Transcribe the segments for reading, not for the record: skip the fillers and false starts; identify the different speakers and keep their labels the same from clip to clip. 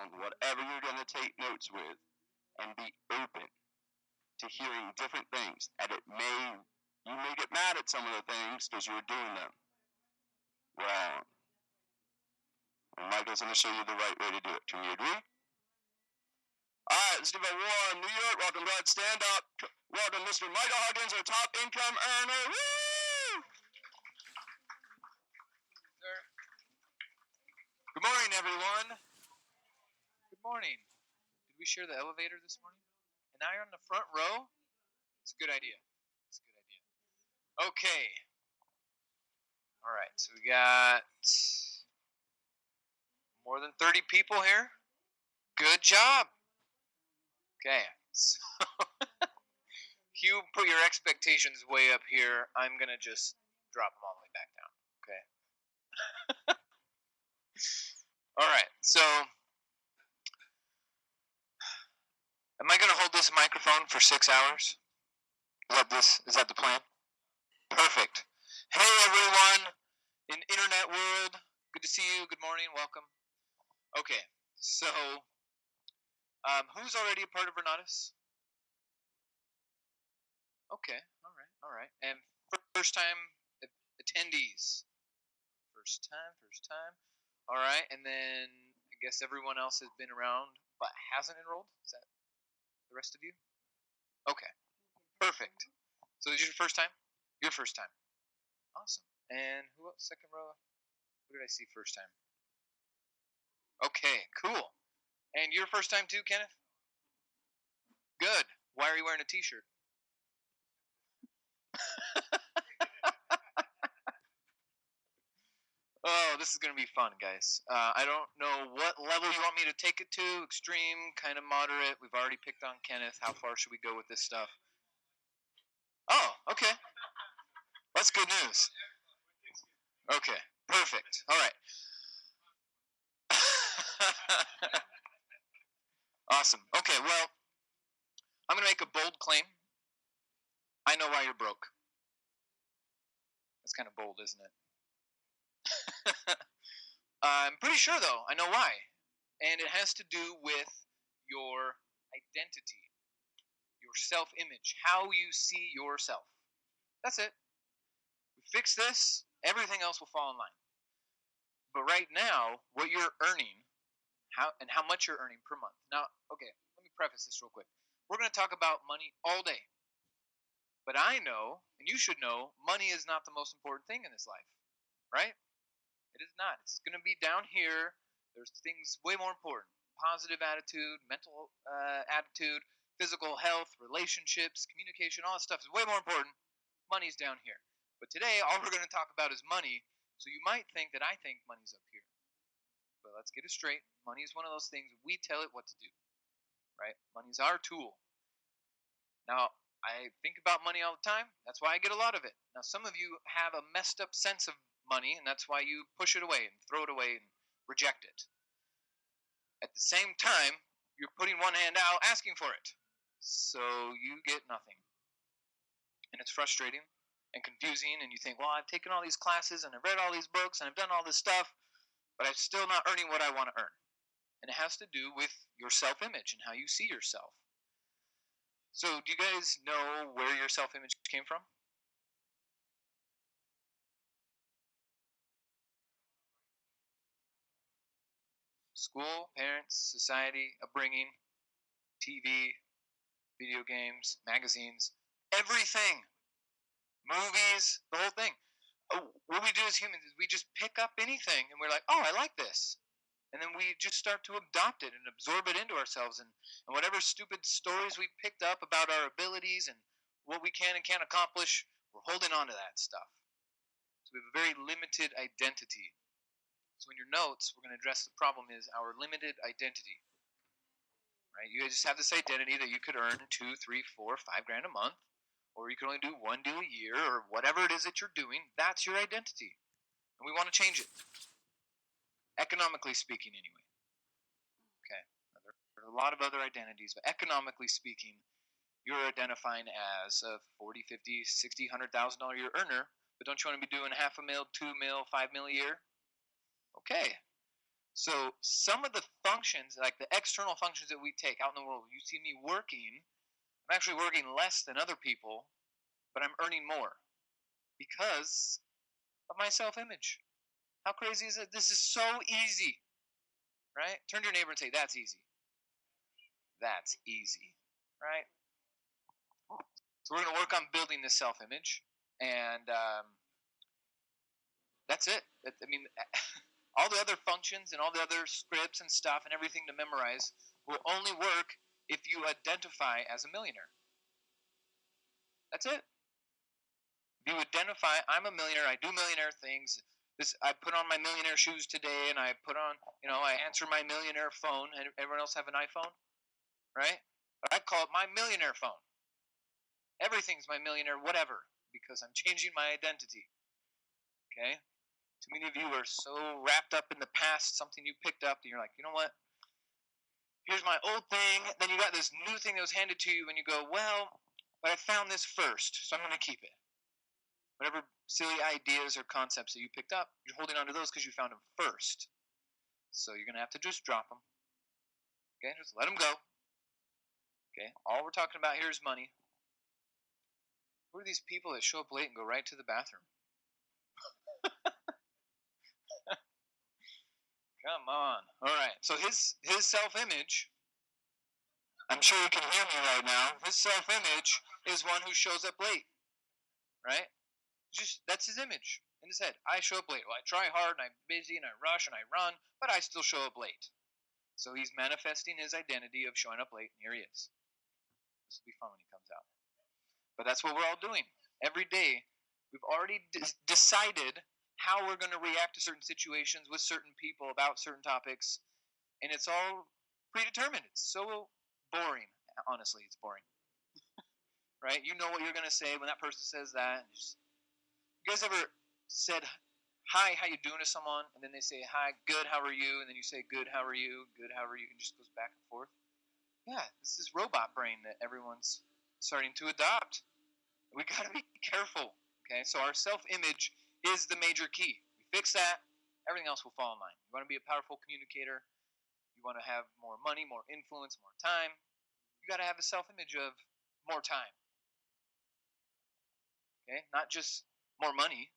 Speaker 1: down whatever you're going to take notes with and be open to hearing different things. And you may get mad at some of the things because you're doing them wrong. And Michael's going to show you the right way to do it. Can you agree? All right, let's do a war in New York. Welcome, God. Stand up. Welcome, Mr. Michael Huggins, our top income earner. Woo!
Speaker 2: Good morning, everyone. Good morning. Did we share the elevator this morning? And now you're on the front row? It's a good idea. It's a good idea. Okay. All right, so we got more than 30 people here. Good job. Okay, so if you put your expectations way up here, I'm going to just drop them all the way back down. Okay. All right, so am I going to hold this microphone for 6 hours? Is that the plan? Perfect. Hey, everyone in internet world. Good to see you. Good morning. Welcome. Okay, so who's already a part of Renatus? Okay, all right. And first time attendees. First time. All right, and then I guess everyone else has been around but hasn't enrolled. Is that the rest of you? Okay, perfect. So this is your first time? Your first time. Awesome. And who else? Second row. Who did I see first time? Okay, cool. And your first time too, Kenneth? Good. Why are you wearing a t-shirt? Oh, this is going to be fun, guys. I don't know what level you want me to take it to. Extreme, kind of moderate. We've already picked on Kenneth. How far should we go with this stuff? Oh, okay. That's good news. Okay, perfect. All right. Awesome. Okay, well, I'm going to make a bold claim. I know why you're broke. That's kind of bold, isn't it? I'm pretty sure, though, I know why. And it has to do with your identity, your self-image, how you see yourself. That's it. We fix this, everything else will fall in line. But right now, what you're earning, how much you're earning per month. Now, okay, let me preface this real quick. We're going to talk about money all day. But I know, and you should know, money is not the most important thing in this life, right? It is not. It's going to be down here. There's things way more important. Positive attitude, mental attitude, physical health, relationships, communication, all that stuff is way more important. Money's down here. But today, all we're going to talk about is money. So you might think that I think money's up here. But let's get it straight. Money is one of those things we tell it what to do, right? Money's our tool. Now, I think about money all the time. That's why I get a lot of it. Now, some of you have a messed up sense of money, and that's why you push it away and throw it away and reject it. At the same time, you're putting one hand out asking for it. So you get nothing. And it's frustrating and confusing, and you think, well, I've taken all these classes and I've read all these books and I've done all this stuff, but I'm still not earning what I want to earn. And it has to do with your self-image and how you see yourself. So do you guys know where your self-image came from? School, parents, society, upbringing, TV, video games, magazines, everything. Movies, the whole thing. What we do as humans is we just pick up anything and we're like, oh, I like this. And then we just start to adopt it and absorb it into ourselves. And whatever stupid stories we picked up about our abilities and what we can and can't accomplish, we're holding on to that stuff. So we have a very limited identity. So in your notes, we're going to address the problem is our limited identity. Right? You just have this identity that you could earn 2, 3, 4, 5 grand a month, or you can only do 1 deal a year, or whatever it is that you're doing. That's your identity. And we want to change it. Economically speaking, anyway. Okay. Now, there are a lot of other identities, but economically speaking, you're identifying as a 40, 50, 60, $100,000 a year earner, but don't you want to be doing $500,000, $2 million, $5 million a year? Okay. So some of the functions, like the external functions that we take out in the world, you see me working, I'm actually working less than other people, but I'm earning more because of my self-image. How crazy is it? This is so easy, right? Turn to your neighbor and say, "That's easy." That's easy, right? So we're going to work on building this self-image, and that's it. I mean, all the other functions and all the other scripts and stuff and everything to memorize will only work if you identify as a millionaire. That's it. If you identify, I'm a millionaire, I do millionaire things. I put on my millionaire shoes today, and I put on, I answer my millionaire phone. And everyone else have an iPhone, right? But I call it my millionaire phone. Everything's my millionaire, whatever, because I'm changing my identity. Okay? Too many of you are so wrapped up in the past, something you picked up, that you're like, you know what? Here's my old thing. Then you got this new thing that was handed to you, and you go, well, but I found this first, so I'm going to keep it. Whatever silly ideas or concepts that you picked up, you're holding on to those because you found them first. So you're going to have to just drop them. Okay? Just let them go. Okay? All we're talking about here is money. Who are these people that show up late and go right to the bathroom? Come on. All right. So his self-image, I'm sure you can hear me right now. His self-image is one who shows up late. Right? That's his image in his head. I show up late. Well, I try hard and I'm busy and I rush and I run, but I still show up late. So he's manifesting his identity of showing up late, and here he is. This will be fun when he comes out. But that's what we're all doing. Every day, we've already decided how we're going to react to certain situations with certain people about certain topics, and it's all predetermined. It's so boring. Honestly, it's boring. Right? You know what you're going to say when that person says that. You guys ever said, "Hi, how you doing?" to someone, and then they say, "Hi, good, how are you?" And then you say, "Good, how are you? Good, how are you?" And it just goes back and forth. Yeah, this is robot brain that everyone's starting to adopt. We got to be careful. Okay, so our self-image is the major key. We fix that, everything else will fall in line. You want to be a powerful communicator. You want to have more money, more influence, more time. You got to have a self-image of more time. Okay, not just more money.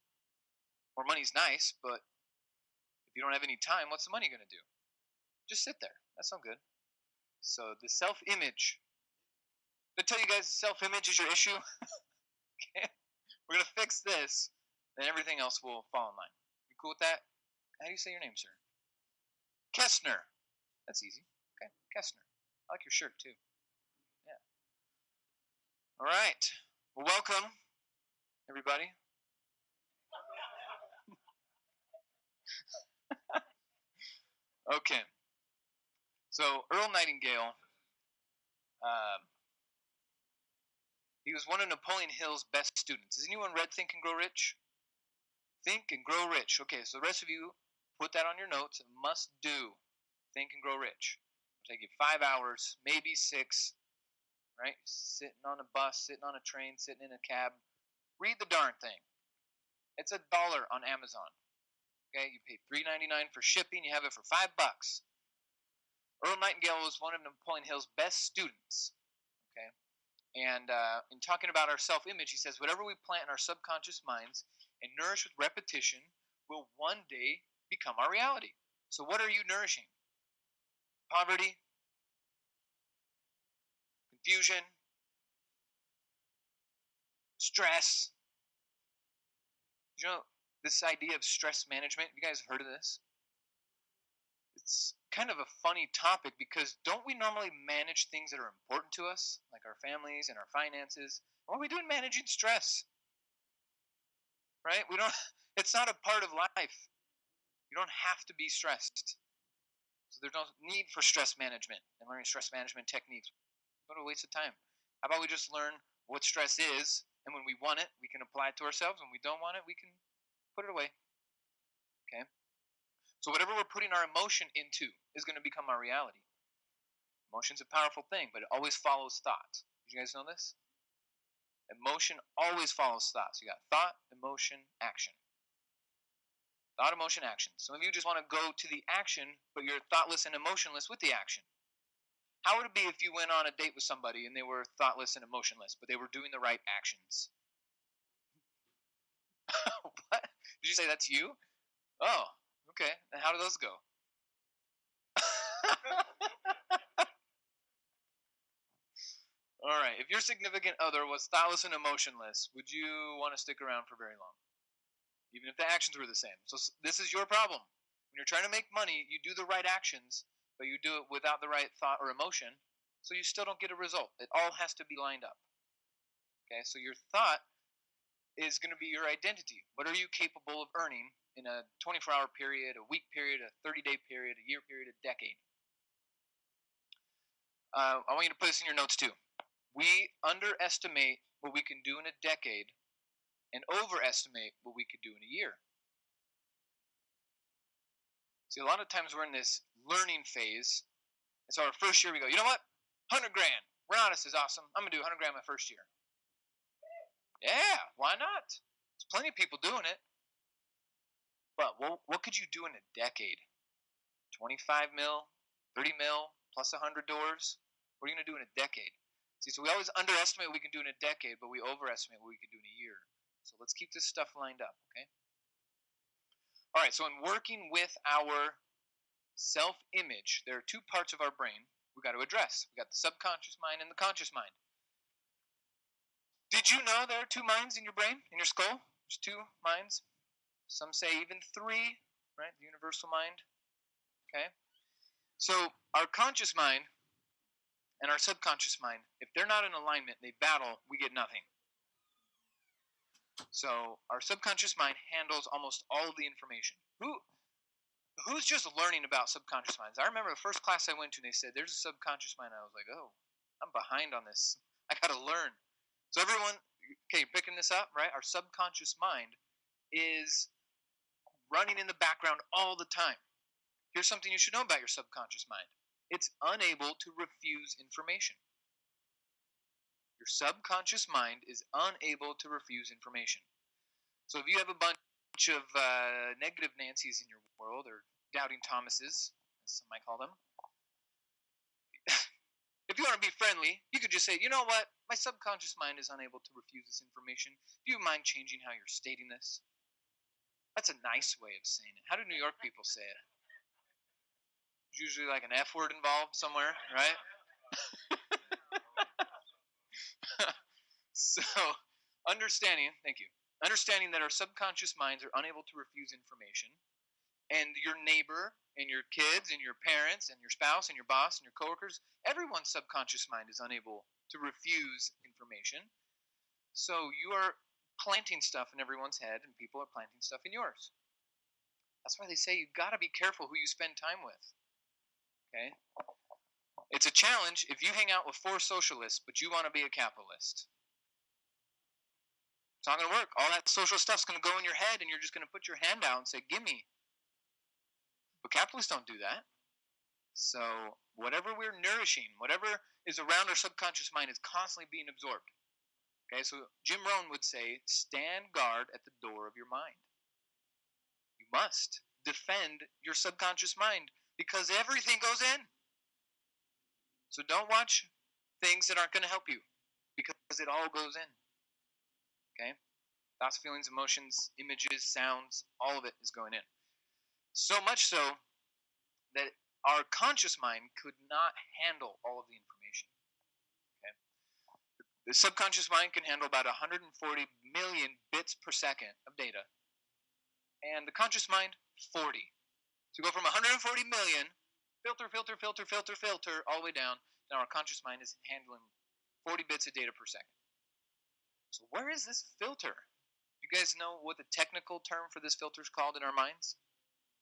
Speaker 2: More money's nice, but if you don't have any time, what's the money going to do? Just sit there. That's not good. So the self-image. I tell you guys, self-image is your issue. Okay, we're gonna fix this, then everything else will fall in line. You cool with that? How do you say your name, sir? Kestner. That's easy. Okay, Kestner. I like your shirt too. Yeah. All right. Well, welcome, everybody. Okay. So Earl Nightingale, he was one of Napoleon Hill's best students. Has anyone read Think and Grow Rich? Think and Grow Rich. Okay, so the rest of you, put that on your notes. Must do. Think and Grow Rich. It'll take you 5 hours, maybe 6. Right? Sitting on a bus, sitting on a train, sitting in a cab. Read the darn thing. It's $1 on Amazon. Okay, you pay $3.99 for shipping. You have it for $5. Earl Nightingale was one of Napoleon Hill's best students. Okay, and in talking about our self-image, he says, whatever we plant in our subconscious minds and nourish with repetition will one day become our reality. So what are you nourishing? Poverty? Confusion? Stress? You know, this idea of stress management, you guys heard of this? It's kind of a funny topic because don't we normally manage things that are important to us, like our families and our finances? What are we doing managing stress? Right? We don't it's not a part of life. You don't have to be stressed. So there's no need for stress management and learning stress management techniques. What a waste of time. How about we just learn what stress is, and when we want it, we can apply it to ourselves. When we don't want it, we can put it away. Okay? So whatever we're putting our emotion into is going to become our reality. Emotion's a powerful thing, but it always follows thought. Did you guys know this? Emotion always follows thought. So you got thought, emotion, action. Thought, emotion, action. Some of you just want to go to the action, but you're thoughtless and emotionless with the action. How would it be if you went on a date with somebody and they were thoughtless and emotionless, but they were doing the right actions? What? Did you say that's you? Oh, okay. And how do those go? All right. If your significant other was thoughtless and emotionless, would you want to stick around for very long? Even if the actions were the same. So this is your problem. When you're trying to make money, you do the right actions, but you do it without the right thought or emotion, so you still don't get a result. It all has to be lined up. Okay, so your thought is going to be your identity. What are you capable of earning in a 24-hour period, a week period, a 30-day period, a year period, a decade? I want you to put this in your notes too. We underestimate what we can do in a decade and overestimate what we could do in a year. See, a lot of times we're in this learning phase. And so our first year we go, you know what? 100 grand. Renatus is awesome. I'm going to do 100 grand my first year. Yeah, why not? There's plenty of people doing it. But what could you do in a decade? 25 mil, 30 mil, plus 100 doors? What are you going to do in a decade? See, so we always underestimate what we can do in a decade, but we overestimate what we can do in a year. So let's keep this stuff lined up, okay? All right, so in working with our self-image, there are two parts of our brain we got to address. We got the subconscious mind and the conscious mind. Did you know there are two minds in your brain, in your skull? There's two minds. Some say even three, right? The universal mind. Okay? So our conscious mind and our subconscious mind, if they're not in alignment, they battle, we get nothing. So our subconscious mind handles almost all of the information. Who's just learning about subconscious minds? I remember the first class I went to, and they said, there's a subconscious mind. I was like, oh, I'm behind on this. I got to learn. So everyone, okay, you're picking this up, right? Our subconscious mind is running in the background all the time. Here's something you should know about your subconscious mind. It's unable to refuse information. Your subconscious mind is unable to refuse information. So if you have a bunch of negative Nancys in your world, or doubting Thomases, as some might call them, if you want to be friendly, you could just say, you know what? My subconscious mind is unable to refuse this information. Do you mind changing how you're stating this? That's a nice way of saying it. How do New York people say it? There's usually like an F word involved somewhere, right? So, thank you. Understanding that our subconscious minds are unable to refuse information, and your neighbor and your kids and your parents and your spouse and your boss and your coworkers, everyone's subconscious mind is unable to refuse information. So you are planting stuff in everyone's head, and people are planting stuff in yours. That's why they say you got to be careful who you spend time with. Okay? It's a challenge if you hang out with 4 socialists, but you want to be a capitalist. It's not going to work. All that social stuff's going to go in your head, and you're just going to put your hand out and say, gimme. But capitalists don't do that. So whatever we're nourishing, whatever is around our subconscious mind is constantly being absorbed. Okay, so Jim Rohn would say, stand guard at the door of your mind. You must defend your subconscious mind because everything goes in. So don't watch things that aren't going to help you because it all goes in. Okay? Thoughts, feelings, emotions, images, sounds, all of it is going in. So much so that our conscious mind could not handle all of the information. Okay? The subconscious mind can handle about 140 million bits per second of data, and the conscious mind, 40. So go from 140 million, filter, all the way down. Now our conscious mind is handling 40 bits of data per second. So where is this filter? You guys know what the technical term for this filter is called in our minds?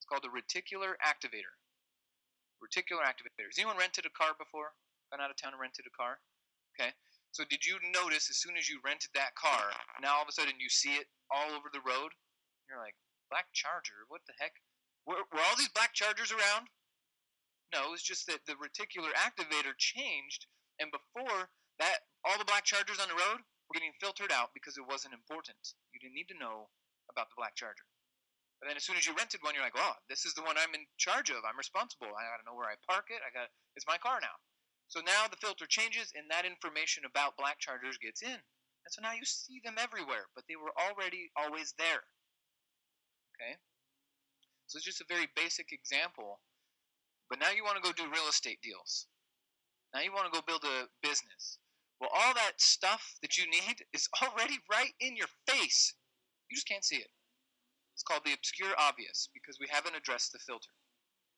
Speaker 2: It's called the reticular activator. Reticular activator. Has anyone rented a car before? Gone out of town and rented a car? Okay. So did you notice as soon as you rented that car, now all of a sudden you see it all over the road? You're like, black Charger? What the heck? Were all these black Chargers around? No, it was just that the reticular activator changed, and before that, all the black Chargers on the road were getting filtered out because it wasn't important. You didn't need to know about the black Charger. But then as soon as you rented one, you're like, oh, this is the one I'm in charge of. I'm responsible. I got to know where I park it. It's my car now. So now the filter changes, and that information about black chargers gets in. And so now you see them everywhere, but they were already always there. Okay? So it's just a very basic example. But now you want to go do real estate deals. Now you want to go build a business. Well, all that stuff that you need is already right in your face. You just can't see it. It's called the obscure obvious because we haven't addressed the filter.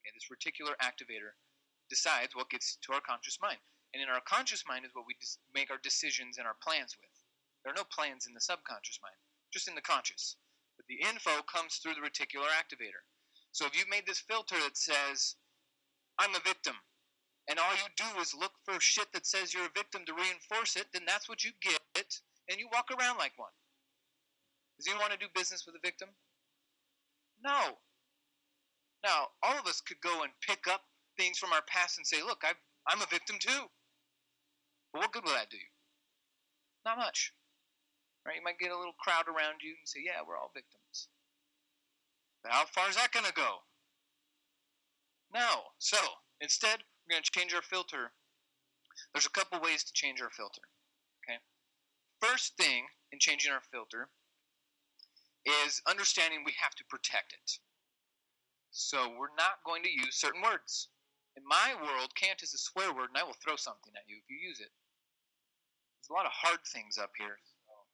Speaker 2: Okay, this reticular activator decides what gets to our conscious mind. And in our conscious mind is what we make our decisions and our plans with. There are no plans in the subconscious mind, just in the conscious. But the info comes through the reticular activator. So if you've made this filter that says, I'm a victim, and all you do is look for shit that says you're a victim to reinforce it, then that's what you get, and you walk around like one. Does anyone want to do business with a victim? No. Now, all of us could go and pick up things from our past and say, look, I'm a victim too. But what good will that do you? Not much. Right? You might get a little crowd around you and say, yeah, we're all victims. But how far is that going to go? No. So, instead, we're going to change our filter. There's a couple ways to change our filter. Okay. First thing in changing our filter is understanding we have to protect it. So we're not going to use certain words. In my world, can't is a swear word, and I will throw something at you if you use it. There's a lot of hard things up here. Oh,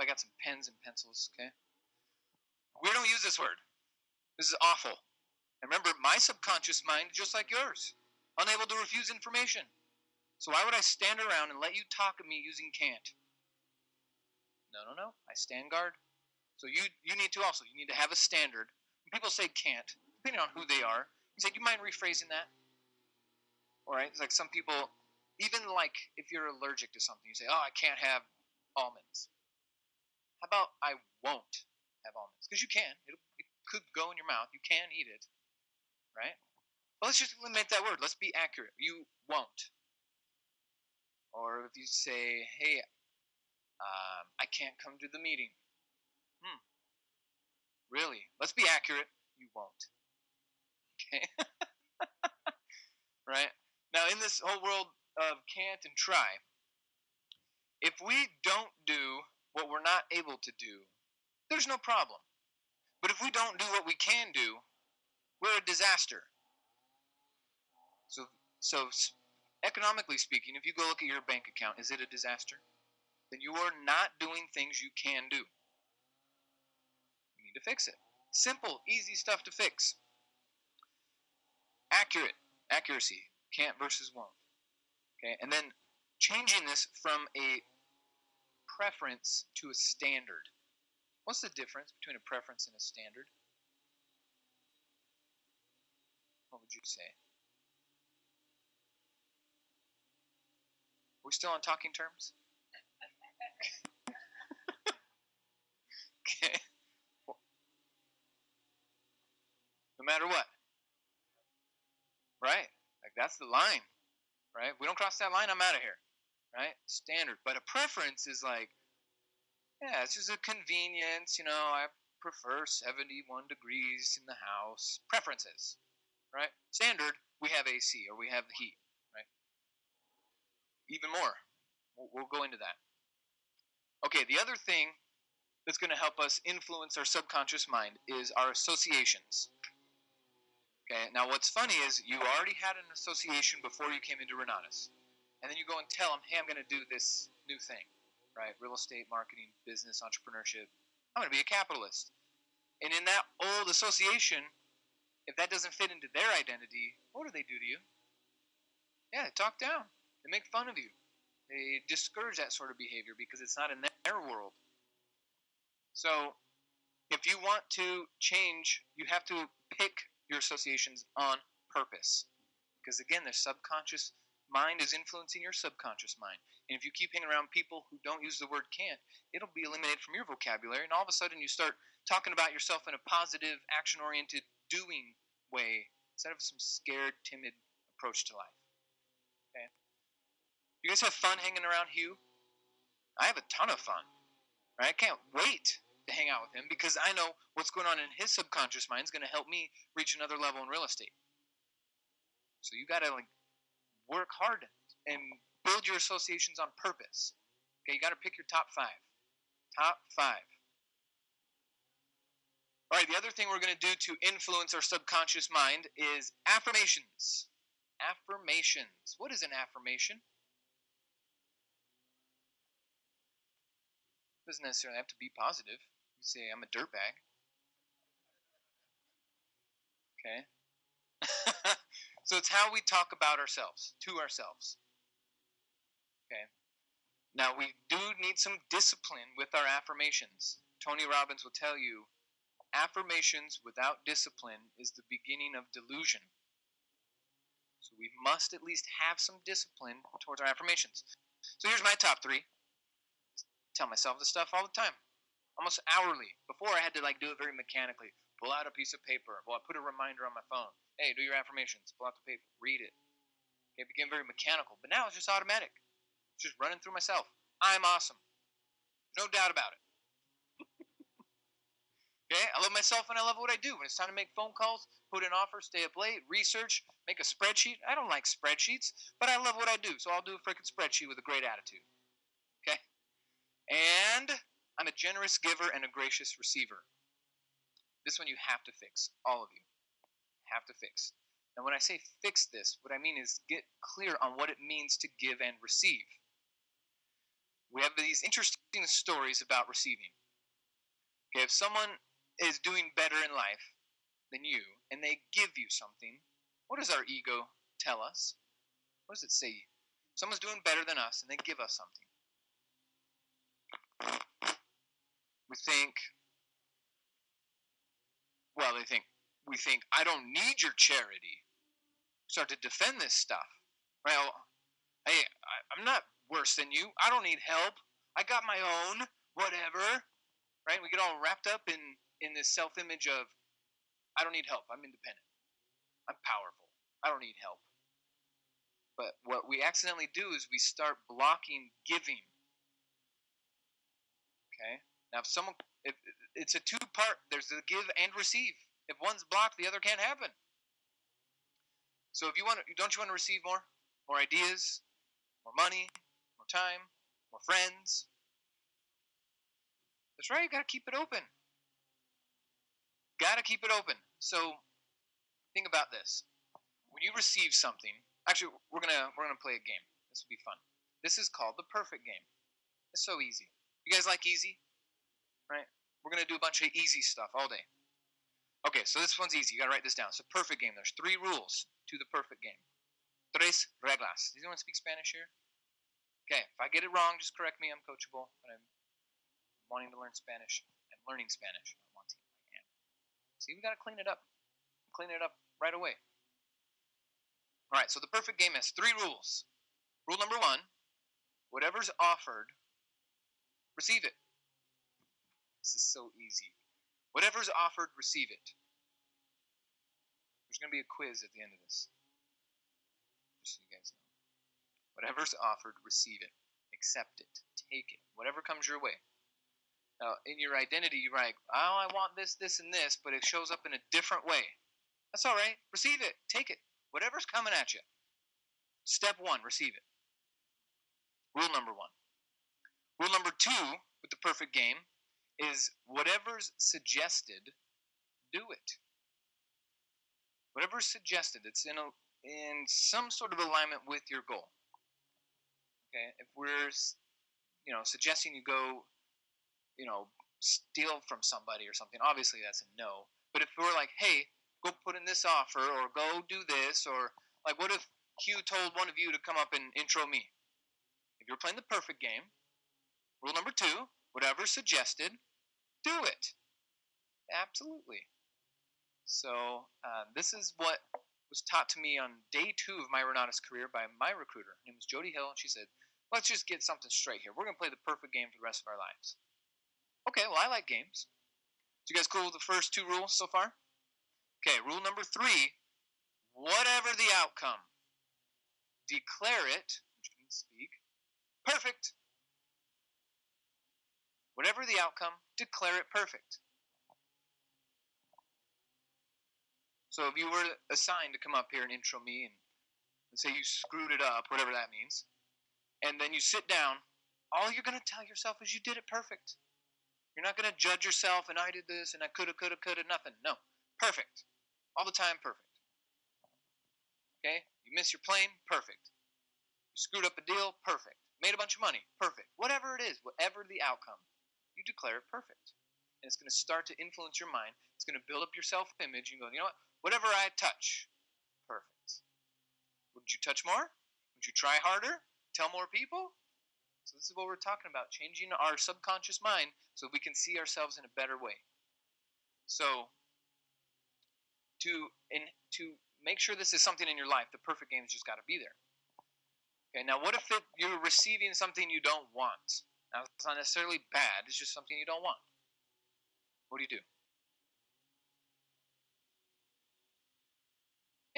Speaker 2: I got some pens and pencils, okay? We don't use this word. This is awful. And remember, my subconscious mind is just like yours, unable to refuse information. So why would I stand around and let you talk at me using can't? No. I stand guard. So you need to also. You need to have a standard. When people say can't, depending on who they are, you say, do you mind rephrasing that? All right? It's like some people, even like if you're allergic to something, you say, oh, I can't have almonds. How about I won't have almonds? Because you can. It could go in your mouth. You can eat it. Right? Well, let's just eliminate that word. Let's be accurate. You won't. Or if you say, hey, I can't come to the meeting. Really? Let's be accurate. You won't. Okay? Right? Now, in this whole world of can't and try, if we don't do what we're not able to do, there's no problem. But if we don't do what we can do, we're a disaster. So economically speaking, if you go look at your bank account, is it a disaster? Then you are not doing things you can do. You need to fix it. Simple, easy stuff to fix. Accuracy, can't versus won't. Okay, and then changing this from a preference to a standard. What's the difference between a preference and a standard? What would you say? We're still on talking terms? Okay. No matter what. Right? Like that's the line. Right? We don't cross that line, I'm out of here. Right? Standard. But a preference is like, yeah, it's just a convenience. I prefer 71 degrees in the house. Preferences. Right? Standard, we have AC or we have the heat. Right? Even more. We'll go into that. Okay, the other thing that's going to help us influence our subconscious mind is our associations. Okay, now what's funny is you already had an association before you came into Renatus. And then you go and tell them, hey, I'm going to do this new thing, right? Real estate, marketing, business, entrepreneurship. I'm going to be a capitalist. And in that old association, if that doesn't fit into their identity, what do they do to you? Yeah, they talk down. They make fun of you. They discourage that sort of behavior because it's not in their world. So if you want to change, you have to pick your associations on purpose. Because again, the subconscious mind is influencing your subconscious mind. And if you keep hanging around people who don't use the word can't, it'll be eliminated from your vocabulary. And all of a sudden you start talking about yourself in a positive, action-oriented, doing way instead of some scared, timid approach to life. Okay? You guys have fun hanging around Hugh? I have a ton of fun. Right? I can't wait to hang out with him because I know what's going on in his subconscious mind is going to help me reach another level in real estate. So you got to like work hard and build your associations on purpose. Okay, you got to pick your top 5. Top 5. All right, the other thing we're going to do to influence our subconscious mind is affirmations. Affirmations. What is an affirmation? It doesn't necessarily have to be positive. You say, I'm a dirtbag. Okay. So it's how we talk about ourselves, to ourselves. Okay. Now, we do need some discipline with our affirmations. Tony Robbins will tell you, affirmations without discipline is the beginning of delusion. So we must at least have some discipline towards our affirmations. So here's my top 3. Tell myself this stuff all the time, almost hourly. Before I had to like do it very mechanically. Pull out a piece of paper. Well, I put a reminder on my phone. Hey, do your affirmations. Pull out the paper. Read it. Okay, it became very mechanical. But now it's just automatic. It's just running through myself. I'm awesome. No doubt about it. Okay, I love myself and I love what I do. When it's time to make phone calls, put in offers, stay up late, research, make a spreadsheet. I don't like spreadsheets, but I love what I do. So I'll do a freaking spreadsheet with a great attitude. Okay? And I'm a generous giver and a gracious receiver. This one you have to fix. All of you have to fix. Now, when I say fix this, what I mean is get clear on what it means to give and receive. We have these interesting stories about receiving. Okay, if someone is doing better in life than you and they give you something, what does our ego tell us? What does it say? Someone's doing better than us and they give us something. We think, I don't need your charity. Start to defend this stuff. Right? Hey, I'm not worse than you. I don't need help. I got my own, whatever. Right? We get all wrapped up in this self-image of, I don't need help. I'm independent. I'm powerful. I don't need help. But what we accidentally do is we start blocking giving. Okay? Now, if it's a 2-part, there's the give and receive. If one's blocked, the other can't happen. So don't you want to receive more? More ideas, more money, more time, more friends? That's right, you got to keep it open. Got to keep it open. So think about this. When you receive something, actually we're gonna play a game. This will be fun. This is called the perfect game. It's so easy. You guys like easy? Right? We're gonna do a bunch of easy stuff all day. Okay, so this one's easy. You gotta write this down. It's a perfect game. There's 3 rules to the perfect game. 3 reglas. Does anyone speak Spanish here? Okay, if I get it wrong, just correct me. I'm coachable, but I'm wanting to learn Spanish. I'm learning Spanish. I am. See, we gotta clean it up. Clean it up right away. All right, so the perfect game has 3 rules. Rule number 1, whatever's offered, receive it. This is so easy. Whatever's offered, receive it. There's going to be a quiz at the end of this. Just so you guys know. Whatever's offered, receive it. Accept it. Take it. Whatever comes your way. Now, in your identity, you're like, oh, I want this, this, and this, but it shows up in a different way. That's all right. Receive it. Take it. Whatever's coming at you. Step 1, receive it. Rule number 1. Rule number 2 with the perfect game is whatever's suggested, do it. Whatever's suggested, it's in some sort of alignment with your goal. Okay, if we're, suggesting you go, steal from somebody or something, obviously that's a no. But if we're like, hey, go put in this offer or go do this, or like, what if Q told one of you to come up and intro me? If you're playing the perfect game, rule number 2, whatever's suggested, do it. Absolutely. So this is what was taught to me on day 2 of my Renatus career by my recruiter. Her name was Jody Hill, and she said, let's just get something straight here. We're going to play the perfect game for the rest of our lives. Okay, well, I like games. So you guys cool with the first 2 rules so far? Okay, rule number 3, whatever the outcome, declare it, which means speak, perfect. Whatever the outcome, declare it perfect. So if you were assigned to come up here and intro me and say you screwed it up, whatever that means, and then you sit down, all you're going to tell yourself is you did it perfect. You're not going to judge yourself and I did this and I coulda, nothing. No. Perfect. All the time, perfect. Okay? You miss your plane, perfect. You screwed up a deal, perfect. Made a bunch of money, perfect. Whatever it is, whatever the outcome, you declare it perfect. And it's going to start to influence your mind. It's going to build up your self-image. You go, you know what? Whatever I touch, perfect. Wouldn't you touch more? Would you try harder? Tell more people? So this is what we're talking about, changing our subconscious mind so we can see ourselves in a better way. So to make sure this is something in your life, the perfect game has just got to be there. Okay, now what if you're receiving something you don't want? Now it's not necessarily bad, it's just something you don't want. What do you do?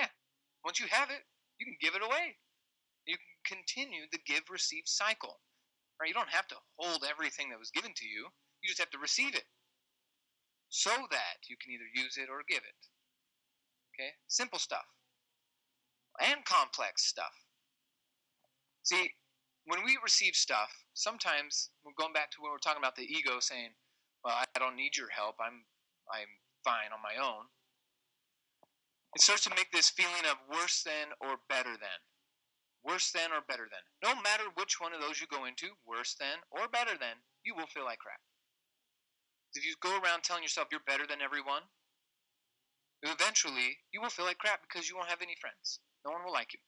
Speaker 2: Yeah, once you have it, you can give it away. You can continue the give-receive cycle. Right? You don't have to hold everything that was given to you. You just have to receive it so that you can either use it or give it. Okay? Simple stuff and complex stuff. See, when we receive stuff, sometimes we're going back to when we're talking about the ego saying, well, I don't need your help. I'm fine on my own. It starts to make this feeling of worse than or better than. Worse than or better than. No matter which one of those you go into, worse than or better than, you will feel like crap. If you go around telling yourself you're better than everyone, eventually you will feel like crap because you won't have any friends. No one will like you.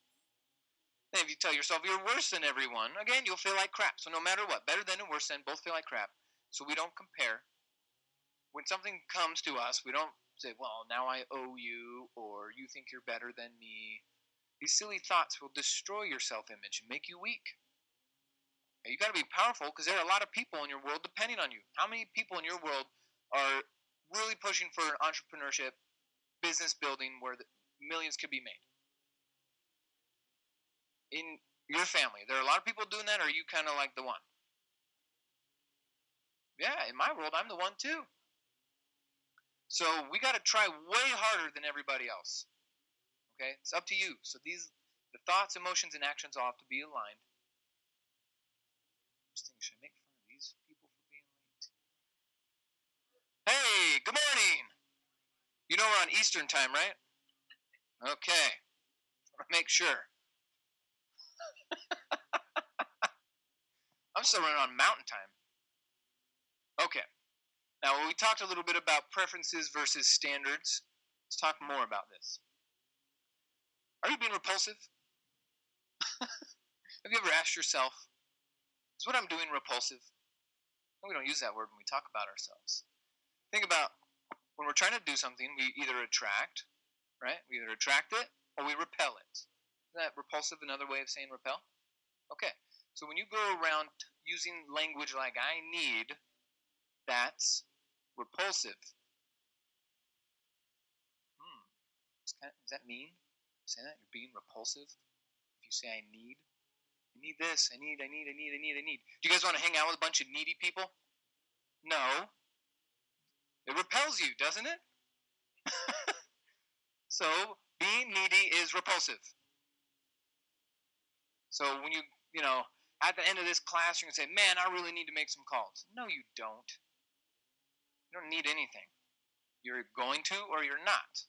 Speaker 2: And if you tell yourself you're worse than everyone, again, you'll feel like crap. So no matter what, better than and worse than, both feel like crap. So we don't compare. When something comes to us, we don't say, well, now I owe you, or you think you're better than me. These silly thoughts will destroy your self-image and make you weak. You got to be powerful because there are a lot of people in your world depending on you. How many people in your world are really pushing for entrepreneurship, business building, where millions could be made? In your family, there are a lot of people doing that, or are you kind of like the one? Yeah, in my world, I'm the one too. So we got to try way harder than everybody else. Okay, it's up to you. So the thoughts, emotions, and actions all have to be aligned. Should I make fun of these people for being late? Hey, good morning. You know we're on Eastern time, right? Okay, make sure. I'm still running on Mountain time. Okay. Now, we talked a little bit about preferences versus standards. Let's talk more about this. Are you being repulsive? Have you ever asked yourself, is what I'm doing repulsive? We don't use that word when we talk about ourselves. Think about when we're trying to do something, we either attract, right? We either attract it or we repel it. Isn't that repulsive another way of saying repel? Okay. So when you go around using language like I need, that's repulsive. Does that mean? Say that? You're being repulsive? If you say I need this, I need. Do you guys want to hang out with a bunch of needy people? No. It repels you, doesn't it? So, being needy is repulsive. So when you at the end of this class, you're going to say, man, I really need to make some calls. No, you don't. You don't need anything. You're going to or you're not.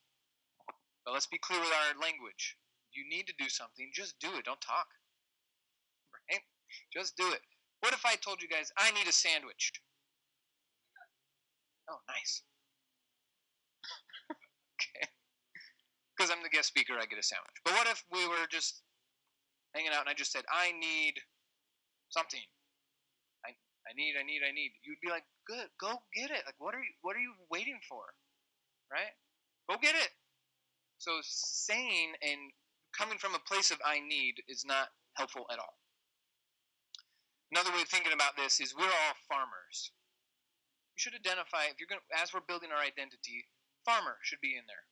Speaker 2: But let's be clear with our language. You need to do something, just do it. Don't talk. Right? Just do it. What if I told you guys, I need a sandwich? Oh, nice. Okay. Because I'm the guest speaker, I get a sandwich. But what if we were just hanging out and I just said, I need something. I need. You'd be like, good, go get it. Like, what are you waiting for? Right? Go get it. So saying and coming from a place of I need is not helpful at all. Another way of thinking about this is we're all farmers. We should identify, as we're building our identity, farmer should be in there.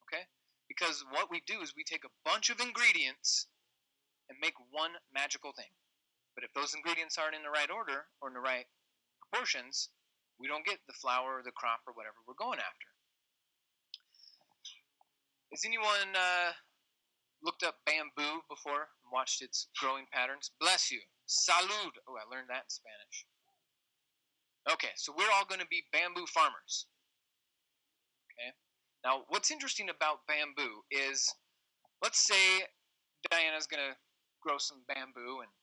Speaker 2: Okay? Because what we do is we take a bunch of ingredients and make one magical thing. But if those ingredients aren't in the right order or in the right proportions, we don't get the flower or the crop or whatever we're going after. Has anyone looked up bamboo before and watched its growing patterns? Bless you. Salud. Oh, I learned that in Spanish. Okay, so we're all going to be bamboo farmers. Okay. Now, what's interesting about bamboo is, let's say Diana's going to grow some bamboo, and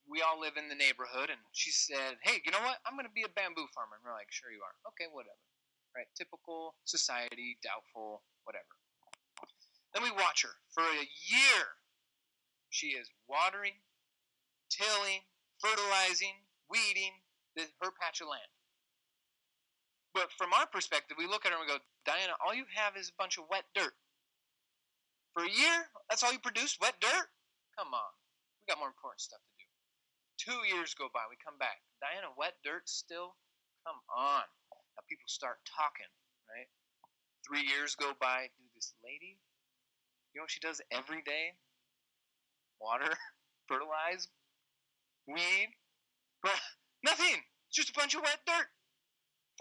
Speaker 2: we all live in the neighborhood, and she said, hey, you know what? I'm going to be a bamboo farmer. And we're like, sure you are. Okay, whatever. Right? Typical society, doubtful, whatever. Then we watch her for a year. She is watering, tilling, fertilizing, weeding her patch of land. But from our perspective, we look at her and we go, Diana, all you have is a bunch of wet dirt. For a year, that's all you produce, wet dirt? Come on. We got more important stuff to do. 2 years go by, we come back. Diana, wet dirt still? Come on. Now people start talking, right? 3 years go by. Dude, this lady, you know what she does every day? Water, fertilize, weed, nothing. It's just a bunch of wet dirt.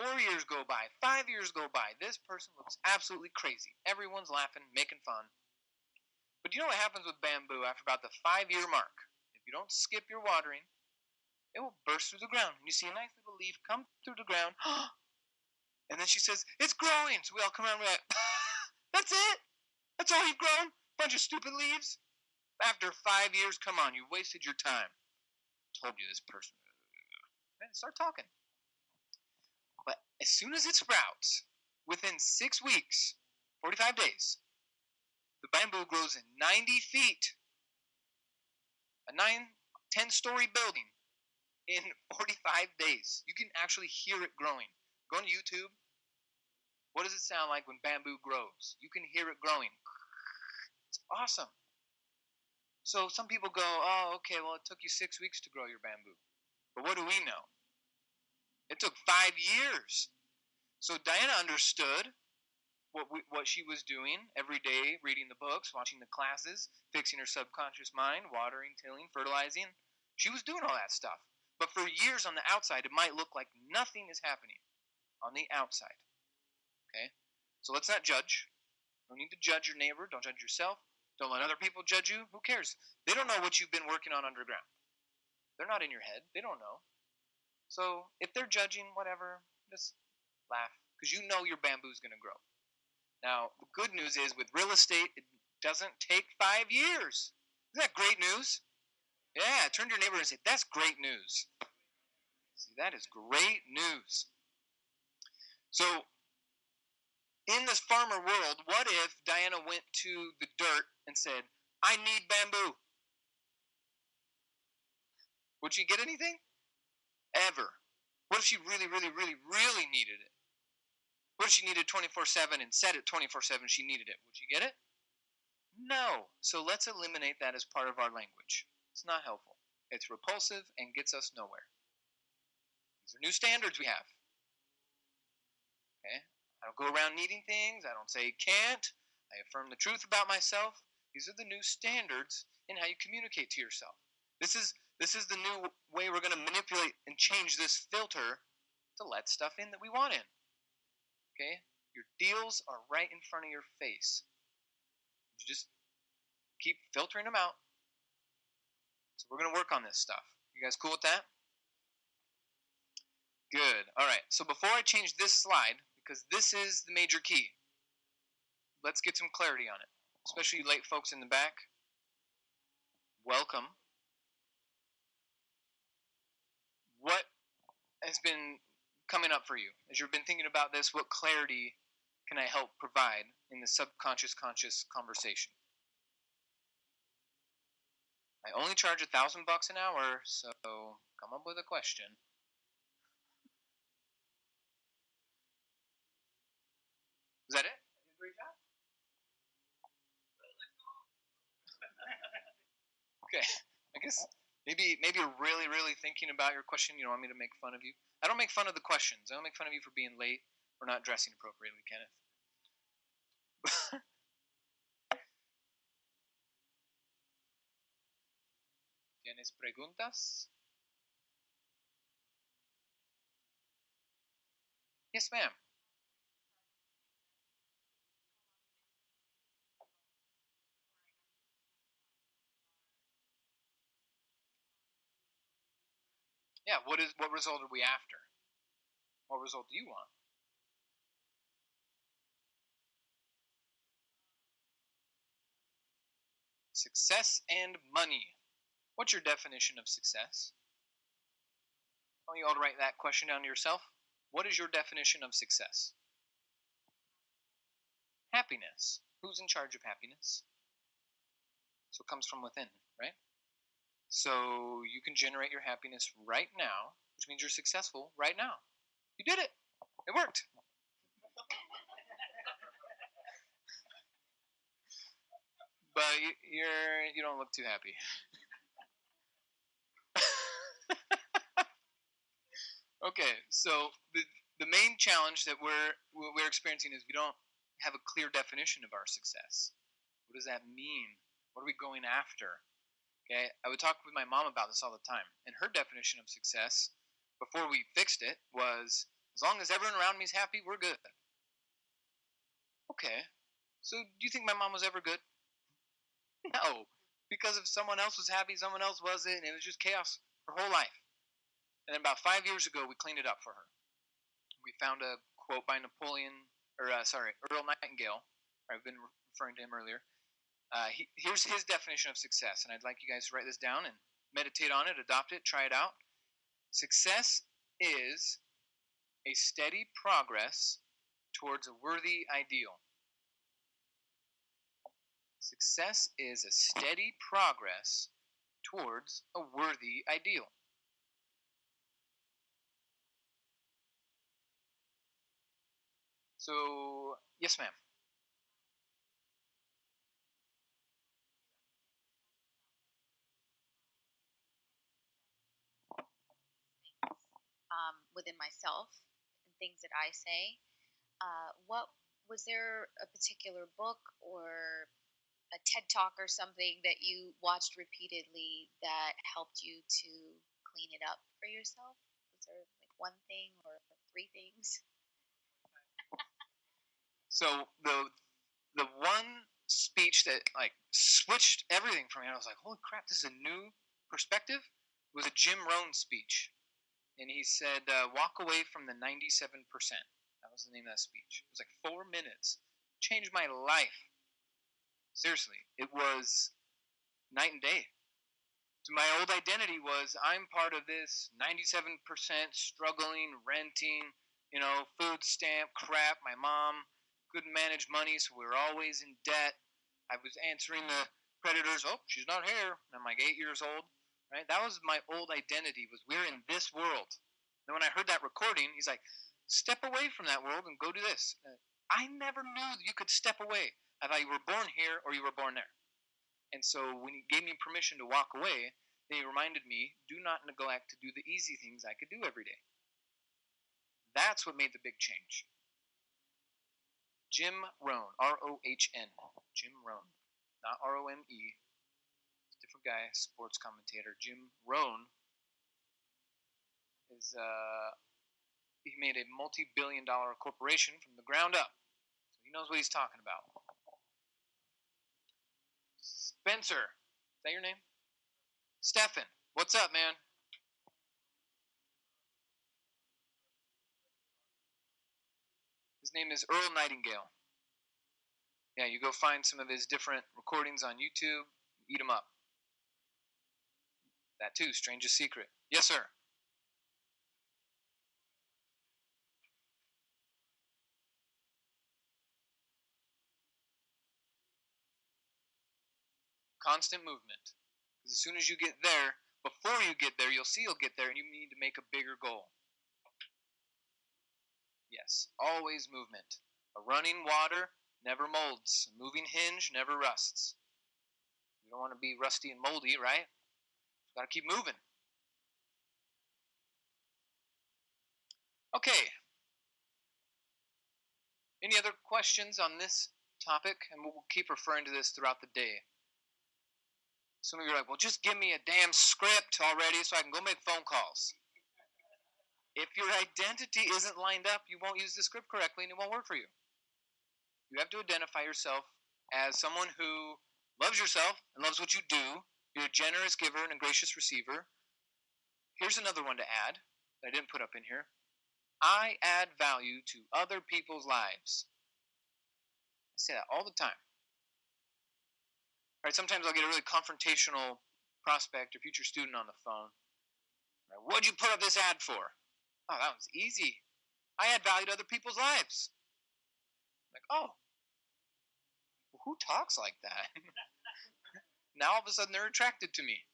Speaker 2: 4 years go by, 5 years go by. This person looks absolutely crazy. Everyone's laughing, making fun. But you know what happens with bamboo after about the 5-year mark? If you don't skip your watering, it will burst through the ground. And you see a nice little leaf come through the ground. And then she says, it's growing. So we all come around and we're like, that's it? That's all you've grown? Bunch of stupid leaves? After 5 years, come on, you wasted your time. Told you this person. And start talking. But as soon as it sprouts, within 6 weeks, 45 days, the bamboo grows in 90 feet. A 10-story building in 45 days. You can actually hear it growing. Go on YouTube. What does it sound like when bamboo grows? You can hear it growing. It's awesome. So some people go, oh, okay, well, it took you 6 weeks to grow your bamboo. But what do we know? It took 5 years. So Diana understood what she was doing every day, reading the books, watching the classes, fixing her subconscious mind, watering, tilling, fertilizing. She was doing all that stuff. But for years on the outside, it might look like nothing is happening on the outside. Okay? So let's not judge. Don't need to judge your neighbor. Don't judge yourself. Don't let other people judge you. Who cares? They don't know what you've been working on underground. They're not in your head. They don't know. So if they're judging, whatever, just laugh. Because you know your bamboo is going to grow. Now, the good news is with real estate, it doesn't take 5 years. Isn't that great news? Yeah, turn to your neighbor and say, that's great news. See, that is great news. So, in this farmer world, what if Diana went to the dirt and said, I need bamboo? Would she get anything? Ever. What if she really, really, really, really needed it? What if she needed 24/7 and said it 24/7 she needed it? Would she get it? No. So let's eliminate that as part of our language. It's not helpful. It's repulsive and gets us nowhere. These are new standards we have. Okay? I don't go around needing things. I don't say can't. I affirm the truth about myself. These are the new standards in how you communicate to yourself. This is the new way we're going to manipulate and change this filter to let stuff in that we want in. Okay? Your deals are right in front of your face. You just keep filtering them out. So we're going to work on this stuff. You guys cool with that? Good. All right. So before I change this slide, because this is the major key, let's get some clarity on it. Especially you late folks in the back. Welcome. What has been coming up for you as you've been thinking about this? What clarity can I help provide in the subconscious conscious conversation? I only charge $1,000 an hour, so come up with a question. Is that it? Great job. Okay, I guess maybe you're really, really thinking about your question. You don't want me to make fun of you. I don't make fun of the questions. I don't make fun of you for being late or not dressing appropriately, Kenneth. ¿Tienes preguntas? Yes, ma'am. Yeah, what result are we after? What result do you want? Success and money. What's your definition of success? I want you all to write that question down to yourself. What is your definition of success? Happiness. Who's in charge of happiness? So it comes from within, right? So you can generate your happiness right now, which means you're successful right now. You did it. It worked. But you don't look too happy. Okay, so the main challenge that we're experiencing is we don't have a clear definition of our success. What does that mean? What are we going after? Okay, I would talk with my mom about this all the time, and her definition of success before we fixed it was as long as everyone around me is happy, we're good. Okay, so do you think my mom was ever good? No, because if someone else was happy, someone else wasn't, and it was just chaos her whole life. And then about 5 years ago, we cleaned it up for her. We found a quote by Earl Nightingale. I've been referring to him earlier. Here's his definition of success, and I'd like you guys to write this down and meditate on it, adopt it, try it out. Success is a steady progress towards a worthy ideal. Success is a steady progress towards a worthy ideal. So, yes, ma'am.
Speaker 3: Within myself and things that I say. What was there a particular book or a TED talk or something that you watched repeatedly that helped you to clean it up for yourself? Was there like one thing or three things?
Speaker 2: So the one speech that like switched everything for me, I was like, holy crap, this is a new perspective. Was a Jim Rohn speech, and he said, "Walk away from the 97%." That was the name of that speech. It was like 4 minutes, changed my life. Seriously, it was night and day. So my old identity was I'm part of this 97% struggling, renting, food stamp crap. My mom couldn't manage money, so we were always in debt. I was answering the creditors, oh, she's not here. I'm like 8 years old, right? That was my old identity, was we're in this world. And when I heard that recording, he's like, step away from that world and go do this. I never knew that you could step away. I thought you were born here or you were born there. And so when he gave me permission to walk away, then he reminded me, do not neglect to do the easy things I could do every day. That's what made the big change. Jim Rohn, Rohn, Jim Rohn, not Rome. Different guy, sports commentator. Jim Rohn is he made a multi-billion-dollar corporation from the ground up, so he knows what he's talking about. Spencer, is that your name? Stefan, what's up, man? His name is Earl Nightingale. Yeah, you go find some of his different recordings on YouTube, eat them up. That too, strangest secret. Yes, sir. Constant movement. Because as soon as you get there, before you get there, you'll see you'll get there, and you need to make a bigger goal. Yes, always movement. A running water never molds. A moving hinge never rusts. You don't want to be rusty and moldy, right? You got to keep moving. Okay. Any other questions on this topic? And we'll keep referring to this throughout the day. Some of you are like, well, just give me a damn script already so I can go make phone calls. If your identity isn't lined up, you won't use the script correctly and it won't work for you. You have to identify yourself as someone who loves yourself and loves what you do. You're a generous giver and a gracious receiver. Here's another one to add that I didn't put up in here. I add value to other people's lives. I say that all the time. Right? Sometimes I'll get a really confrontational prospect or future student on the phone. Right? What'd you put up this ad for? Oh, that was easy. I add value to other people's lives. Like, oh, who talks like that? Now all of a sudden they're attracted to me.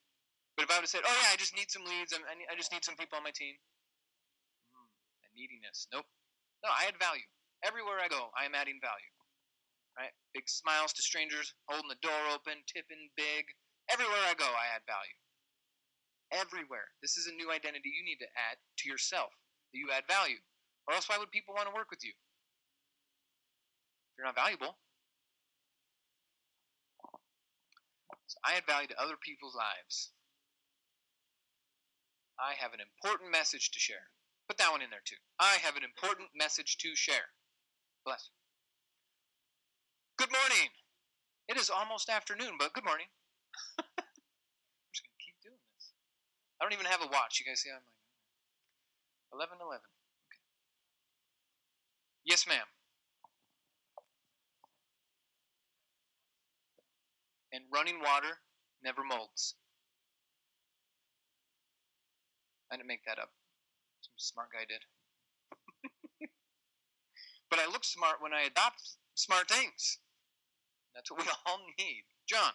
Speaker 2: But if I would have said, oh yeah, I just need some leads, I just need some people on my team. That neediness. Nope. No, I add value. Everywhere I go, I am adding value. Right? Big smiles to strangers, holding the door open, tipping big. Everywhere I go, I add value. Everywhere. This is a new identity you need to add to yourself. That you add value. Or else why would people want to work with you? If you're not valuable. So I add value to other people's lives. I have an important message to share. Put that one in there too. I have an important message to share. Bless you. Good morning. It is almost afternoon, but good morning. I'm just going to keep doing this. I don't even have a watch. You guys see I'm like 11:11. Okay. Yes, ma'am. And running water never molds. I didn't make that up. Some smart guy did. But I look smart when I adopt smart things. That's what we all need. John.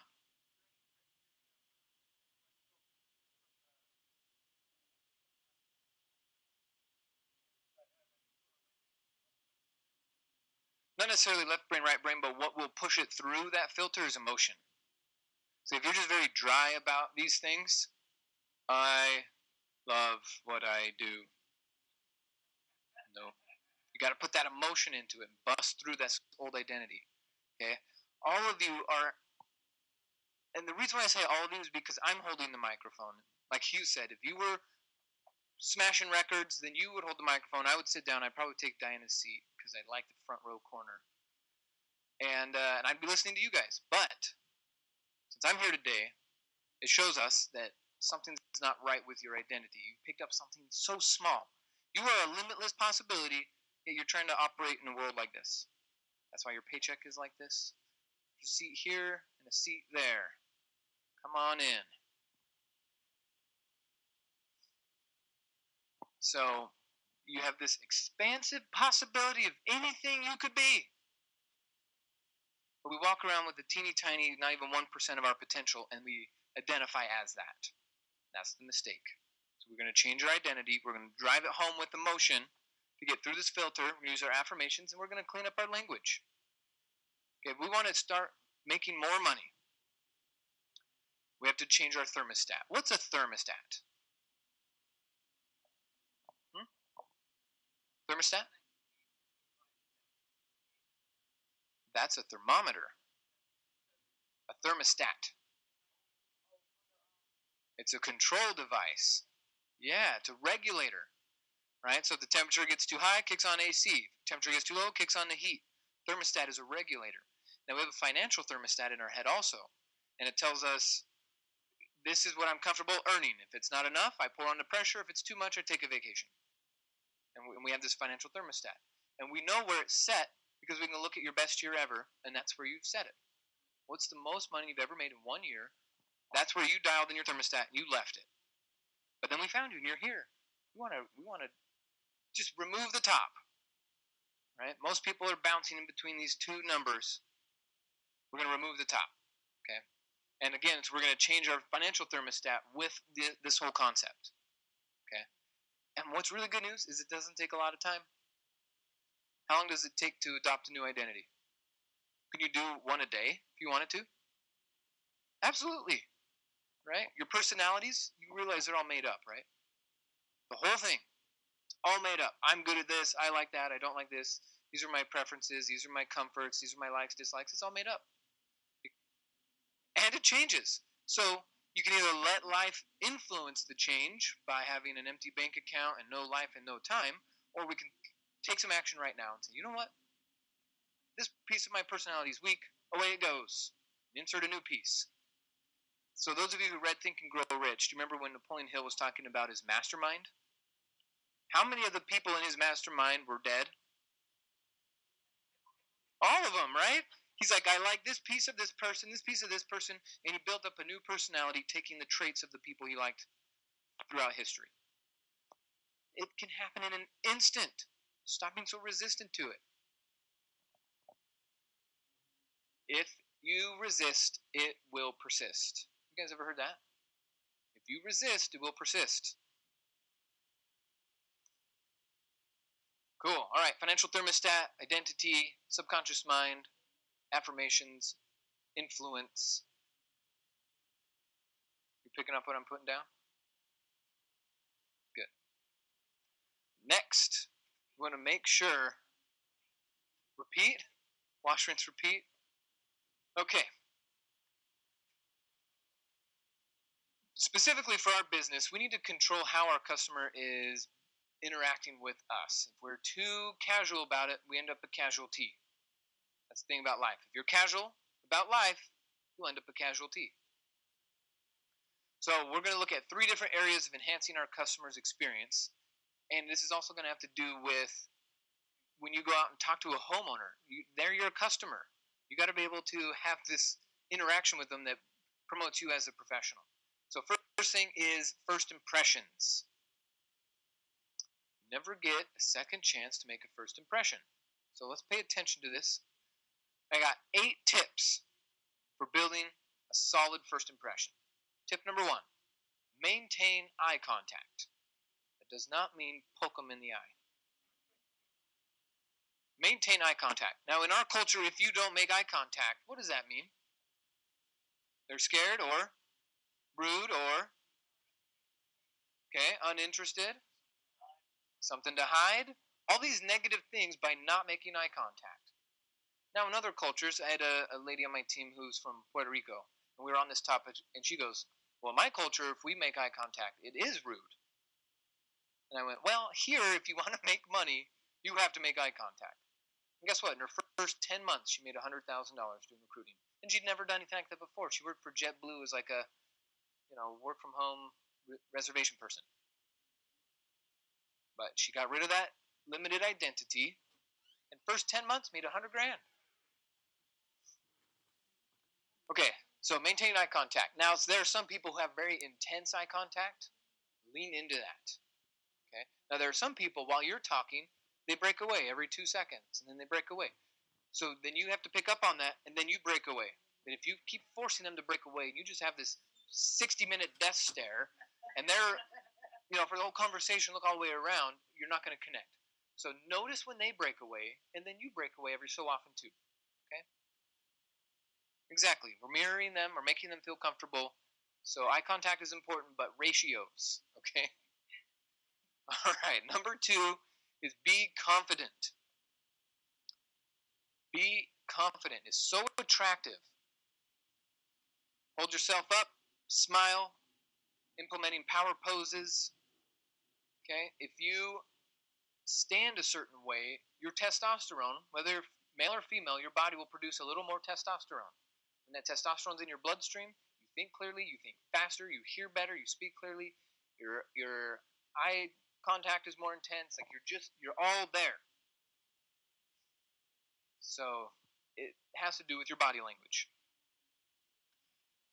Speaker 2: Not necessarily left brain, right brain, but what will push it through that filter is emotion. So if you're just very dry about these things, I love what I do. No. You got to put that emotion into it and bust through that old identity. Okay? All of you are, and the reason why I say all of you is because I'm holding the microphone. Like Hugh said, if you were smashing records, then you would hold the microphone. I would sit down. I'd probably take Diana's seat because I like the front row corner. And I'd be listening to you guys. But since I'm here today, it shows us that something's not right with your identity. You picked up something so small. You are a limitless possibility, yet you're trying to operate in a world like this. That's why your paycheck is like this. There's a seat here and a seat there. Come on in. So you have this expansive possibility of anything you could be. But we walk around with a teeny tiny, not even 1% of our potential, and we identify as that. That's the mistake. So we're going to change our identity. We're going to drive it home with emotion to get through this filter. We're going to use our affirmations, and we're going to clean up our language. Okay, if we want to start making more money, we have to change our thermostat. What's a thermostat? Thermostat? That's a thermometer. A thermostat. It's a control device. Yeah, it's a regulator. Right? So if the temperature gets too high, it kicks on AC. Temperature gets too low, it kicks on the heat. Thermostat is a regulator. Now we have a financial thermostat in our head also. And it tells us, this is what I'm comfortable earning. If it's not enough, I pour on the pressure. If it's too much, I take a vacation. And we have this financial thermostat. And we know where it's set because we can look at your best year ever, and that's where you've set it. What's the most money you've ever made in 1 year? That's where you dialed in your thermostat and you left it. But then we found you and you're here. We want to just remove the top. Right? Most people are bouncing in between these two numbers. We're going to remove the top. Okay? And again, so we're going to change our financial thermostat with this whole concept. Okay? And what's really good news is it doesn't take a lot of time. How long does it take to adopt a new identity? Can you do one a day if you wanted to? Absolutely. Right? Your personalities, you realize they're all made up, right? The whole thing. It's all made up. I'm good at this. I like that. I don't like this. These are my preferences. These are my comforts. These are my likes, dislikes. It's all made up. And it changes. So You can either let life influence the change by having an empty bank account and no life and no time, or we can take some action right now and say, you know what? This piece of my personality is weak. Away it goes. Insert a new piece. So those of you who read Think and Grow Rich, do you remember when Napoleon Hill was talking about his mastermind? How many of the people in his mastermind were dead? All of them, right? He's like, I like this piece of this person, and he built up a new personality, taking the traits of the people he liked throughout history. It can happen in an instant. Stop being so resistant to it. If you resist, it will persist. You guys ever heard that? If you resist, it will persist. Cool. All right. Financial thermostat, identity, subconscious mind, affirmations, influence. You picking up what I'm putting down? Good. Next, you want to make sure, repeat, wash, rinse, repeat. Okay. Specifically for our business, we need to control how our customer is interacting with us. If we're too casual about it, we end up a casualty. That's the thing about life. If you're casual about life, you'll end up a casualty. So we're going to look at 3 different areas of enhancing our customer's experience. And this is also going to have to do with when you go out and talk to a homeowner. They're your customer. You got to be able to have this interaction with them that promotes you as a professional. So first thing is first impressions. Never get a second chance to make a first impression. So let's pay attention to this. I got 8 tips for building a solid first impression. Tip number 1, maintain eye contact. That does not mean poke them in the eye. Maintain eye contact. Now in our culture, if you don't make eye contact, what does that mean? They're scared or rude or, okay, uninterested, something to hide. All these negative things by not making eye contact. Now in other cultures, I had a lady on my team who's from Puerto Rico, and we were on this topic, and she goes, well, in my culture, if we make eye contact, it is rude. And I went, well, here, if you want to make money, you have to make eye contact. And guess what? In her first 10 months, she made $100,000 doing recruiting. And she'd never done anything like that before. She worked for JetBlue as like a, work from home reservation person. But she got rid of that limited identity, and first 10 months made $100,000. Okay, so maintain eye contact. Now, there are some people who have very intense eye contact. Lean into that. Okay. Now, there are some people, while you're talking, they break away every 2 seconds, and then they break away. So then you have to pick up on that, and then you break away. But if you keep forcing them to break away, and you just have this 60-minute death stare, and they're, for the whole conversation, look all the way around, you're not going to connect. So notice when they break away, and then you break away every so often too. Okay? Exactly. We're mirroring them, we're making them feel comfortable. So eye contact is important, but ratios. Okay? All right. Number 2 is be confident. Be confident is so attractive. Hold yourself up, smile, implementing power poses. Okay? If you stand a certain way, your testosterone, whether male or female, your body will produce a little more testosterone. When that testosterone's in your bloodstream, you think clearly, you think faster, you hear better, you speak clearly, your eye contact is more intense, like you're all there. So it has to do with your body language.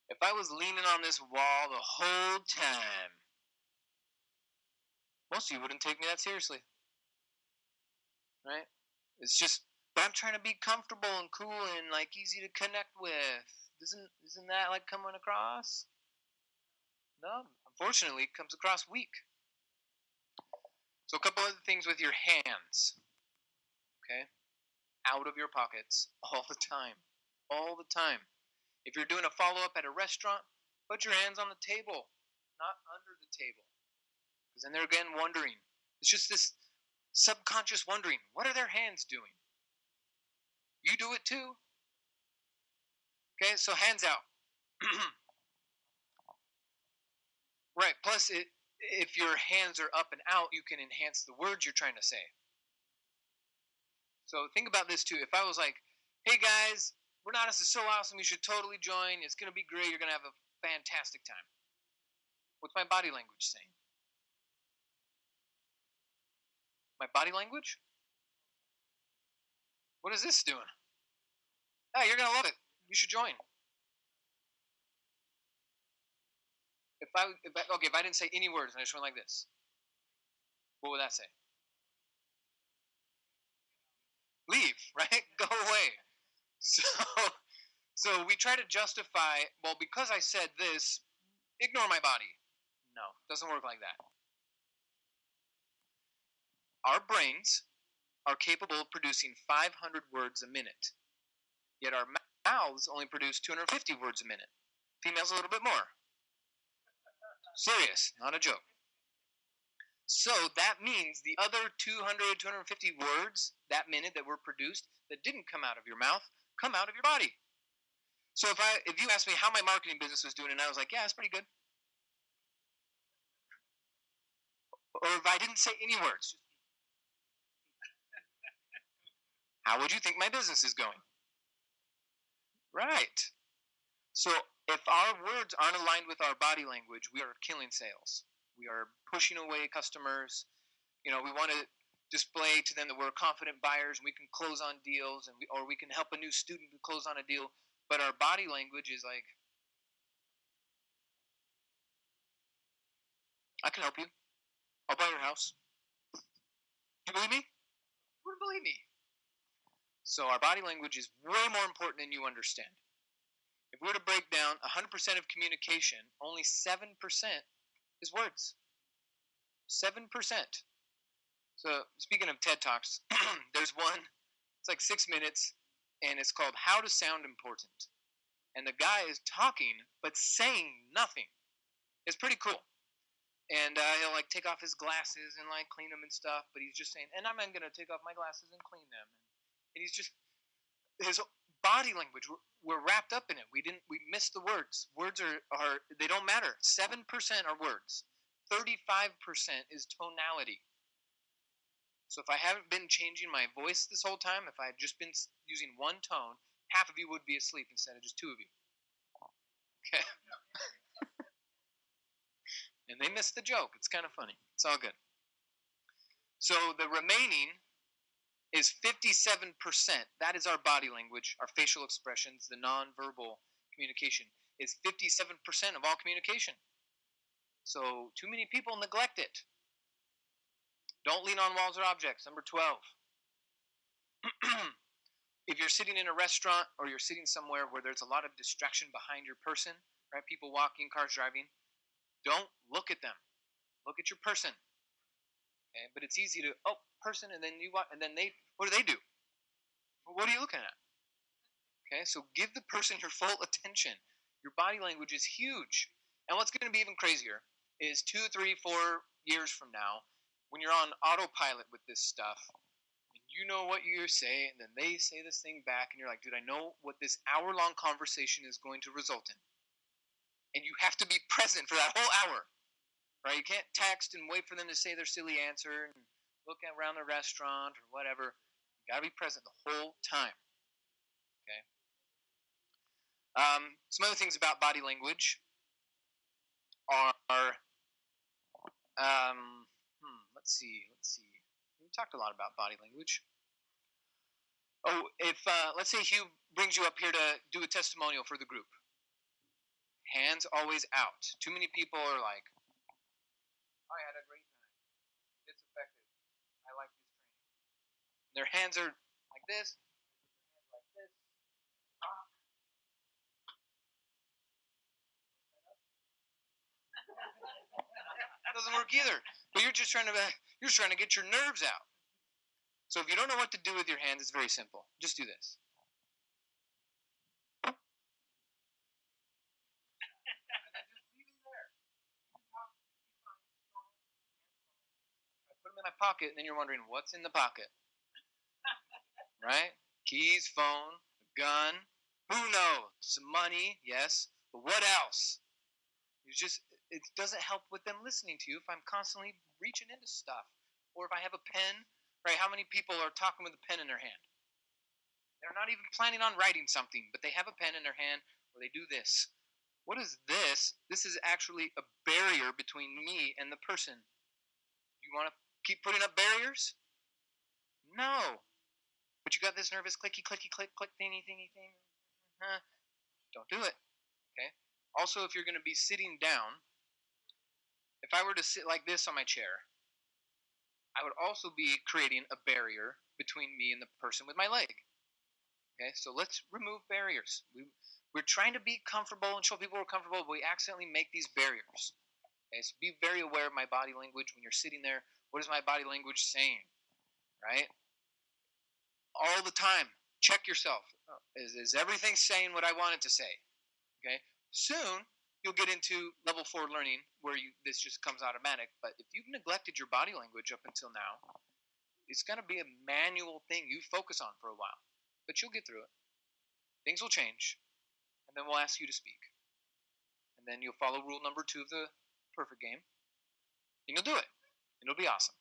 Speaker 2: If I was leaning on this wall the whole time, most of you wouldn't take me that seriously. Right? It's just, but I'm trying to be comfortable and cool and like easy to connect with. Isn't that like coming across? No, unfortunately, it comes across weak. So a couple other things with your hands. Okay? Out of your pockets all the time. All the time. If you're doing a follow-up at a restaurant, put your hands on the table, not under the table. Because then they're again wondering. It's just this subconscious wondering. What are their hands doing? You do it too. Okay, so hands out. Plus, if your hands are up and out, you can enhance the words you're trying to say. So think about this too. If I was like, hey guys, Renatus is so awesome, you should totally join. It's going to be great. You're going to have a fantastic time. What's my body language saying? My body language? What is this doing? Hey, you're going to love it. You should join. If I didn't say any words and I just went like this, what would that say? Leave, right? Go away. So we try to justify, well, because I said this, ignore my body. No, it doesn't work like that. Our brains are capable of producing 500 words a minute, yet our mouths only produce 250 words a minute. Females a little bit more. Serious, not a joke. So that means the other 200, 250 words that minute that were produced that didn't come out of your mouth come out of your body. So if you asked me how my marketing business was doing and I was like, yeah, it's pretty good. Or if I didn't say any words, how would you think my business is going? Right. So if our words aren't aligned with our body language, we are killing sales. We are pushing away customers. We want to display to them that we're confident buyers and we can close on deals, or we can help a new student close on a deal. But our body language is like, I can help you. I'll buy your house. You believe me? You wouldn't believe me. So our body language is way more important than you understand. If we were to break down 100% of communication, only 7% is words. 7%. So speaking of TED Talks, there's one, it's like 6 minutes, and it's called How to Sound Important. And the guy is talking, but saying nothing. It's pretty cool. And he'll like take off his glasses and like clean them and stuff, but he's just saying, and I'm going to take off my glasses and clean them. And he's just, his body language, we're wrapped up in it. We missed the words. Words are they don't matter. 7% are words. 35% is tonality. So if I haven't been changing my voice this whole time, if I had just been using one tone, half of you would be asleep instead of just two of you. Okay. And they missed the joke. It's kind of funny. It's all good. So the remaining is 57%. That is our body language, our facial expressions, the nonverbal communication is 57% of all communication. So too many people neglect it. Don't lean on walls or objects. Number 12. If you're sitting in a restaurant or you're sitting somewhere where there's a lot of distraction behind your person, right? People walking, cars driving, don't look at them. Look at your person. Okay? But it's easy to, person, and then you walk, and then what do? What are you looking at? Okay, so give the person your full attention. Your body language is huge. And what's going to be even crazier is 2, 3, 4 years from now, when you're on autopilot with this stuff, and you know what you say, and then they say this thing back, and you're like, dude, I know what this hour-long conversation is going to result in. And you have to be present for that whole hour, right? You can't text and wait for them to say their silly answer and look around the restaurant or whatever. You got to be present the whole time, okay? Some other things about body language are, let's see. We talked a lot about body language. Oh, if let's say Hugh brings you up here to do a testimonial for the group. Hands always out. Too many people are like, I had a great time. It's effective. I like this training. Their hands are like this. Like this. That doesn't work either. But you're just trying to get your nerves out. So if you don't know what to do with your hands, it's very simple. Just do this. Put them in my pocket, and then you're wondering, what's in the pocket? Right? Keys, phone, a gun. Who knows? Some money, yes. But what else? it doesn't help with them listening to you if I'm constantly reaching into stuff. Or if I have a pen, right? How many people are talking with a pen in their hand? They're not even planning on writing something, but they have a pen in their hand or they do this. What is this? This is actually a barrier between me and the person. You want to keep putting up barriers? No. But you got this nervous clicky, clicky, click, click, thingy, thingy, thing. Don't do it. Okay? Also, if you're going to be sitting down, if I were to sit like this on my chair, I would also be creating a barrier between me and the person with my leg. Okay, so let's remove barriers. We're trying to be comfortable and show people we're comfortable, but we accidentally make these barriers. Okay, so be very aware of my body language when you're sitting there. What is my body language saying? Right? All the time. Check yourself. Is everything saying what I want it to say? Okay. Soon you'll get into level 4 learning where this just comes automatic. But if you've neglected your body language up until now, it's going to be a manual thing you focus on for a while. But you'll get through it. Things will change. And then we'll ask you to speak. And then you'll follow rule number 2 of the perfect game. And you'll do it. And it'll be awesome.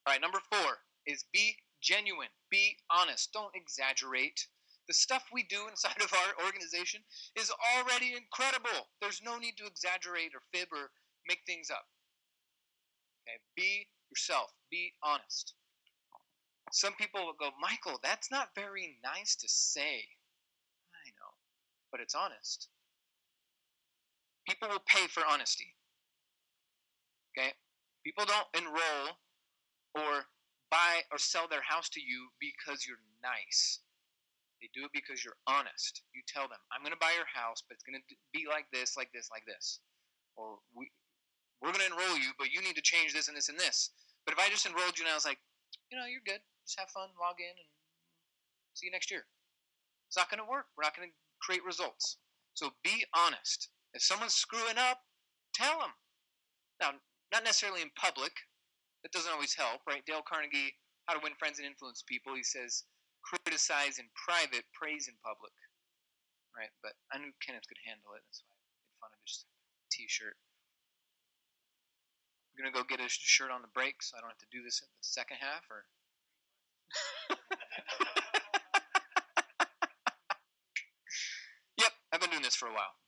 Speaker 2: All right, number 4 is be genuine. Be honest. Don't exaggerate. The stuff we do inside of our organization is already incredible. There's no need to exaggerate or fib or make things up. Okay, be yourself. Be honest. Some people will go, Michael, that's not very nice to say. I know, but it's honest. People will pay for honesty. Okay? People don't enroll or buy or sell their house to you because you're nice. They do it because you're honest. You tell them, I'm going to buy your house, but it's going to be like this, like this, like this. Or we're going to enroll you, but you need to change this and this and this. But if I just enrolled you and I was like, you're good. Just have fun, log in, and see you next year. It's not going to work. We're not going to create results. So be honest. If someone's screwing up, tell them. Now, not necessarily in public. That doesn't always help, right? Dale Carnegie, How to Win Friends and Influence People, he says, criticize in private, praise in public. Right? But I knew Kenneth could handle it. That's why I made fun of his t-shirt. I'm going to go get a shirt on the break so I don't have to do this in the second half. Or Yep, I've been doing this for a while.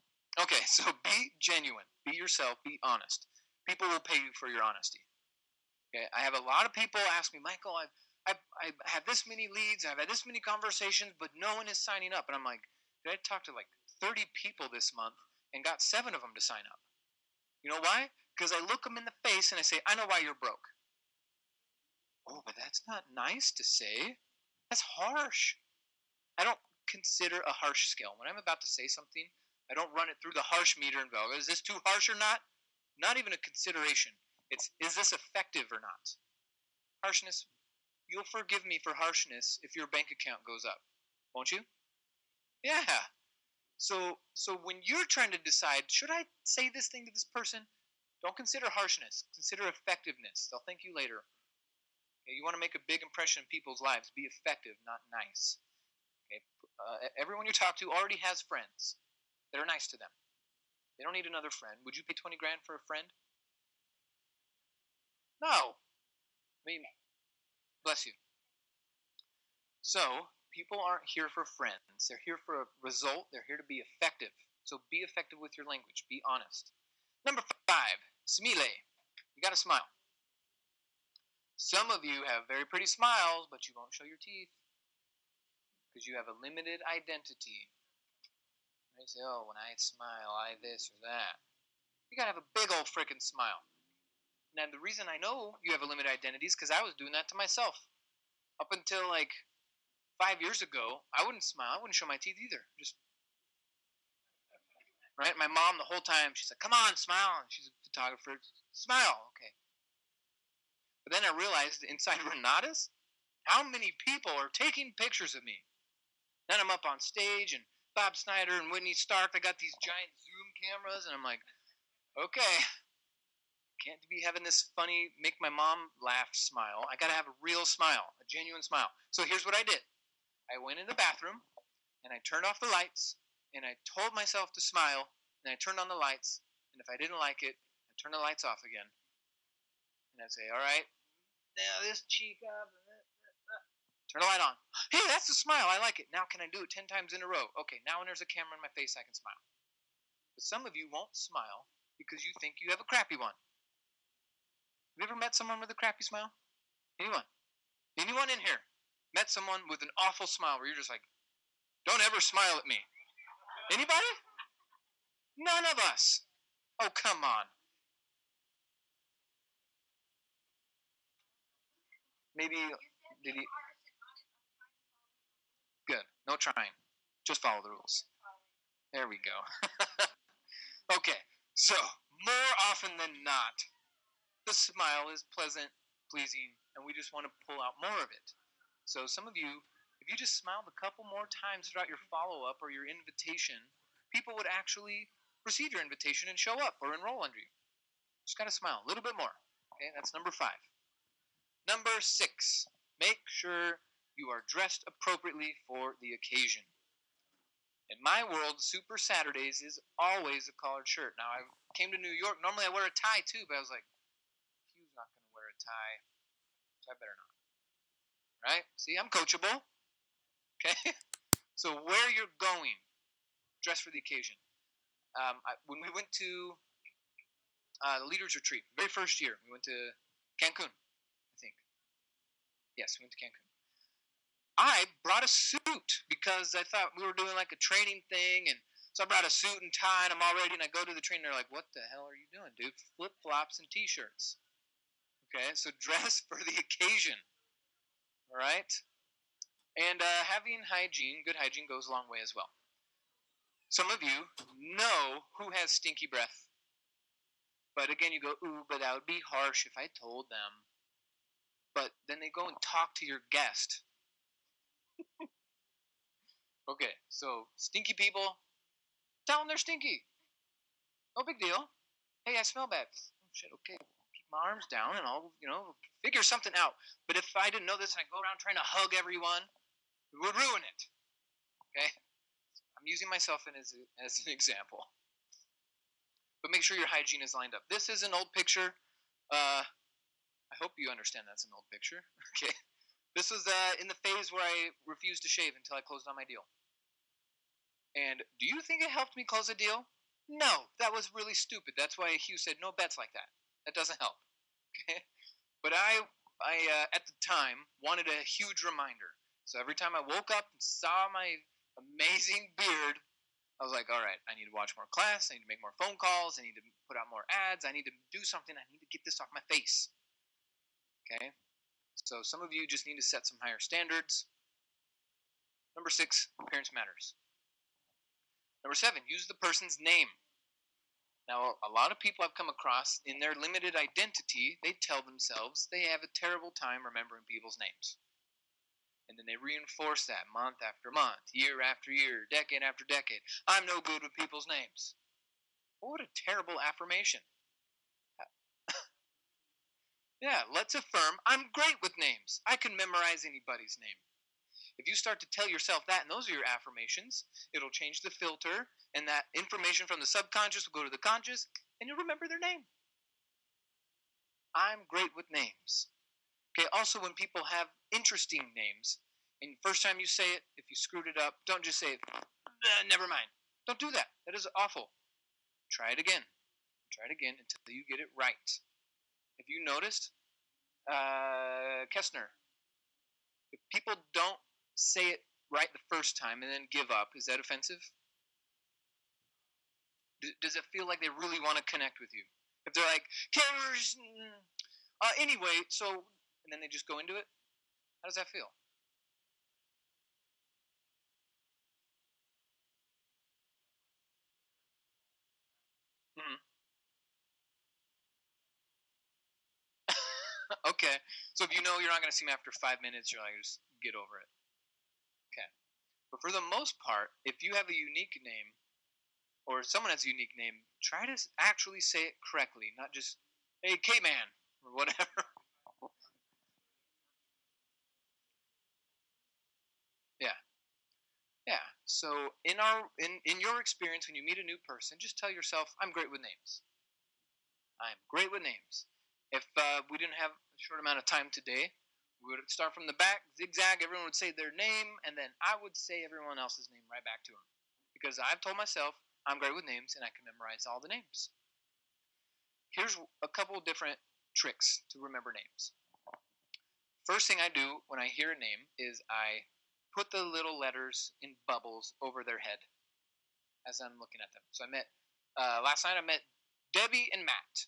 Speaker 2: Okay, so be genuine. Be yourself. Be honest. People will pay you for your honesty. Okay, I have a lot of people ask me, Michael, I have this many leads, I've had this many conversations, but no one is signing up. And I'm like, did I talk to like 30 people this month and got 7 of them to sign up? You know why? Because I look them in the face and I say, I know why you're broke. Oh, but that's not nice to say. That's harsh. I don't consider a harsh scale. When I'm about to say something, I don't run it through the harsh meter and go, is this too harsh or not? Not even a consideration. It's, is this effective or not? Harshness, you'll forgive me for harshness if your bank account goes up, won't you? Yeah. So when you're trying to decide, should I say this thing to this person? Don't consider harshness. Consider effectiveness. They'll thank you later. Okay, you want to make a big impression in people's lives. Be effective, not nice. Okay, everyone you talk to already has friends that are nice to them. They don't need another friend. Would you pay 20 grand for a friend? No. I mean, bless you. So, people aren't here for friends. They're here for a result. They're here to be effective. So be effective with your language. Be honest. Number 5, smile. You got to smile. Some of you have very pretty smiles, but you won't show your teeth because you have a limited identity. They say, oh, when I smile, I this or that. You got to have a big old freaking smile. Now, the reason I know you have a limited identity is because I was doing that to myself. Up until like 5 years ago, I wouldn't smile. I wouldn't show my teeth either. Just, right? My mom, the whole time, she's like, come on, smile. And she's a photographer. Smile. Okay. But then I realized inside Renatus, how many people are taking pictures of me? Then I'm up on stage, and Bob Snyder and Whitney Stark, they got these giant zoom cameras, and I'm like, okay, can't be having this funny, make my mom laugh smile. I got to have a real smile, a genuine smile. So here's what I did. I went in the bathroom, and I turned off the lights, and I told myself to smile, and I turned on the lights, and if I didn't like it, I'd turn the lights off again. And I'd say, all right, now this cheek up. Turn the light on. Hey, that's a smile. I like it. Now can I do it 10 times in a row? Okay, now when there's a camera in my face, I can smile. But some of you won't smile because you think you have a crappy one. Have you ever met someone with a crappy smile? Anyone? Anyone in here met someone with an awful smile where you're just like, don't ever smile at me? Anybody? None of us. Oh, come on. Maybe, did he? Good. No trying. Just follow the rules. There we go. Okay, so more often than not, the smile is pleasant, pleasing, and we just want to pull out more of it. So some of you, if you just smiled a couple more times throughout your follow-up or your invitation, people would actually receive your invitation and show up or enroll under you. Just gotta smile a little bit more. Okay, that's number 5. Number 6, make sure you are dressed appropriately for the occasion. In my world, Super Saturdays is always a collared shirt. Now, I came to New York. Normally, I wear a tie too, but I was like, Hugh's not going to wear a tie, so I better not. Right? See, I'm coachable. Okay? So, where you're going, dress for the occasion. When we went to the Leaders Retreat, very first year, we went to Cancun, I think. Yes, we went to Cancun. I brought a suit because I thought we were doing like a training thing, and so I brought a suit and tie, and I'm all ready, and I go to the trainer, they're like, what the hell are you doing, dude? Flip-flops and t-shirts. Okay, so dress for the occasion, all right? And having hygiene, good hygiene, goes a long way as well. Some of you know who has stinky breath. But again, you go, ooh, but that would be harsh if I told them. But then they go and talk to your guest. Okay, so stinky people, tell them they're stinky. No big deal. Hey, I smell bad. Oh, shit, okay. Keep my arms down and I'll, figure something out. But if I didn't know this and I go around trying to hug everyone, it would ruin it. Okay? I'm using myself as an example. But make sure your hygiene is lined up. This is an old picture. I hope you understand that's an old picture. Okay? This was in the phase where I refused to shave until I closed on my deal. And do you think it helped me close a deal? No, that was really stupid. That's why Hugh said no bets like that. That doesn't help. Okay? But I at the time wanted a huge reminder. So every time I woke up and saw my amazing beard, I was like, all right, I need to watch more class. I need to make more phone calls. I need to put out more ads. I need to do something. I need to get this off my face. Okay? So some of you just need to set some higher standards. Number 6, appearance matters. Number 7, use the person's name. Now, a lot of people I've come across, in their limited identity, they tell themselves they have a terrible time remembering people's names. And then they reinforce that month after month, year after year, decade after decade. I'm no good with people's names. What a terrible affirmation. Yeah, let's affirm I'm great with names. I can memorize anybody's name. If you start to tell yourself that, and those are your affirmations, it'll change the filter, and that information from the subconscious will go to the conscious, and you'll remember their name. I'm great with names. Okay, also when people have interesting names, and first time you say it, if you screwed it up, don't just say, never mind. Don't do that. That is awful. Try it again. Try it again until you get it right. If you noticed, Kestner, if people don't say it right the first time and then give up, is that offensive? Does it feel like they really want to connect with you? If they're like, anyway, so, and then they just go into it, how does that feel? Mm-hmm. Okay, so if you know you're not going to see them after 5 minutes, you're like, just get over it. Okay, but for the most part, if you have a unique name, or someone has a unique name, try to actually say it correctly, not just, hey, K-Man, or whatever. Yeah. Yeah. So in your experience, when you meet a new person, just tell yourself, I'm great with names. I'm great with names. If we didn't have a short amount of time today, we would start from the back, zigzag, everyone would say their name, and then I would say everyone else's name right back to them. Because I've told myself I'm great with names and I can memorize all the names. Here's a couple of different tricks to remember names. First thing I do when I hear a name is I put the little letters in bubbles over their head as I'm looking at them. So I met, last night I met Debbie and Matt.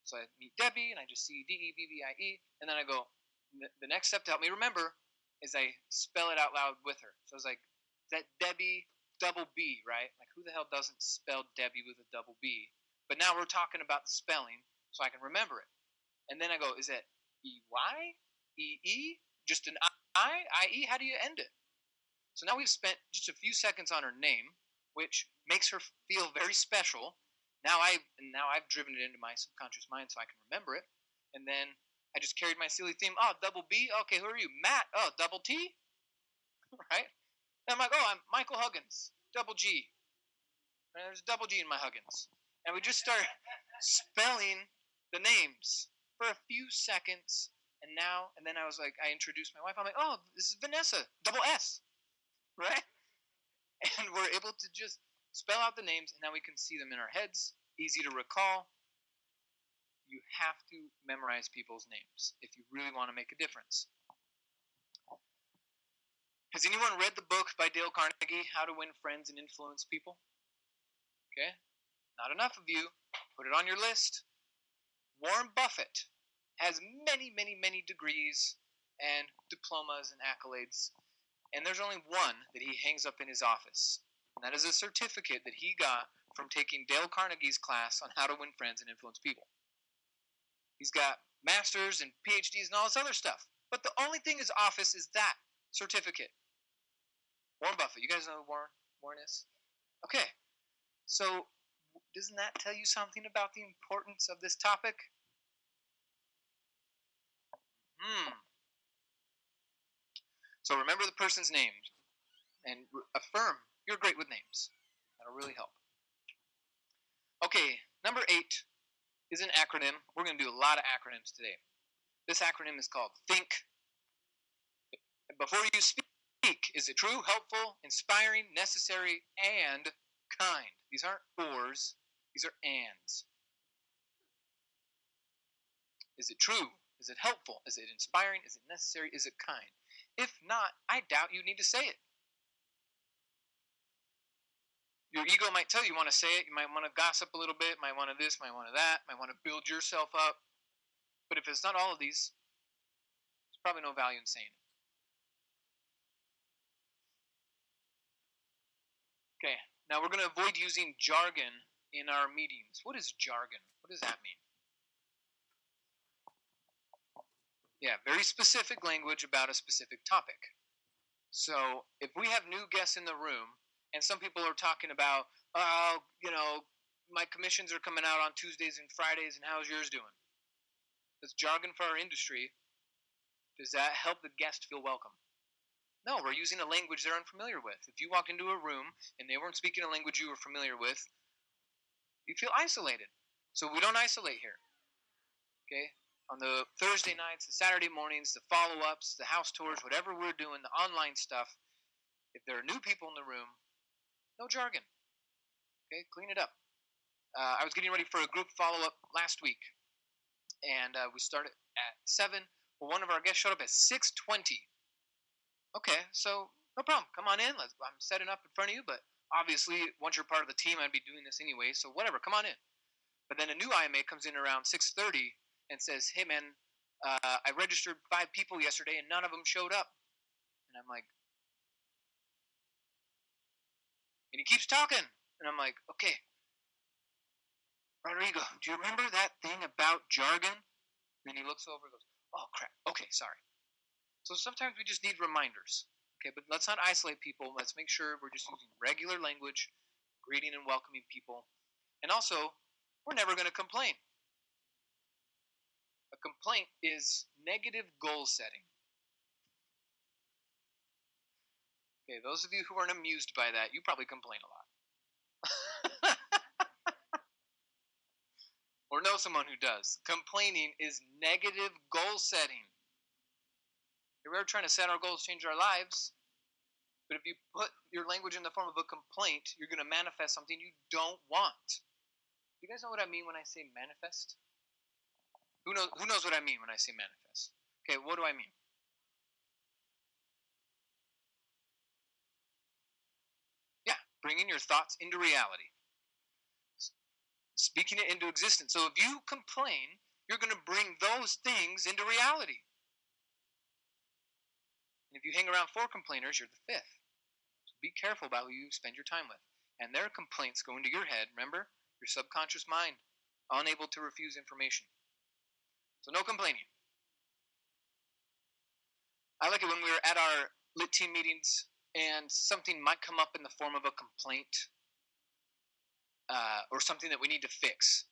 Speaker 2: So I meet Debbie and I just see Debbie, and then I go, the next step to help me remember is I spell it out loud with her. So I was like, is that Debbie double B, right? Like who the hell doesn't spell Debbie with a double B? But now we're talking about the spelling so I can remember it. And then I go, is it E-Y? E-E? Just an I? I-E? How do you end it? So now we've spent just a few seconds on her name, which makes her feel very special. Now I've driven it into my subconscious mind so I can remember it. And then I just carried my silly theme. Oh, double B? Okay, who are you? Matt. Oh, double T? Right? And I'm like, oh, I'm Michael Huggins. Double G. And there's a double G in my Huggins. And we just start spelling the names for a few seconds. And then I was like, I introduced my wife. I'm like, oh, this is Vanessa. Double S. Right? And we're able to just spell out the names, and now we can see them in our heads. Easy to recall. You have to memorize people's names if you really want to make a difference. Has anyone read the book by Dale Carnegie, How to Win Friends and Influence People? Okay, not enough of you. Put it on your list. Warren Buffett has many, many, many degrees and diplomas and accolades, and there's only one that he hangs up in his office. And that is a certificate that he got from taking Dale Carnegie's class on how to win friends and influence people. He's got masters and PhDs and all this other stuff. But the only thing in his office is that certificate. Warren Buffett. You guys know who Warren is? Okay. So doesn't that tell you something about the importance of this topic? So remember the person's name and affirm you're great with names. That'll really help. Okay, number 8 is an acronym. We're going to do a lot of acronyms today. This acronym is called THINK. Before you speak, is it true, helpful, inspiring, necessary, and kind? These aren't ors, these are ands. Is it true? Is it helpful? Is it inspiring? Is it necessary? Is it kind? If not, I doubt you need to say it. Your ego might tell you want to say it. You might want to gossip a little bit, might want to this, might want to that, might want to build yourself up. But if it's not all of these, there's probably no value in saying it. Okay, now we're going to avoid using jargon in our meetings. What is jargon? What does that mean? Yeah, very specific language about a specific topic. So if we have new guests in the room, and some people are talking about, my commissions are coming out on Tuesdays and Fridays, and how's yours doing? That's jargon for our industry. Does that help the guest feel welcome? No, we're using a language they're unfamiliar with. If you walked into a room and they weren't speaking a language you were familiar with, you feel isolated. So we don't isolate here. Okay? On the Thursday nights, the Saturday mornings, the follow-ups, the house tours, whatever we're doing, the online stuff, if there are new people in the room, no jargon. Okay, clean it up. I was getting ready for a group follow-up last week, and we started at 7. Well, one of our guests showed up at 6:20. Okay, so no problem. Come on in. I'm setting up in front of you, but obviously, once you're part of the team, I'd be doing this anyway, so whatever, come on in. But then a new IMA comes in around 6:30 and says, hey, man, I registered 5 people yesterday, and none of them showed up. And I'm like, and he keeps talking. And I'm like, okay, Rodrigo, do you remember that thing about jargon? And he looks over and goes, oh, crap. Okay, sorry. So sometimes we just need reminders. Okay, but let's not isolate people. Let's make sure we're just using regular language, greeting and welcoming people. And also, we're never going to complain. A complaint is negative goal setting. Okay, those of you who aren't amused by that, you probably complain a lot. or know someone who does. Complaining is negative goal setting. We're trying to set our goals, change our lives. But if you put your language in the form of a complaint, you're going to manifest something you don't want. You guys know what I mean when I say manifest? Who knows what I mean when I say manifest? Okay, what do I mean? Yeah, bringing your thoughts into reality. Speaking it into existence. So if you complain, you're going to bring those things into reality. And if you hang around 4 complainers, you're the 5th. So be careful about who you spend your time with. And their complaints go into your head, remember? Your subconscious mind, unable to refuse information. So no complaining. I like it when we were at our lit team meetings and something might come up in the form of a complaint or something that we need to fix.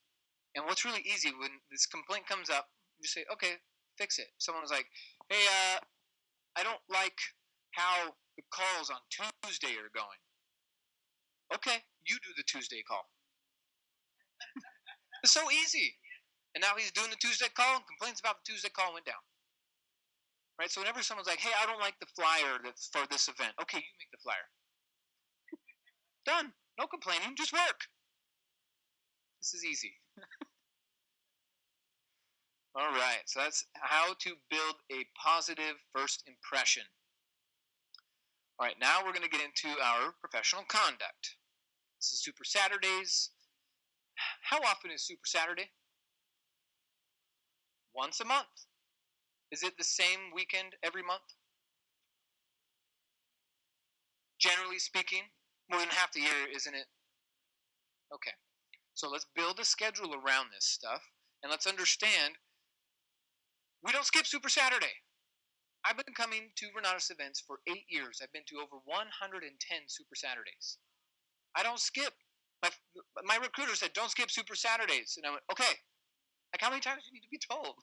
Speaker 2: And what's really easy, when this complaint comes up, you just say, okay, fix it. Someone was like, hey, I don't like how the calls on Tuesday are going. Okay, you do the Tuesday call. It's so easy. And now he's doing the Tuesday call and complains about the Tuesday call went down. Right? So whenever someone's like, hey, I don't like the flyer that's for this event. Okay, you make the flyer. Done. No complaining, just work. This is easy. All right, so that's how to build a positive first impression. All right, now we're going to get into our professional conduct. This is Super Saturdays. How often is Super Saturday? Once a month. Is it the same weekend every month? Generally speaking, more than half the year, isn't it? Okay, so let's build a schedule around this stuff, and let's understand we don't skip Super Saturday. I've been coming to Renatus events for 8 years. I've been to over 110 Super Saturdays. I don't skip. My recruiter said, don't skip Super Saturdays. And I went, okay. Like, how many times do you need to be told?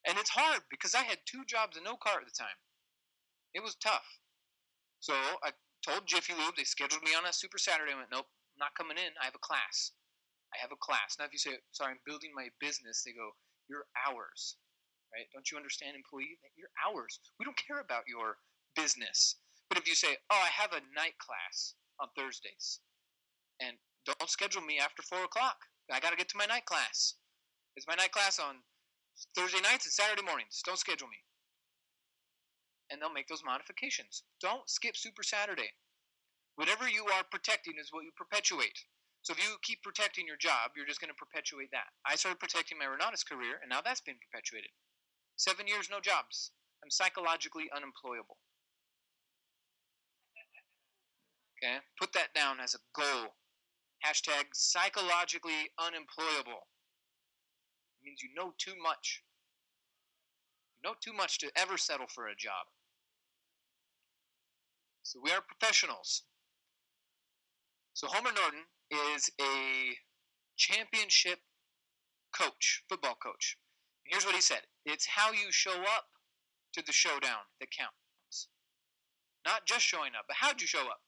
Speaker 2: And it's hard because I had 2 jobs and no car at the time. It was tough. So I told Jiffy Lube, they scheduled me on a Super Saturday. I went, nope, I'm not coming in. I have a class. Now, if you say, sorry, I'm building my business, they go, your hours. Right? Don't you understand, employee? Your hours. We don't care about your business. But if you say, oh, I have a night class on Thursdays, and don't schedule me after 4 o'clock. I got to get to my night class. It's my night class on Thursday nights and Saturday mornings. Don't schedule me. And they'll make those modifications. Don't skip Super Saturday. Whatever you are protecting is what you perpetuate. So if you keep protecting your job, you're just going to perpetuate that. I started protecting my Renatus career, and now that's been perpetuated. 7 years, no jobs. I'm psychologically unemployable. Okay? Put that down as a goal. Hashtag psychologically unemployable. It means you know too much. You know too much to ever settle for a job. So we are professionals. So Homer Norton is a championship coach, football coach. And here's what he said. It's how you show up to the showdown that counts. Not just showing up, but how'd you show up?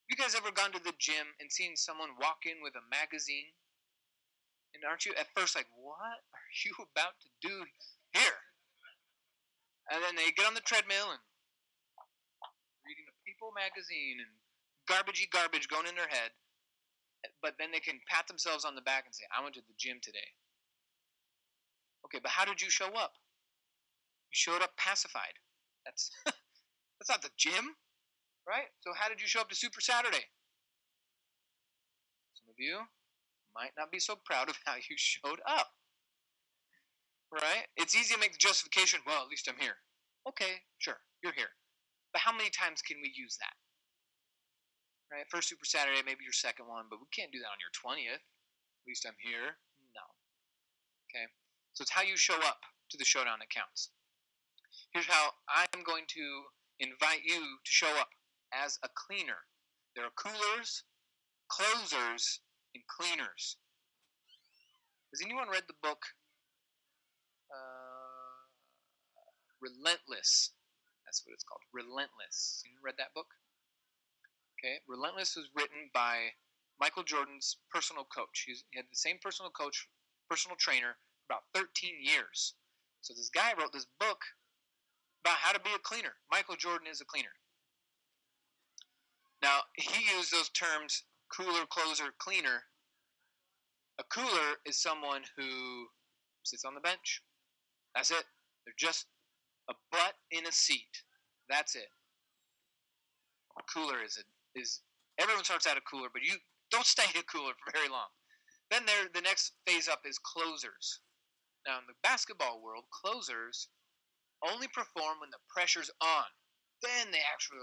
Speaker 2: You guys ever gone to the gym and seen someone walk in with a magazine? And aren't you at first like, what are you about to do here? And then they get on the treadmill and reading a People magazine and garbagey garbage going in their head. But then they can pat themselves on the back and say, I went to the gym today. Okay, but how did you show up? You showed up pacified. That's not the gym, right? So how did you show up to Super Saturday? Some of you might not be so proud of how you showed up, right? It's easy to make the justification, well, at least I'm here. Okay, sure, you're here. But how many times can we use that? Right? First Super Saturday, maybe your second one, but we can't do that on your 20th. At least I'm here. No. Okay? So it's how you show up to the showdown that counts. Here's how I'm going to invite you to show up as a cleaner. There are coolers, closers, and cleaners. Has anyone read the book Relentless? That's what it's called. Relentless. You read that book? Okay. Relentless was written by Michael Jordan's personal coach. He had the same personal coach, personal trainer, for about 13 years. So this guy wrote this book about how to be a cleaner. Michael Jordan is a cleaner. Now, he used those terms, cooler, closer, cleaner. A cooler is someone who sits on the bench. That's it. They're just a butt in a seat. That's it. A cooler is everyone starts out a cooler, but you don't stay a cooler for very long. Then the next phase up is closers. Now, in the basketball world, closers only perform when the pressure's on. Then they actually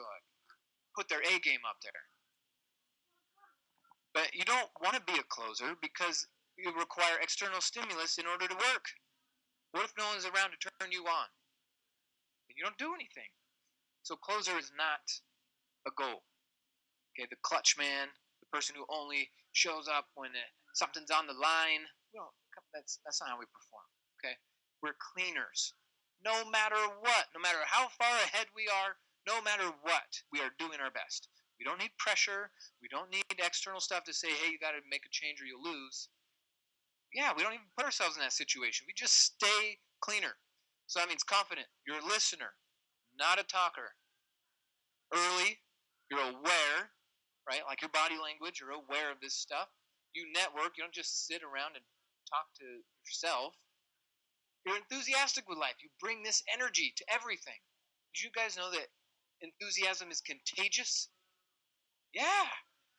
Speaker 2: put their A game up there. But you don't want to be a closer because you require external stimulus in order to work. What if no one's around to turn you on? And you don't do anything. So closer is not a goal. Okay, the clutch man, the person who only shows up when something's on the line. Well, that's not how we perform. Okay, we're cleaners. No matter what, no matter how far ahead we are, no matter what, we are doing our best. We don't need pressure. We don't need external stuff to say, hey, you got to make a change or you'll lose. Yeah, we don't even put ourselves in that situation. We just stay cleaner. So that means confident. You're a listener, not a talker. Early, you're aware, right? Like your body language, you're aware of this stuff. You network. You don't just sit around and talk to yourself. You're enthusiastic with life. You bring this energy to everything. Did you guys know that enthusiasm is contagious? Yeah.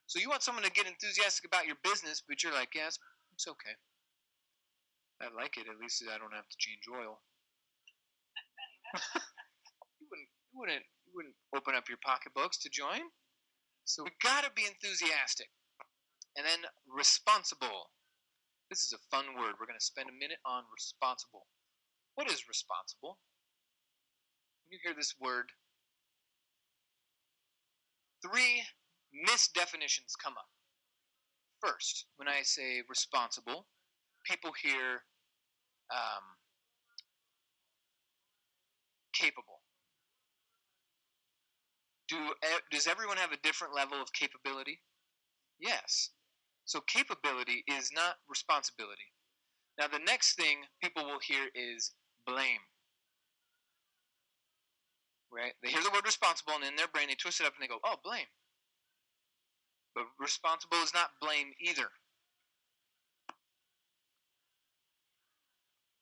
Speaker 2: So you want someone to get enthusiastic about your business, but you're like, yes, it's okay. I like it. At least I don't have to change oil. you wouldn't open up your pocketbooks to join. So we gotta be enthusiastic. And then responsible. This is a fun word. We're gonna spend a minute on responsible. What is responsible? When you hear this word, 3 misdefinitions come up. First, when I say responsible, people hear capable. Does everyone have a different level of capability? Yes. So capability is not responsibility. Now the next thing people will hear is blame. Right? They hear the word responsible and in their brain they twist it up and they go, oh, blame. But responsible is not blame either.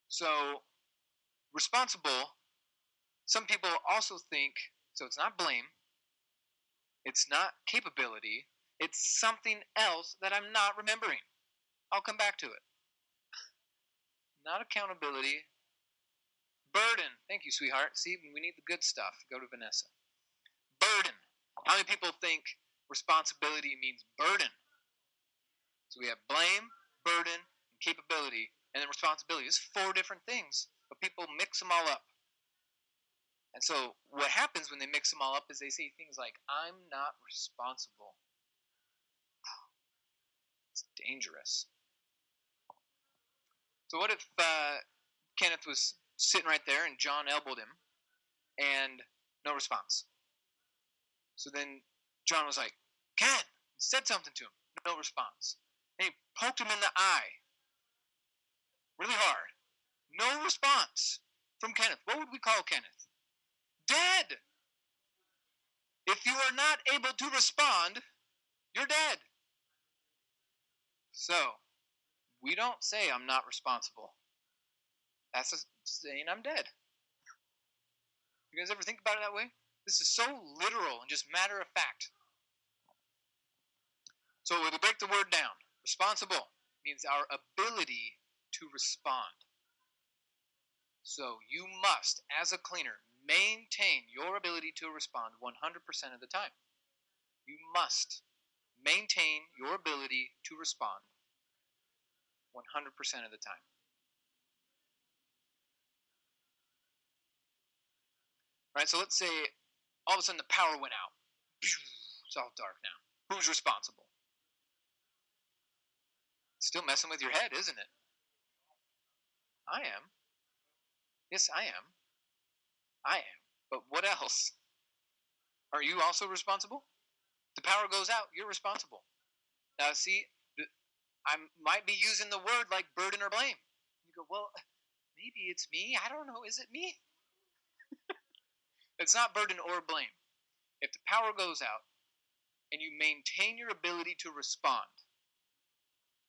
Speaker 2: So responsible, some people also think, so it's not blame, it's not capability, it's something else that I'm not remembering. I'll come back to it. Not accountability. Burden. Thank you, sweetheart. See, we need the good stuff. Go to Vanessa. Burden. How many people think responsibility means burden? So we have blame, burden, and capability, and then responsibility. It's 4 different things, but people mix them all up. And so what happens when they mix them all up is they say things like, I'm not responsible. It's dangerous. So what if Kenneth was sitting right there and John elbowed him and no response? So then John was like, Ken, said something to him, no response. And he poked him in the eye really hard. No response from Kenneth. What would we call Kenneth? Dead. If you are not able to respond, you're dead. So we don't say I'm not responsible. That's saying I'm dead. You guys ever think about it that way? This is so literal and just matter of fact. So to break the word down, responsible means our ability to respond. So you must, as a cleaner, maintain your ability to respond 100% of the time. You must maintain your ability to respond 100% of the time. Right, so let's say all of a sudden the power went out. It's all dark now. Who's responsible? Still messing with your head, isn't it? I am. Yes, I am. I am. But what else? Are you also responsible? The power goes out, you're responsible. Now, see, I might be using the word like burden or blame. You go, well, maybe it's me. I don't know. Is it me? It's not burden or blame. If the power goes out and you maintain your ability to respond,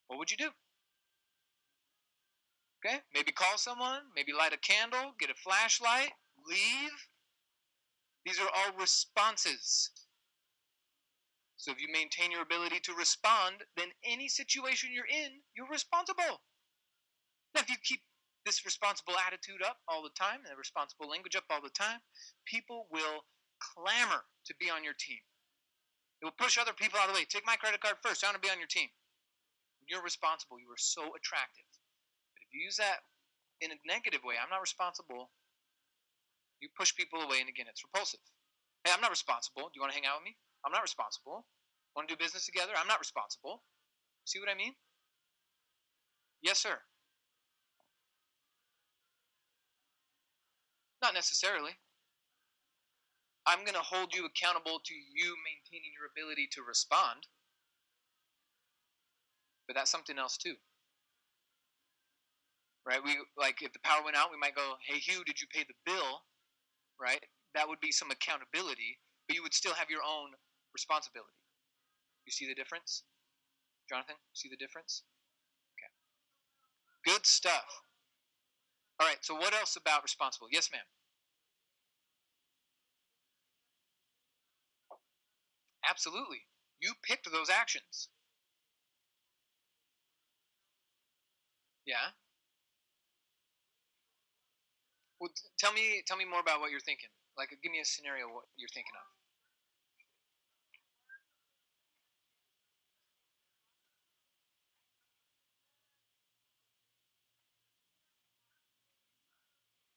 Speaker 2: what would you do? Okay, maybe call someone, maybe light a candle, get a flashlight, leave. These are all responses. So if you maintain your ability to respond, then any situation you're in, you're responsible. Now, if you keep this responsible attitude up all the time and the responsible language up all the time, people will clamor to be on your team. It will push other people out of the way. Take my credit card first. I want to be on your team. When you're responsible, you are so attractive. But if you use that in a negative way, I'm not responsible, you push people away, and again, it's repulsive. Hey, I'm not responsible. Do you want to hang out with me? I'm not responsible. Want to do business together? I'm not responsible. See what I mean? Yes, sir. Not necessarily. I'm going to hold you accountable to you maintaining your ability to respond. But that's something else too. Right? We like if the power went out, we might go, "Hey Hugh, did you pay the bill?" Right? That would be some accountability, but you would still have your own responsibility. You see the difference? Jonathan, see the difference? Okay. Good stuff. All right, so what else about responsible? Yes, ma'am. Absolutely. You picked those actions. Yeah. Well, tell me more about what you're thinking. Like, give me a scenario what you're thinking of.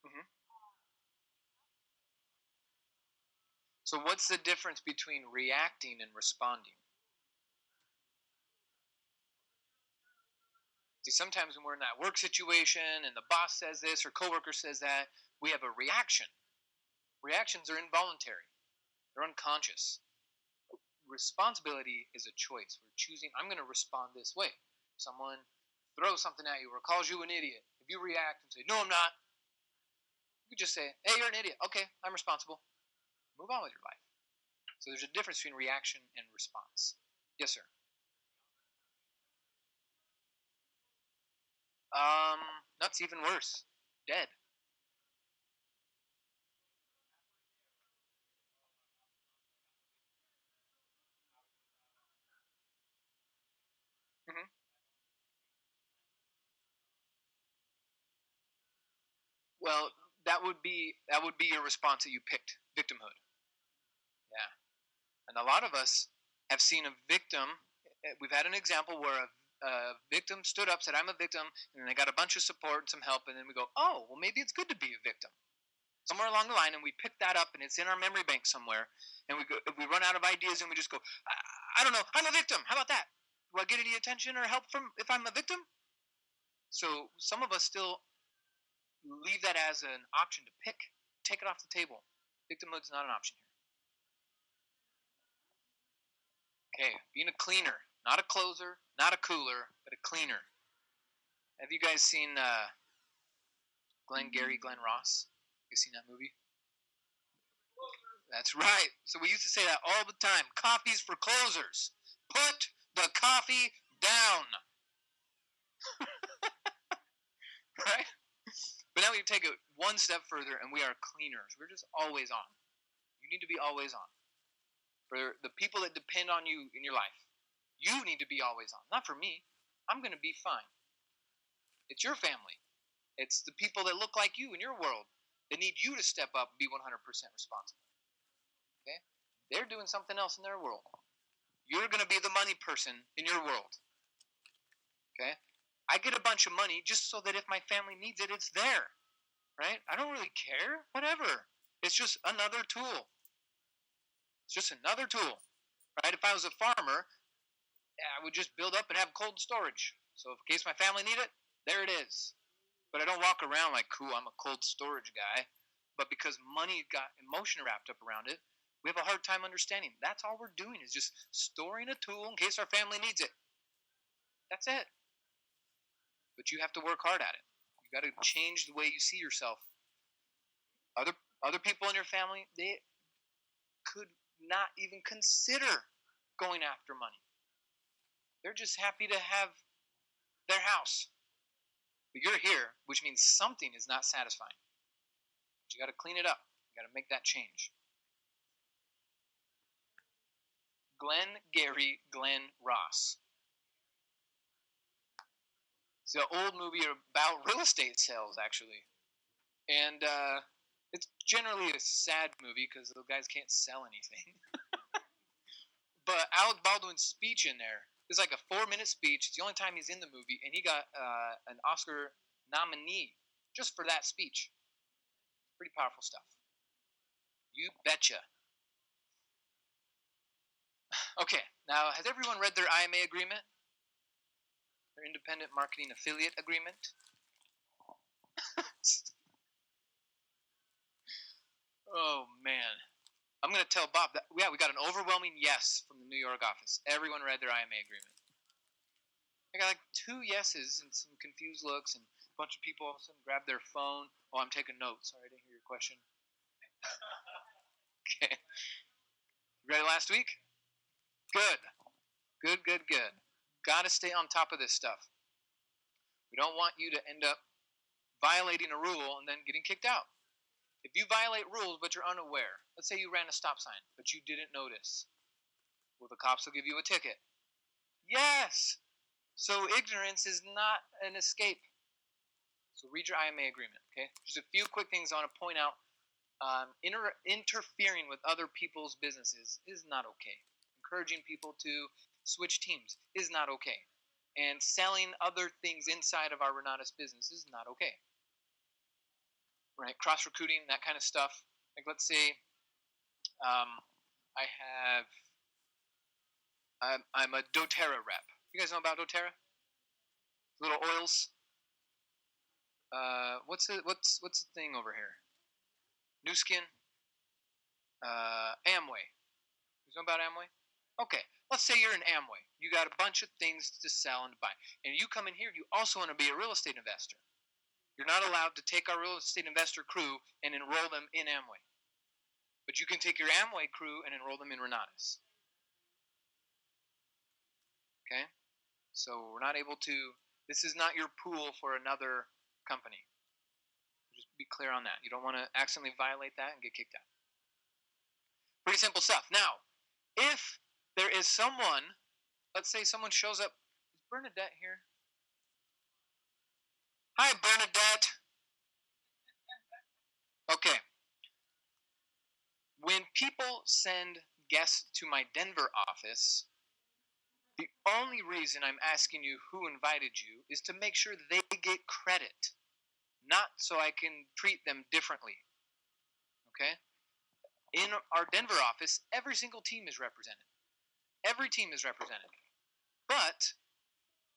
Speaker 2: Hmm. So, what's the difference between reacting and responding? See, sometimes when we're in that work situation and the boss says this or coworker says that, we have a reaction. Reactions are involuntary. They're unconscious. Responsibility is a choice. We're choosing, I'm going to respond this way. Someone throws something at you or calls you an idiot. If you react and say, no, I'm not, you just say, hey, you're an idiot. Okay, I'm responsible. Move on with your life. So there's a difference between reaction and response. Yes, sir. That's even worse. Dead. Hmm. Well, that would be your response that you picked, victimhood. Yeah. And a lot of us have seen a victim. We've had an example where a victim stood up, said, I'm a victim, and they got a bunch of support and some help, and then we go, oh, well, maybe it's good to be a victim. Somewhere along the line, and we pick that up, and it's in our memory bank somewhere, and we run out of ideas, and we just go, I don't know, I'm a victim. How about that? Do I get any attention or help from if I'm a victim? So some of us still leave that as an option to pick. Take it off the table. Victimhood's not an option here. Okay, being a cleaner, not a closer, not a cooler, but a cleaner. Have you guys seen Glenn Ross? You seen that movie? That's right. So we used to say that all the time. Coffee's for closers. Put the coffee down. Right? But now we take it one step further and we are cleaners. We're just always on. You need to be always on. For the people that depend on you in your life, you need to be always on. Not for me. I'm going to be fine. It's your family. It's the people that look like you in your world that need you to step up and be 100% responsible. Okay? They're doing something else in their world. You're going to be the money person in your world. Okay? I get a bunch of money just so that if my family needs it, it's there. Right? I don't really care. Whatever. It's just another tool. It's just another tool. Right? If I was a farmer, I would just build up and have cold storage. So in case my family need it, there it is. But I don't walk around like, cool, I'm a cold storage guy. But because money got emotion wrapped up around it, we have a hard time understanding. That's all we're doing is just storing a tool in case our family needs it. That's it. But you have to work hard at it. You got to change the way you see yourself. Other people in your family, they could not even consider going after money. They're just happy to have their house. But you're here, which means something is not satisfying. But you got to clean it up. You got to make that change. Glenn Ross. It's an old movie about real estate sales, actually. And it's generally a sad movie because the guys can't sell anything. But Alec Baldwin's speech in there is like a 4-minute speech. It's the only time he's in the movie, and he got an Oscar nominee just for that speech. Pretty powerful stuff. You betcha. Okay, now has everyone read their IMA agreement? Their Independent Marketing Affiliate Agreement? Oh, man. I'm going to tell Bob that, we got an overwhelming yes from the New York office. Everyone read their IMA agreement. I got like 2 yeses and some confused looks, and a bunch of people all of a sudden grab their phone. Oh, I'm taking notes. Sorry, I didn't hear your question. Okay. Read it last week? Good. Good. Got to stay on top of this stuff. We don't want you to end up violating a rule and then getting kicked out. If you violate rules but you're unaware, let's say you ran a stop sign but you didn't notice, well, the cops will give you a ticket. Yes! So ignorance is not an escape. So read your IMA agreement, okay? Just a few quick things I want to point out. Interfering with other people's businesses is not okay. Encouraging people to switch teams is not okay. And selling other things inside of our Renatus business is not okay. Right? Cross-recruiting, that kind of stuff. Like, let's say I'm a doTERRA rep. You guys know about doTERRA? Little oils. What's the thing over here? Nu Skin. Amway. You know about Amway? Okay. Let's say you're in Amway. You got a bunch of things to sell and buy. And you come in here, you also want to be a real estate investor. You're not allowed to take our real estate investor crew and enroll them in Amway. But you can take your Amway crew and enroll them in Renatus. Okay? So we're not able to, this is not your pool for another company. Just be clear on that. You don't want to accidentally violate that and get kicked out. Pretty simple stuff. Now, if there is someone, let's say someone shows up. Is Bernadette here? Hi, Bernadette. Okay. When people send guests to my Denver office, the only reason I'm asking you who invited you is to make sure they get credit, not so I can treat them differently. Okay? In our Denver office, every single team is represented. Every team is represented. But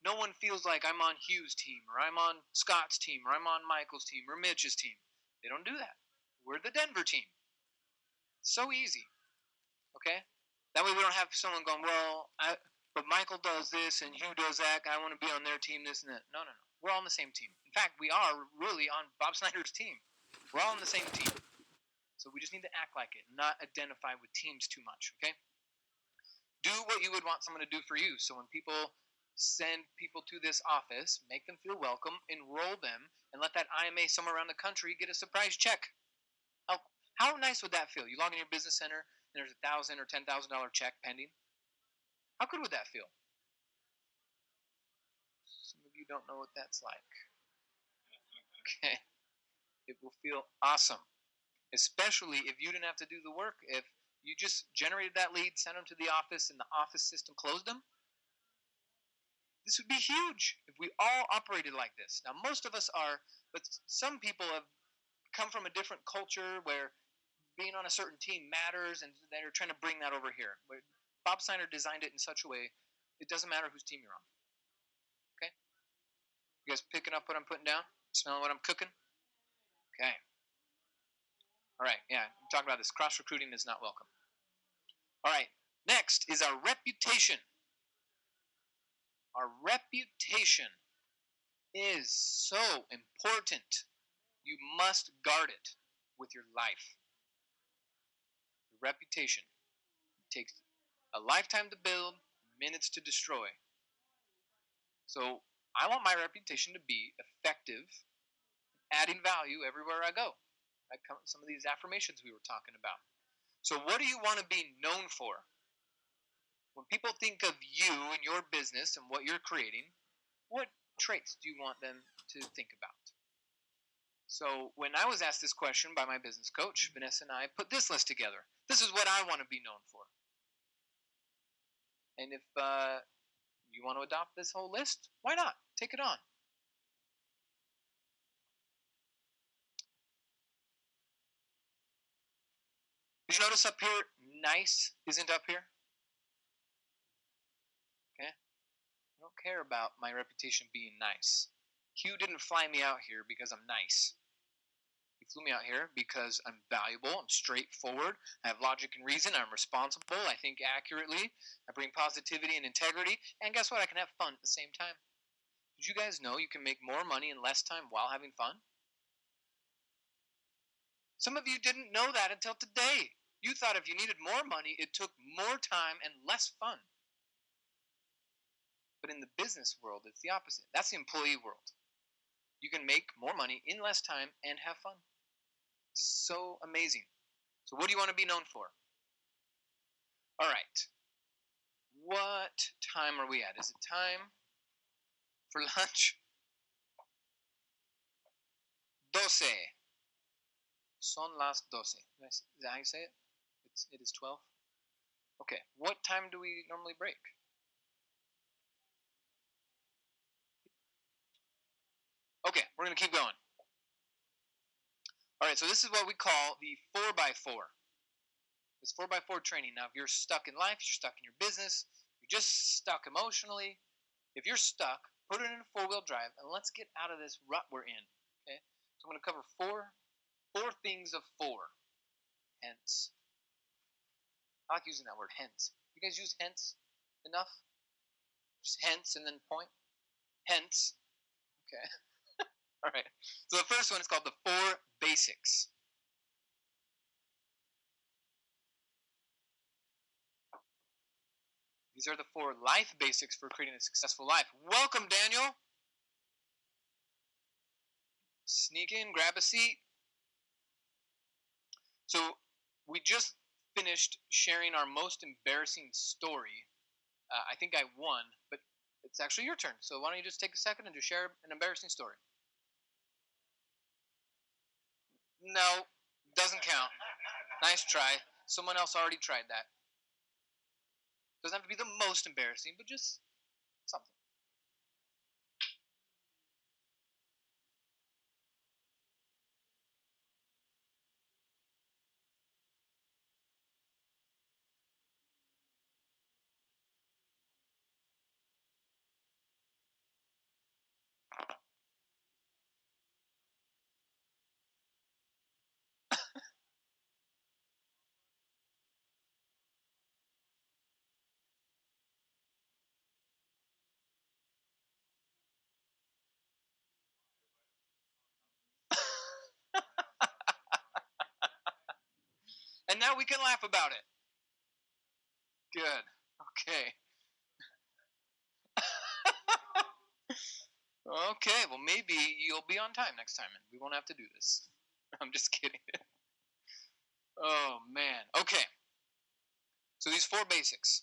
Speaker 2: no one feels like I'm on Hugh's team, or I'm on Scott's team, or I'm on Michael's team, or Mitch's team. They don't do that. We're the Denver team. So easy. Okay? That way we don't have someone going, well, but Michael does this and Hugh does that. I want to be on their team, this and that. No. We're all on the same team. In fact, we are really on Bob Snyder's team. We're all on the same team. So we just need to act like it, not identify with teams too much, okay? Do what you would want someone to do for you. So when people send people to this office, make them feel welcome, enroll them, and let that IMA somewhere around the country get a surprise check. How nice would that feel? You log in your business center, and there's $1,000 or $10,000 check pending. How good would that feel? Some of you don't know what that's like. Okay. It will feel awesome. Especially if you didn't have to do the work. If you just generated that lead, sent them to the office, and the office system closed them. This would be huge if we all operated like this. Now, most of us are, but some people have come from a different culture where being on a certain team matters, and they're trying to bring that over here. Bob Snyder designed it in such a way, it doesn't matter whose team you're on. Okay? You guys picking up what I'm putting down? Smelling what I'm cooking? Okay. All right, yeah, talk about this. Cross-recruiting is not welcome. All right, next is our reputation. Our reputation is so important. You must guard it with your life. Your reputation takes a lifetime to build, minutes to destroy. So I want my reputation to be effective, adding value everywhere I go. Like some of these affirmations we were talking about. So what do you want to be known for? When people think of you and your business and what you're creating, what traits do you want them to think about? So when I was asked this question by my business coach, Vanessa and I put this list together. This is what I want to be known for. And if you want to adopt this whole list, why not? Take it on. Did you notice up here, nice isn't up here? Okay? I don't care about my reputation being nice. Hugh didn't fly me out here because I'm nice. He flew me out here because I'm valuable, I'm straightforward, I have logic and reason, I'm responsible, I think accurately, I bring positivity and integrity, and guess what? I can have fun at the same time. Did you guys know you can make more money in less time while having fun? Some of you didn't know that until today. You thought if you needed more money, it took more time and less fun. But in the business world, it's the opposite. That's the employee world. You can make more money in less time and have fun. So amazing. So what do you want to be known for? All right. What time are we at? Is it time for lunch? 12. Son las 12. Is that how you say it? It is 12? Okay. What time do we normally break? Okay, we're going to keep going. All right, so this is what we call the 4x4. This 4x4 training. Now, if you're stuck in life, you're stuck in your business, you're just stuck emotionally. If you're stuck, put it in a 4-wheel drive, and let's get out of this rut we're in. Okay, so I'm going to cover four things of 4. Hence. I like using that word, hence. You guys use hence enough? Just hence and then point? Hence. Okay. All right. So the first one is called the 4 basics. These are the 4 life basics for creating a successful life. Welcome, Daniel. Sneak in, grab a seat. So we just finished sharing our most embarrassing story. I think I won, but it's actually your turn. So why don't you just take a second and just share an embarrassing story? No, doesn't count. Nice try. Someone else already tried that. Doesn't have to be the most embarrassing, but just something. And now we can laugh about it. Good. Okay. Okay, well, maybe you'll be on time next time and we won't have to do this. I'm just kidding. Oh, man. Okay. So these 4 basics,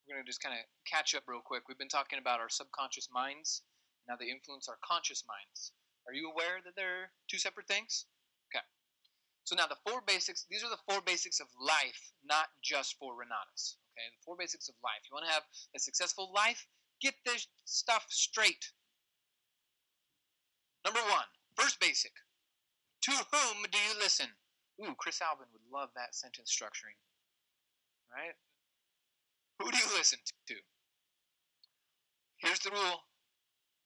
Speaker 2: we're going to just kind of catch up real quick. We've been talking about our subconscious minds and how they influence our conscious minds. Are you aware that they're 2 separate things? Okay. So now the 4 basics, these are the 4 basics of life, not just for Renatus. Okay, the 4 basics of life. You want to have a successful life? Get this stuff straight. Number 1, first basic. To whom do you listen? Ooh, Chris Alvin would love that sentence structuring. Right? Who do you listen to? Here's the rule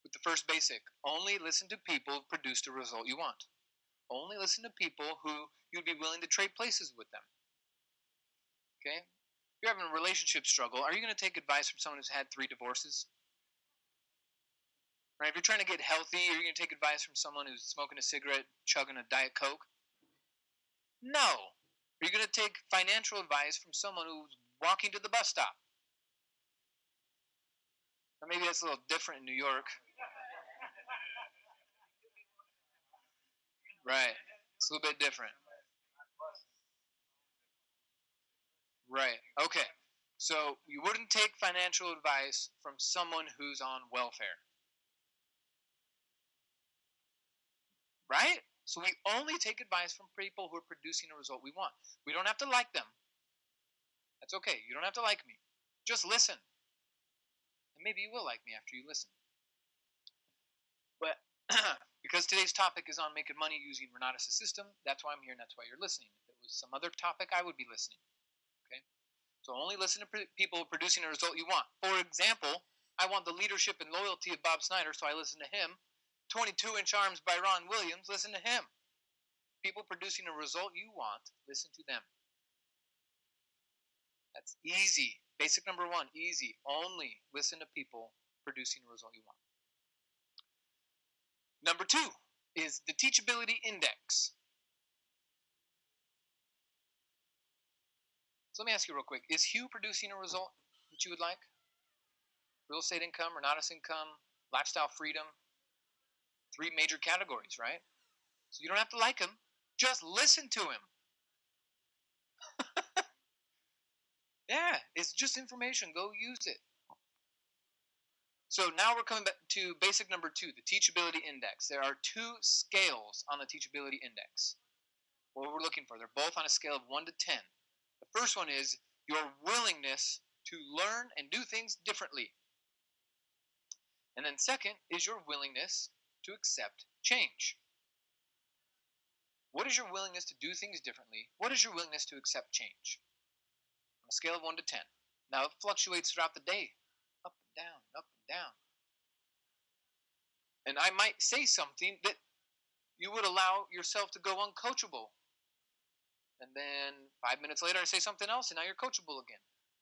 Speaker 2: with the first basic. Only listen to people who produced a result you want. Only listen to people who you'd be willing to trade places with them. Okay? If you're having a relationship struggle, are you going to take advice from someone who's had 3 divorces? Right? If you're trying to get healthy, are you going to take advice from someone who's smoking a cigarette, chugging a Diet Coke? No. Are you going to take financial advice from someone who's walking to the bus stop? Or maybe that's a little different in New York. Right. It's a little bit different. Right. Okay. So you wouldn't take financial advice from someone who's on welfare. Right? So we only take advice from people who are producing a result we want. We don't have to like them. That's okay. You don't have to like me. Just listen. And maybe you will like me after you listen. But because today's topic is on making money using Renatus' system, that's why I'm here and that's why you're listening. If it was some other topic, I would be listening. Okay? So only listen to people producing a result you want. For example, I want the leadership and loyalty of Bob Snyder, so I listen to him. 22-inch arms by Ron Williams, listen to him. People producing a result you want, listen to them. That's easy. Basic number one, easy. Only listen to people producing a result you want. Number two is the teachability index. So let me ask you real quick. Is Hugh producing a result that you would like? Real estate income, Renatus income, lifestyle freedom. 3 major categories, right? So you don't have to like him. Just listen to him. Yeah, it's just information. Go use it. So now we're coming back to basic number 2, the teachability index. There are 2 scales on the teachability index. What we're looking for, they're both on a scale of 1 to 10. The first one is your willingness to learn and do things differently. And then second is your willingness to accept change. What is your willingness to do things differently? What is your willingness to accept change? On a scale of 1 to 10. Now it fluctuates throughout the day. Up and down, up and down. And I might say something that you would allow yourself to go uncoachable. And then 5 minutes later I say something else and now you're coachable again.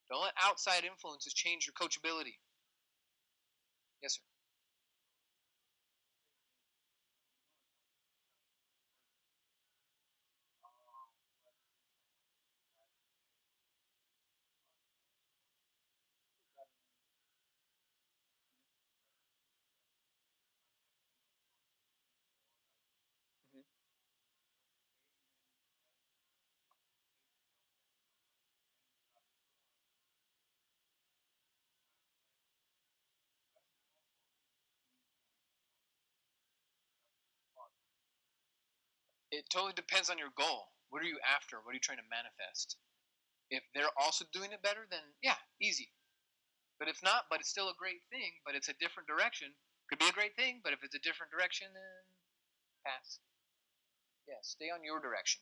Speaker 2: Don't let outside influences change your coachability. Yes, sir. Mm-hmm. It totally depends on your goal. What are you after? What are you trying to manifest? If they're also doing it better, then yeah, easy. But if not, but it's still a great thing, but it's a different direction, could be a great thing, but if it's a different direction, then pass. Yeah, stay on your direction.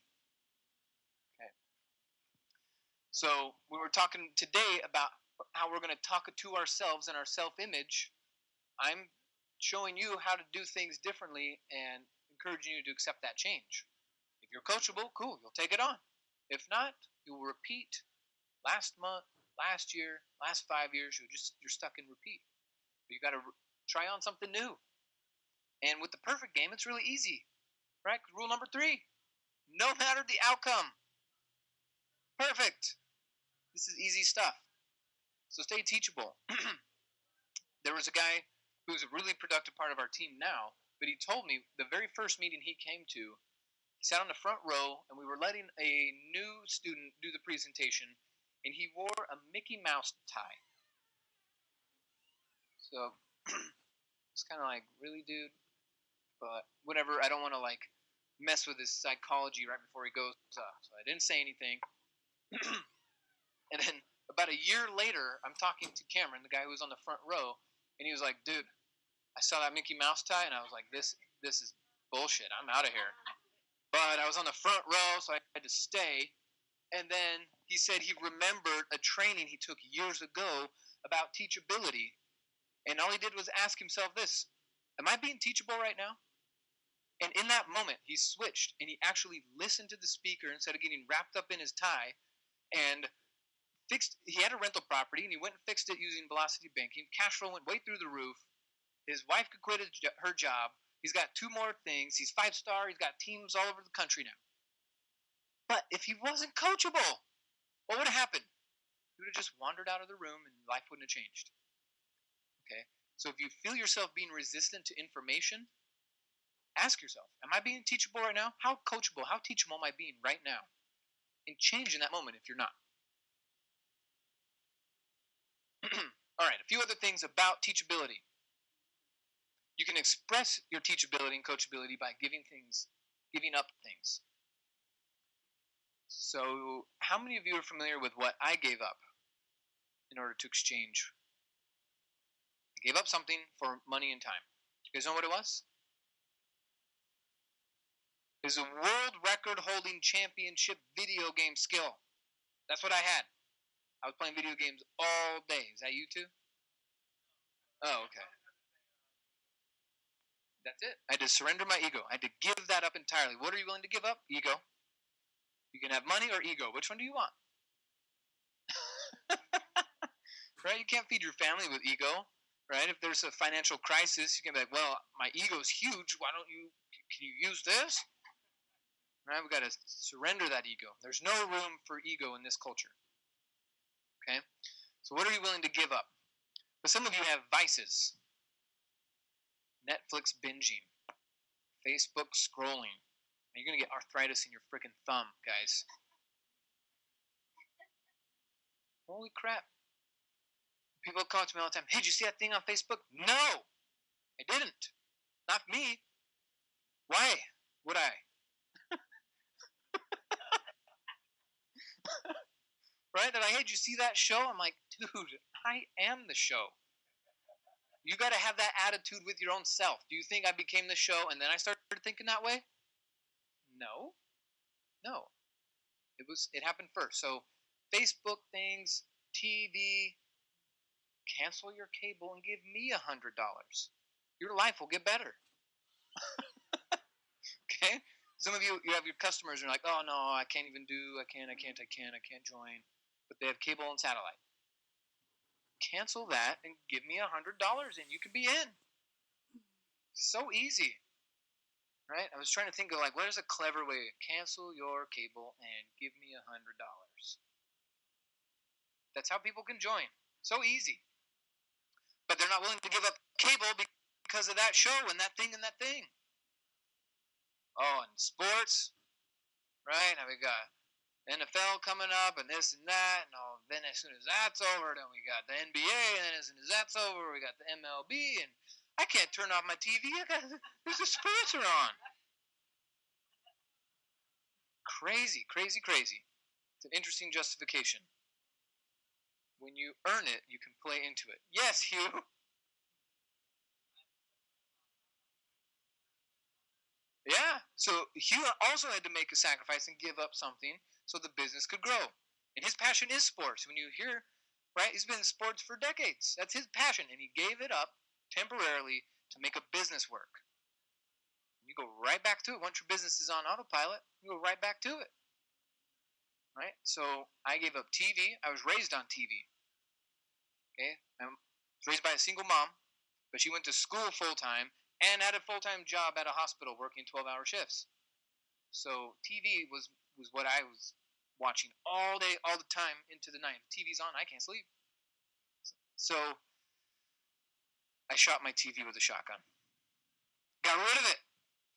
Speaker 2: Okay. So we were talking today about how we're going to talk to ourselves and our self-image. I'm showing you how to do things differently and encouraging you to accept that change. If you're coachable, cool, you'll take it on. If not, you will repeat last month, last year, last 5 years. You're stuck in repeat. But you got to try on something new. And with the perfect game, it's really easy, right? Rule number 3: no matter the outcome, perfect. This is easy stuff. So stay teachable. There was a guy who's a really productive part of our team now, but he told me the very first meeting he came to, he sat on the front row and we were letting a new student do the presentation, and he wore a Mickey Mouse tie. So it's kind of like, really, dude? But whatever, I don't want to like mess with his psychology right before he goes up. So I didn't say anything. And then about a year later, I'm talking to Cameron, the guy who was on the front row, and he was like, dude, I saw that Mickey Mouse tie, and I was like, this is bullshit. I'm out of here. But I was on the front row, so I had to stay. And then he said he remembered a training he took years ago about teachability. And all he did was ask himself this: am I being teachable right now? And in that moment, he switched, and he actually listened to the speaker instead of getting wrapped up in his tie, and he had a rental property, and he went and fixed it using velocity banking. Cash flow went way through the roof, His wife could quit her job. He's got 2 more things. He's 5-star. He's got teams all over the country now. But if he wasn't coachable, what would have happened? He would have just wandered out of the room and life wouldn't have changed. Okay? So if you feel yourself being resistant to information, ask yourself, am I being teachable right now? How coachable, how teachable am I being right now? And change in that moment if you're not. All right, a few other things about teachability. You can express your teachability and coachability by giving up things. So, how many of you are familiar with what I gave up in order to exchange? I gave up something for money and time. You guys know what it was? It was a world record holding championship video game skill. That's what I had. I was playing video games all day. Is that you too? Oh, okay. That's it. I had to surrender my ego. I had to give that up entirely. What are you willing to give up? Ego. You can have money or ego. Which one do you want? Right? You can't feed your family with ego. Right? If there's a financial crisis, you can be like, well, my ego's huge. Why don't you, can you use this? Right? We've got to surrender that ego. There's no room for ego in this culture. Okay? So what are you willing to give up? But some of you have vices. Netflix binging. Facebook scrolling. You're going to get arthritis in your freaking thumb, guys. Holy crap. People come up to me all the time. Hey, did you see that thing on Facebook? No, I didn't. Not me. Why would I? Right? They're like, hey, did you see that show? I'm like, dude, I am the show. You got to have that attitude with your own self. Do you think I became the show and then I started thinking that way? No. It happened first. So Facebook things, TV, cancel your cable and give me $100. Your life will get better. Okay? Some of you have your customers and are like, oh no, I can't join. But they have cable and satellite. Cancel that and give me $100 and you can be in. So easy. Right? I was trying to think of like, what is a clever way to cancel your cable and give me $100? That's how people can join. So easy. But they're not willing to give up cable because of that show and that thing and that thing. Oh, and sports, right? Now we got NFL coming up and this and that. And then as soon as that's over, then we got the NBA. And then as soon as that's over, we got the MLB. And I can't turn off my TV. There's a sports are on. Crazy. It's an interesting justification. When you earn it, you can play into it. Yes, Hugh. Yeah. So Hugh also had to make a sacrifice and give up something so the business could grow. And his passion is sports. When you hear, right, he's been in sports for decades. That's his passion. And he gave it up temporarily to make a business work. You go right back to it. Once your business is on autopilot, you go right back to it. Right? So I gave up TV. I was raised on TV. Okay? I was raised by a single mom, but she went to school full-time and had a full-time job at a hospital working 12-hour shifts. So TV was what I was watching all day, all the time, into the night. If TV's on, I can't sleep. So I shot my TV with a shotgun. Got rid of it.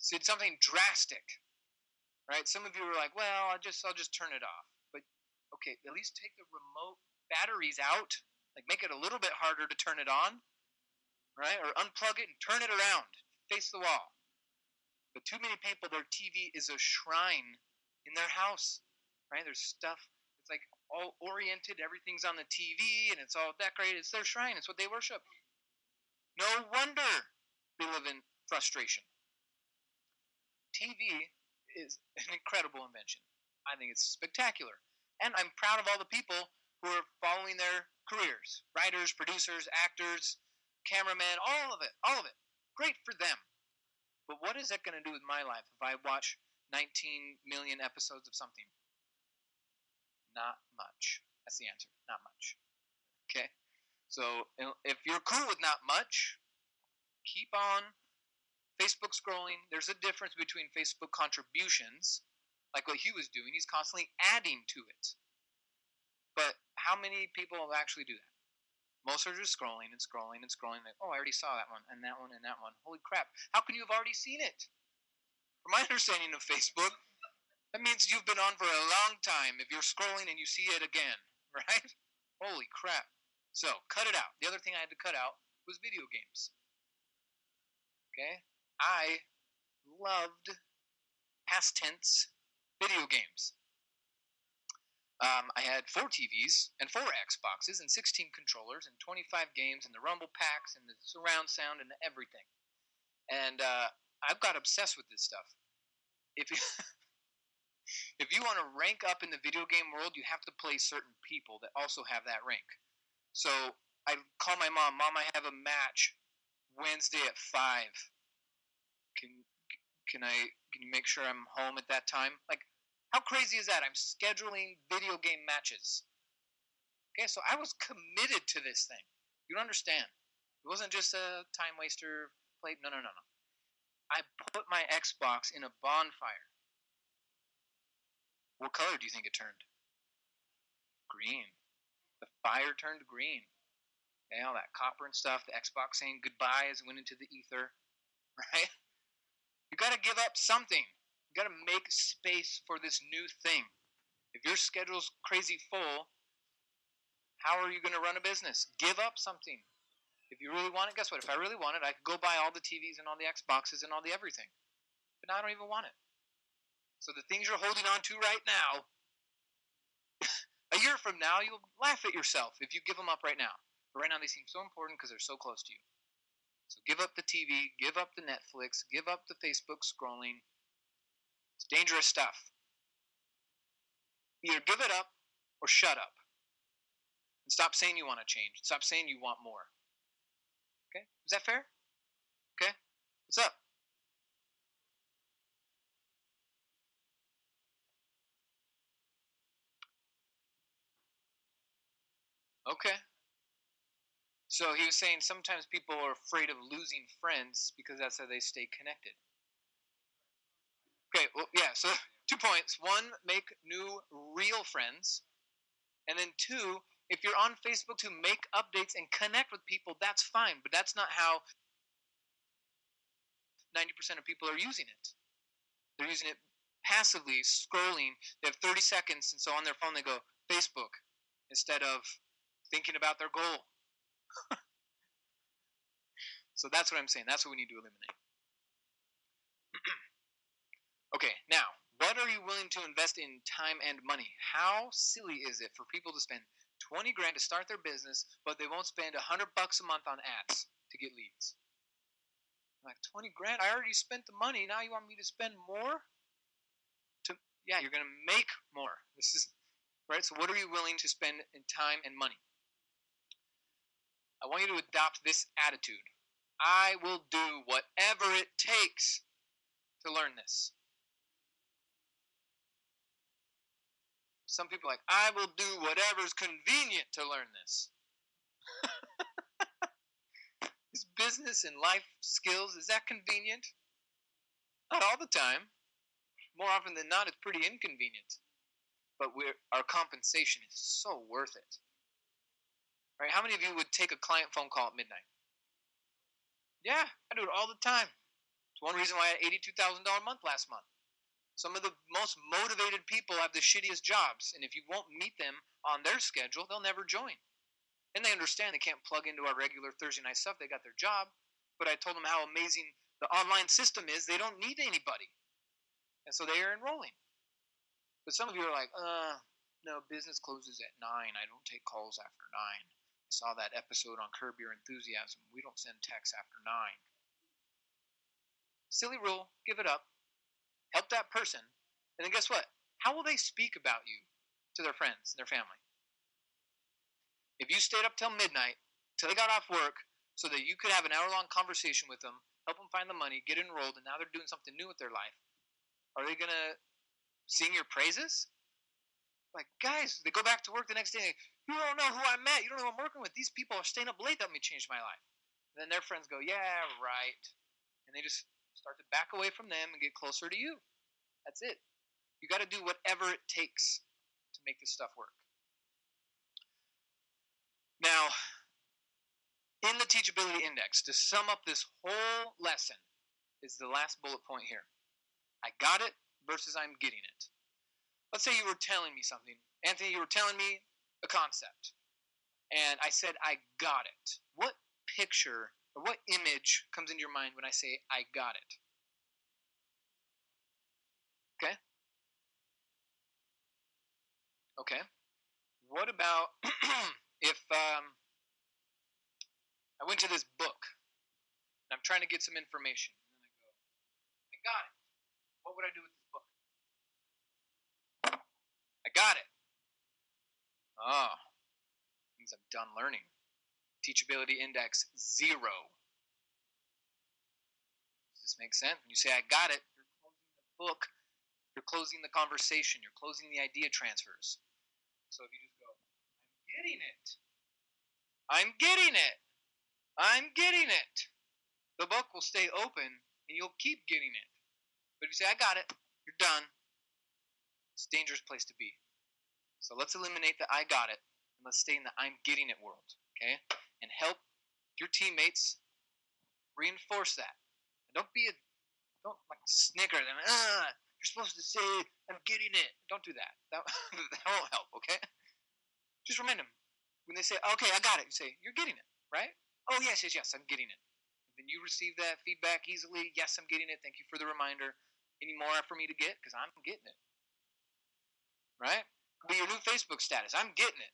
Speaker 2: Did something drastic. Right? Some of you were like, well, I'll just turn it off. But okay, at least take the remote batteries out. Like make it a little bit harder to turn it on. Right? Or unplug it and turn it around. Face the wall. But too many people, their TV is a shrine in their house. Right? There's stuff. It's like all oriented. Everything's on the TV and it's all decorated. It's their shrine. It's what they worship. No wonder they live in frustration. TV is an incredible invention. I think it's spectacular. And I'm proud of all the people who are following their careers. Writers, producers, actors, cameramen, all of it. Great for them. But what is that going to do with my life if I watch 19 million episodes of something? Not much. That's the answer. Not much. Okay? So if you're cool with not much, keep on Facebook scrolling. There's a difference between Facebook contributions, like what he was doing. He's constantly adding to it. But how many people will actually do that? Most are just scrolling and scrolling and scrolling. Like, oh, I already saw that one and that one and that one. Holy crap. How can you have already seen it? From my understanding of Facebook, that means you've been on for a long time if you're scrolling and you see it again, right? Holy crap. So, cut it out. The other thing I had to cut out was video games. Okay? I loved, past tense, video games. I had 4 TVs and 4 Xboxes and 16 controllers and 25 games and the rumble packs and the surround sound and everything. And I've got obsessed with this stuff. If you if you want to rank up in the video game world, you have to play certain people that also have that rank. So I call my mom. Mom, I have a match Wednesday at 5. Can you make sure I'm home at that time? Like, how crazy is that? I'm scheduling video game matches. Okay, so I was committed to this thing. You don't understand. It wasn't just a time waster play. No. I put my Xbox in a bonfire. What color do you think it turned? Green. The fire turned green. Okay, all that copper and stuff, the Xbox saying goodbye as it went into the ether, right? You got to give up something. You got to make space for this new thing. If your schedule's crazy full, how are you going to run a business? Give up something. If you really want it, guess what? If I really want it, I could go buy all the TVs and all the Xboxes and all the everything. But now I don't even want it. So the things you're holding on to right now, a year from now, you'll laugh at yourself if you give them up right now. But right now they seem so important because they're so close to you. So give up the TV, give up the Netflix, give up the Facebook scrolling. It's dangerous stuff. Either give it up or shut up. And stop saying you want to change. Stop saying you want more. Okay? Is that fair? Okay? What's up? Okay. So he was saying sometimes people are afraid of losing friends because that's how they stay connected. Okay, well, yeah, so 2 points. 1, make new real friends. And then 2, if you're on Facebook to make updates and connect with people, that's fine. But that's not how 90% of people are using it. They're using it passively, scrolling. They have 30 seconds, and so on their phone they go, Facebook, instead of thinking about their goal. So that's what I'm saying. That's what we need to eliminate. Okay, now, what are you willing to invest in time and money? How silly is it for people to spend 20 grand to start their business, but they won't spend $100 a month on ads to get leads? I'm like, 20 grand? I already spent the money. Now you want me to spend more? Yeah, you're going to make more. This is right. So what are you willing to spend in time and money? I want you to adopt this attitude. I will do whatever it takes to learn this. Some people are like, I will do whatever's convenient to learn this. Is business and life skills, is that convenient? Not all the time. More often than not, it's pretty inconvenient. But our compensation is so worth it. Right? How many of you would take a client phone call at midnight? Yeah, I do it all the time. It's one reason why I had $82,000 a month last month. Some of the most motivated people have the shittiest jobs, and if you won't meet them on their schedule, they'll never join. And they understand they can't plug into our regular Thursday night stuff. They got their job. But I told them how amazing the online system is. They don't need anybody. And so they are enrolling. But some of you are like, no, business closes at 9. I don't take calls after 9. I saw that episode on Curb Your Enthusiasm. We don't send texts after 9. Silly rule. Give it up. Help that person. And then guess what? How will they speak about you to their friends and their family? If you stayed up till midnight, till they got off work, so that you could have an hour-long conversation with them, help them find the money, get enrolled, and now they're doing something new with their life, are they going to sing your praises? Like, guys, they go back to work the next day. You don't know who I met. You don't know who I'm working with. These people are staying up late. That may change my life. Then their friends go, yeah, right. And they just start to back away from them and get closer to you. That's it. You got to do whatever it takes to make this stuff work. Now, in the Teachability Index, to sum up this whole lesson, is the last bullet point here. I got it versus I'm getting it. Let's say you were telling me something. Anthony, you were telling me a concept. And I said, I got it. What picture or what image comes into your mind when I say, I got it? Okay? Okay. What about if I went to this book and I'm trying to get some information, and then I go, I got it. What would I do with this book? I got it. Oh, means I'm done learning. Teachability index 0. Does this make sense? When you say I got it, you're closing the book, you're closing the conversation, you're closing the idea transfers. So if you just go, I'm getting it. I'm getting it. I'm getting it. The book will stay open and you'll keep getting it. But if you say, I got it, you're done. It's a dangerous place to be. So let's eliminate the I got it and let's stay in the I'm getting it world. Okay? And help your teammates reinforce that. And don't like snicker them. You're supposed to say, I'm getting it. Don't do that. That won't help, okay? Just remind them. When they say, okay, I got it, you say, you're getting it, right? Oh, yes, I'm getting it. And then you receive that feedback easily. Yes, I'm getting it. Thank you for the reminder. Any more for me to get? Because I'm getting it. Right? Could be your new Facebook status. I'm getting it.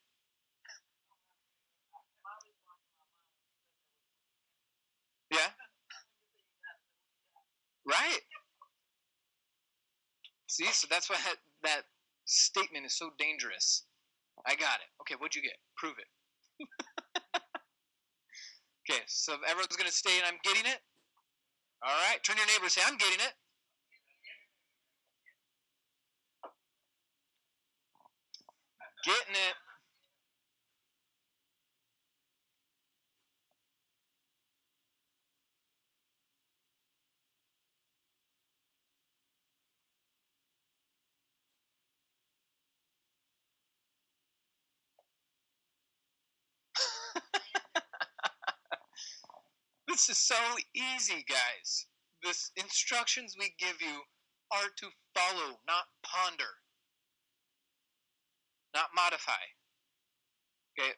Speaker 2: Yeah? Right? See, so that's why that statement is so dangerous. I got it. Okay, what'd you get? Prove it. Okay, so if everyone's going to stay and I'm getting it. All right, turn to your neighbor and say, I'm getting it. Getting it. This is so easy, guys. The instructions we give you are to follow, not ponder, not modify. Okay.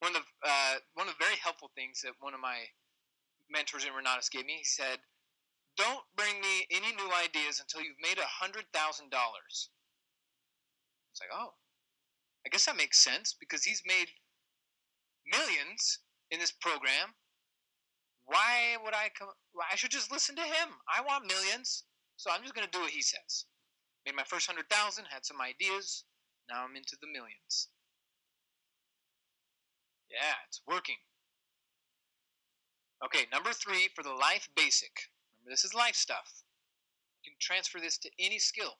Speaker 2: one of the very helpful things that one of my mentors in Renatus gave me, he said, don't bring me any new ideas until you've made $100,000. It's like, oh, I guess that makes sense because he's made millions in this program. Why would I come? I should just listen to him. I want millions, so I'm just going to do what he says. Made my first 100,000, had some ideas. Now I'm into the millions. Yeah, it's working. Okay, number 3 for the life basic. Remember, this is life stuff. You can transfer this to any skill.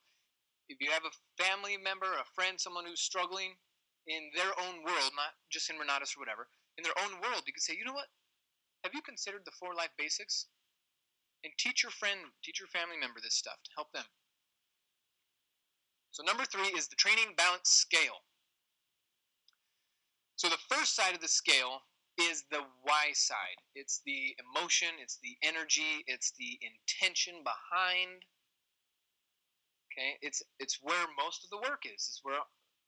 Speaker 2: If you have a family member, a friend, someone who's struggling in their own world, not just in Renatus or whatever, in their own world, you can say, you know what? Have you considered the 4 life basics? And teach your friend, teach your family member this stuff to help them. So number 3 is the training balance scale. So the first side of the scale is the why side. It's the emotion, it's the energy, it's the intention behind. Okay, it's where most of the work is. It's where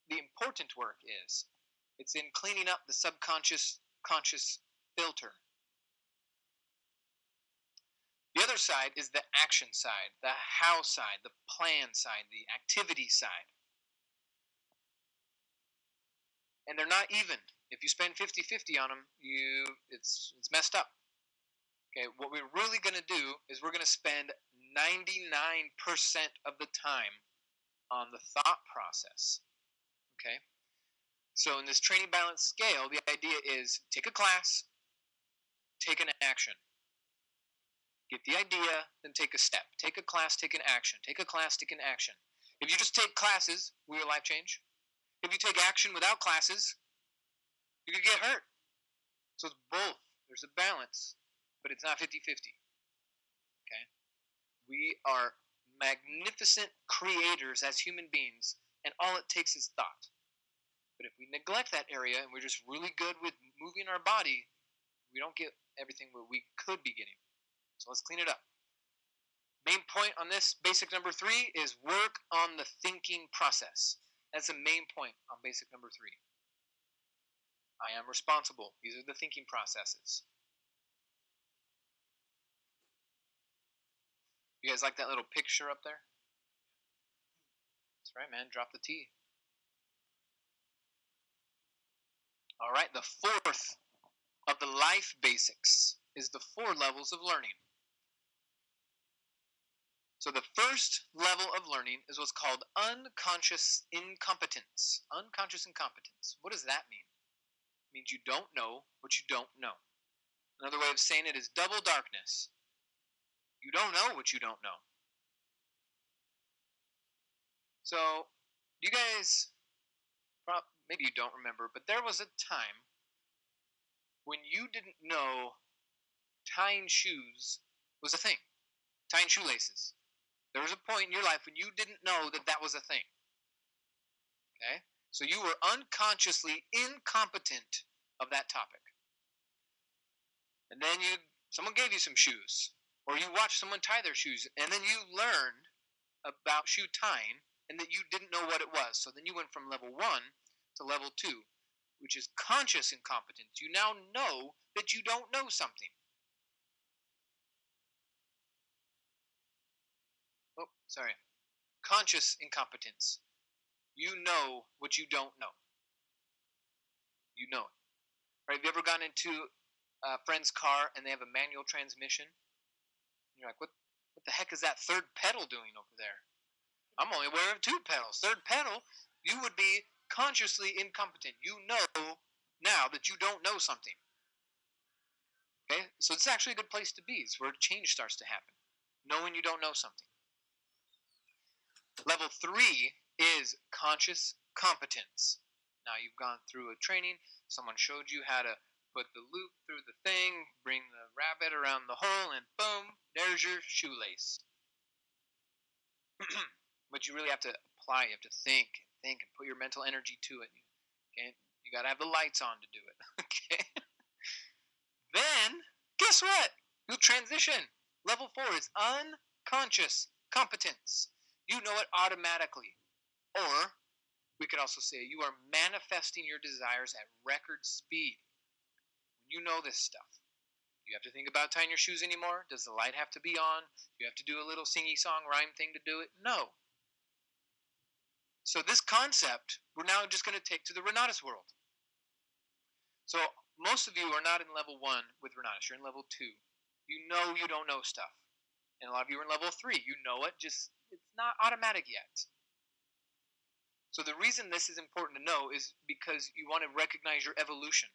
Speaker 2: the important work is. It's in cleaning up the subconscious conscious filter. The other side is the action side, the how side, the plan side, the activity side. And they're not even. If you spend 50-50 on them, it's messed up. Okay, what we're really going to do is we're going to spend 99% of the time on the thought process. Okay? So in this training balance scale, the idea is take a class, take an action. Get the idea, then take a step. Take a class, take an action. Take a class, take an action. If you just take classes, will your life change? If you take action without classes, you could get hurt. So it's both. There's a balance, but it's not 50-50. Okay? We are magnificent creators as human beings, and all it takes is thought. But if we neglect that area and we're just really good with moving our body, we don't get everything what we could be getting. So let's clean it up. Main point on this basic number 3 is work on the thinking process. That's the main point on basic number 3. I am responsible. These are the thinking processes. You guys like that little picture up there? That's right, man. Drop the T. All right, the fourth of the life basics is the 4 levels of learning. So the first level of learning is what's called unconscious incompetence. Unconscious incompetence. What does that mean? It means you don't know what you don't know. Another way of saying it is double darkness. You don't know what you don't know. So, you guys, maybe you don't remember, but there was a time when you didn't know tying shoes was a thing. Tying shoelaces. There was a point in your life when you didn't know that that was a thing. Okay? So you were unconsciously incompetent of that topic. And then someone gave you some shoes, or you watched someone tie their shoes, and then you learned about shoe tying, and that you didn't know what it was. So then you went from level 1 to level 2, which is conscious incompetence. You now know that you don't know something. Oh, sorry. Conscious incompetence. You know what you don't know. You know it. Right? Have you ever gone into a friend's car and they have a manual transmission? And you're like, what the heck is that third pedal doing over there? I'm only aware of 2 pedals. Third pedal, you would be consciously incompetent. You know now that you don't know something. Okay? So it's actually a good place to be. It's where change starts to happen. Knowing you don't know something. Level 3 is conscious competence. Now you've gone through a training. Someone showed you how to put the loop through the thing, bring the rabbit around the hole, and boom, there's your shoelace. But you really have to apply. You have to think, and put your mental energy to it. Okay? You got to have the lights on to do it. Okay? Then, guess what? You'll transition. Level 4 is unconscious competence. You know it automatically. Or, we could also say you are manifesting your desires at record speed. When you know this stuff, do you have to think about tying your shoes anymore? Does the light have to be on? Do you have to do a little singy song rhyme thing to do it? No. So this concept, we're now just going to take to the Renatus world. So most of you are not in level 1 with Renatus. You're in level 2. You know you don't know stuff. And a lot of you are in level 3. You know it, just it's not automatic yet. So the reason this is important to know is because you want to recognize your evolution.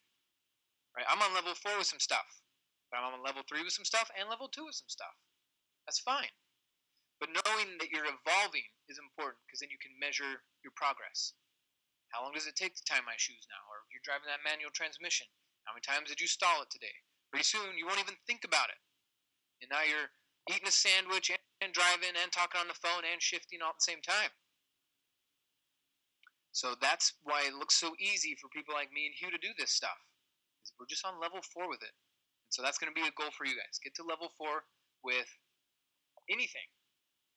Speaker 2: Right? I'm on level 4 with some stuff. But I'm on level 3 with some stuff and level 2 with some stuff. That's fine. But knowing that you're evolving is important because then you can measure your progress. How long does it take to tie my shoes now? Or if you're driving that manual transmission, how many times did you stall it today? Pretty soon you won't even think about it. And now you're eating a sandwich and driving and talking on the phone and shifting all at the same time. So that's why it looks so easy for people like me and Hugh to do this stuff. We're just on level 4 with it. And so that's going to be a goal for you guys. Get to level 4 with anything,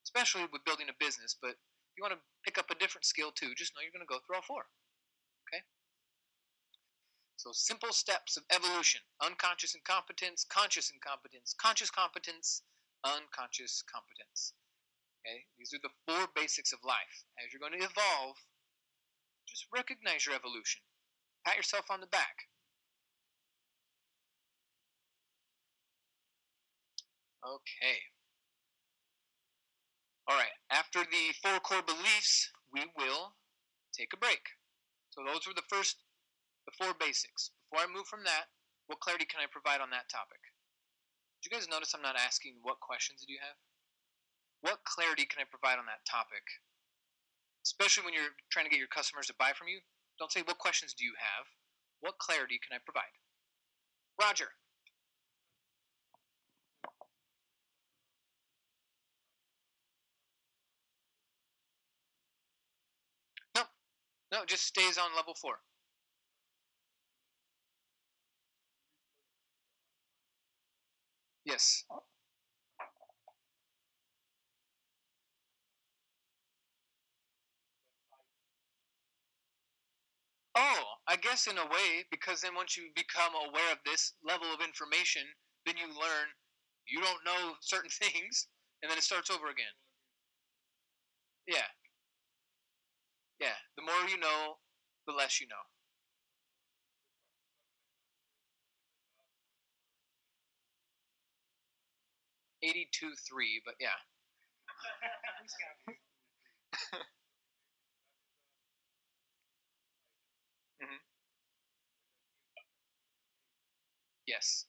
Speaker 2: especially with building a business. But if you want to pick up a different skill too, just know you're going to go through all 4. Okay? So simple steps of evolution: unconscious incompetence, conscious incompetence, conscious competence, unconscious competence. Okay? These are the 4 basics of life. As you're going to evolve, just recognize your evolution. Pat yourself on the back. Okay. All right. After the 4 core beliefs, we will take a break. So those were the 4 basics. Before I move from that, what clarity can I provide on that topic? Did you guys notice I'm not asking what questions do you have? What clarity can I provide on that topic? Especially when you're trying to get your customers to buy from you, don't say what questions do you have. What clarity can I provide? Roger. No, it just stays on level 4. Yes. Oh, I guess in a way, because then once you become aware of this level of information, then you learn you don't know certain things, and then it starts over again. Yeah, yeah. The more you know, the less you know. 82-3, but yeah. Hmm. Yes.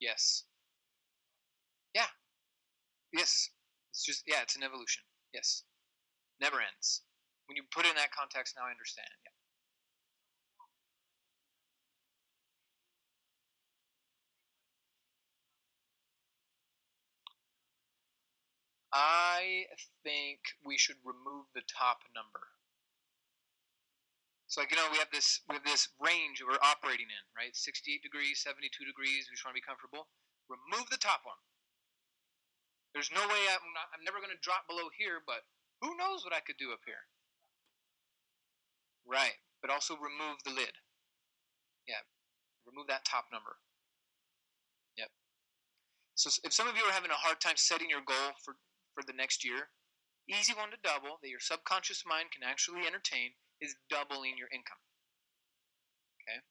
Speaker 2: Yes. Yeah. Yes. It's just, yeah, it's an evolution. Yes. Never ends. When you put it in that context, now I understand. Yeah. I think we should remove the top number. So, like, we have this range we're operating in, right? 68 degrees, 72 degrees. We just want to be comfortable. Remove the top one. There's no way I'm never going to drop below here, but who knows what I could do up here? Right. But also remove the lid. Yeah. Remove that top number. Yep. So if some of you are having a hard time setting your goal for the next year, easy one to double that your subconscious mind can actually entertain is doubling your income. Okay.